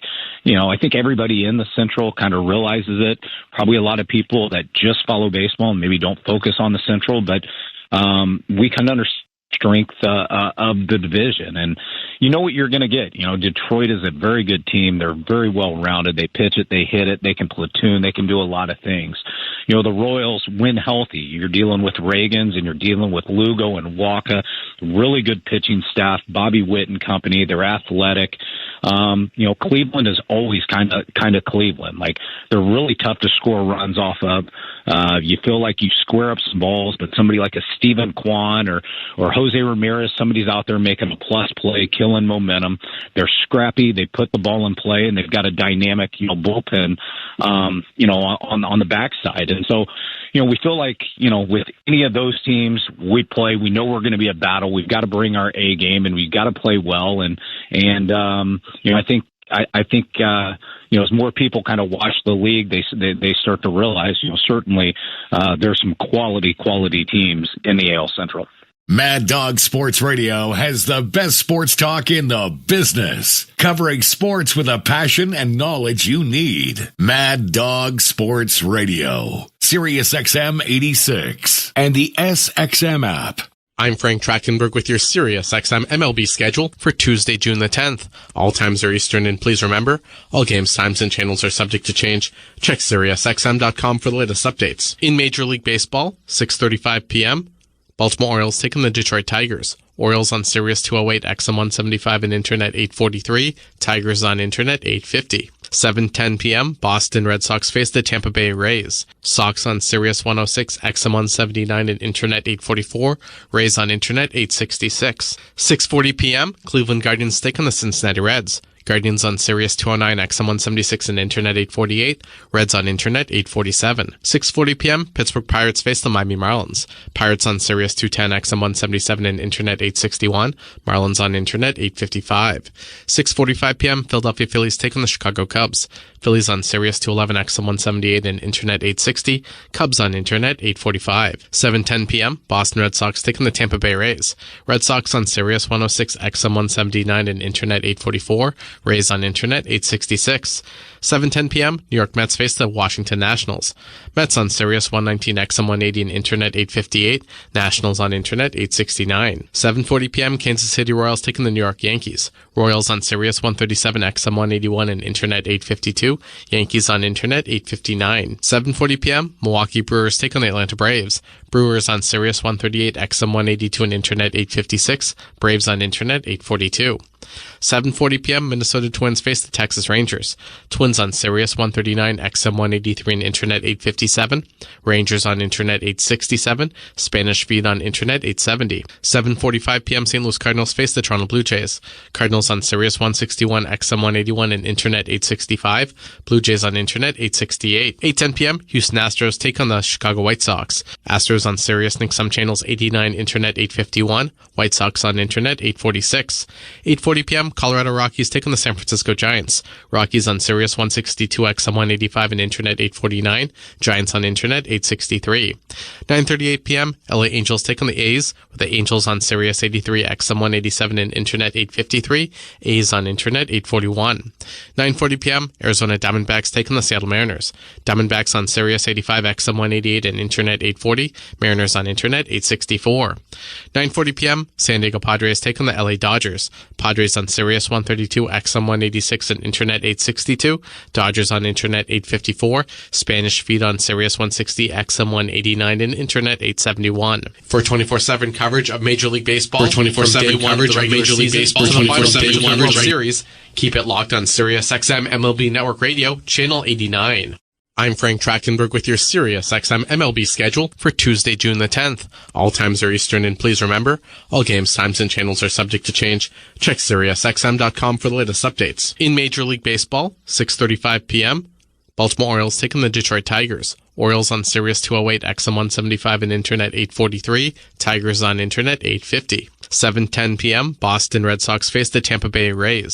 everybody in the Central kind of realizes it. Probably a lot of people that just follow baseball and maybe don't focus on the Central, but we kind of understand strength of the division, and you know what you're going to get. Detroit is a very good team. They're very well rounded. They pitch it, they hit it, they can platoon, they can do a lot of things. The Royals, when healthy, you're dealing with Reagans and you're dealing with Lugo and Waka. Really good pitching staff, Bobby Witt and company. They're athletic. Cleveland is always kind of Cleveland. Like, they're really tough to score runs off of. You feel like you square up some balls, but somebody like a Steven Kwan or Jose Ramirez, somebody's out there making a plus play, killing momentum. They're scrappy. They put the ball in play, and they've got a dynamic, bullpen, on the backside. And so, we feel like, with any of those teams we play, we know we're going to be a battle. We've got to bring our A game, and we've got to play well. And I think as more people kind of watch the league, they start to realize, certainly there's some quality teams in the AL Central. Mad Dog Sports Radio has the best sports talk in the business, covering sports with a passion and knowledge you need. Mad Dog Sports Radio, SiriusXM 86, and the SXM app. I'm Frank Trachtenberg with your SiriusXM MLB schedule for Tuesday, June the 10th. All times are Eastern, and please remember, all games, times, and channels are subject to change. Check SiriusXM.com for the latest updates. In Major League Baseball, 6:35 p.m., Baltimore Orioles taking the Detroit Tigers. Orioles on Sirius 208, XM 175, and Internet 843. Tigers on Internet 850. 7:10 p.m., Boston Red Sox face the Tampa Bay Rays. Sox on Sirius 106, XM 179, and Internet 844. Rays on Internet 866. 6:40 p.m., Cleveland Guardians take on the Cincinnati Reds. Guardians on Sirius 209, XM 176, and Internet 848. Reds on Internet 847. 6:40 p.m., Pittsburgh Pirates face the Miami Marlins. Pirates on Sirius 210, XM 177, and Internet 861. Marlins on Internet 855. 6:45 p.m., Philadelphia Phillies take on the Chicago Cubs. Phillies on Sirius 211, XM 178, and Internet 860. Cubs on Internet 845. 7:10 p.m., Boston Red Sox take on the Tampa Bay Rays. Red Sox on Sirius 106, XM 179, and Internet 844. Rays on Internet 866. 7:10 p.m., New York Mets face the Washington Nationals. Mets on Sirius 119, XM 180, and Internet 858. Nationals on Internet 869. 7:40 p.m., Kansas City Royals taking the New York Yankees. Royals on Sirius 137, XM 181, and Internet 852. Yankees on Internet 859. 7:40 p.m., Milwaukee Brewers take on the Atlanta Braves. Brewers on Sirius 138, XM 182, and Internet 856. Braves on Internet 842. 7:40 p.m., Minnesota Twins face the Texas Rangers. Twins on Sirius 139, XM 183, and Internet 857. Rangers on Internet 867. Spanish Feed on Internet 870. 7:45 p.m., St. Louis Cardinals face the Toronto Blue Jays. Cardinals on Sirius 161, XM 181, and Internet 865. Blue Jays on Internet 868. 8:10 p.m., Houston Astros take on the Chicago White Sox. Astros on Sirius Nick Some Channels 89, Internet 851. White Sox on Internet 846. 8:40 p.m., Colorado Rockies take on the San Francisco Giants. Rockies on Sirius 162, XM 185, and Internet 849. Giants on Internet 863. 9:38 p.m., LA Angels take on the A's, with the Angels on Sirius 83, XM 187, and Internet 853. A's on Internet 841. 9:40 p.m., Arizona Diamondbacks take on the Seattle Mariners. Diamondbacks on Sirius 85, XM 188, and Internet 840. Mariners on Internet 864. 9:40 p.m., San Diego Padres take on the LA Dodgers. Padres on Sirius 132, XM 186, and Internet 862. Dodgers on Internet 854. Spanish Feed on Sirius 160, XM 189, and Internet 871. For 24/7 coverage of Major League Baseball, for 24/7 coverage of Major League Baseball, for 24/7 coverage series, keep it locked on Sirius XM MLB Network Radio, Channel 89. I'm Frank Trachtenberg with your SiriusXM MLB schedule for Tuesday, June the 10th. All times are Eastern, and please remember, all games, times, and channels are subject to change. Check SiriusXM.com for the latest updates. In Major League Baseball, 6:35 p.m., Baltimore Orioles taking the Detroit Tigers. Orioles on Sirius 208, XM 175, and Internet 843. Tigers on Internet 850. 7:10 p.m., Boston Red Sox face the Tampa Bay Rays.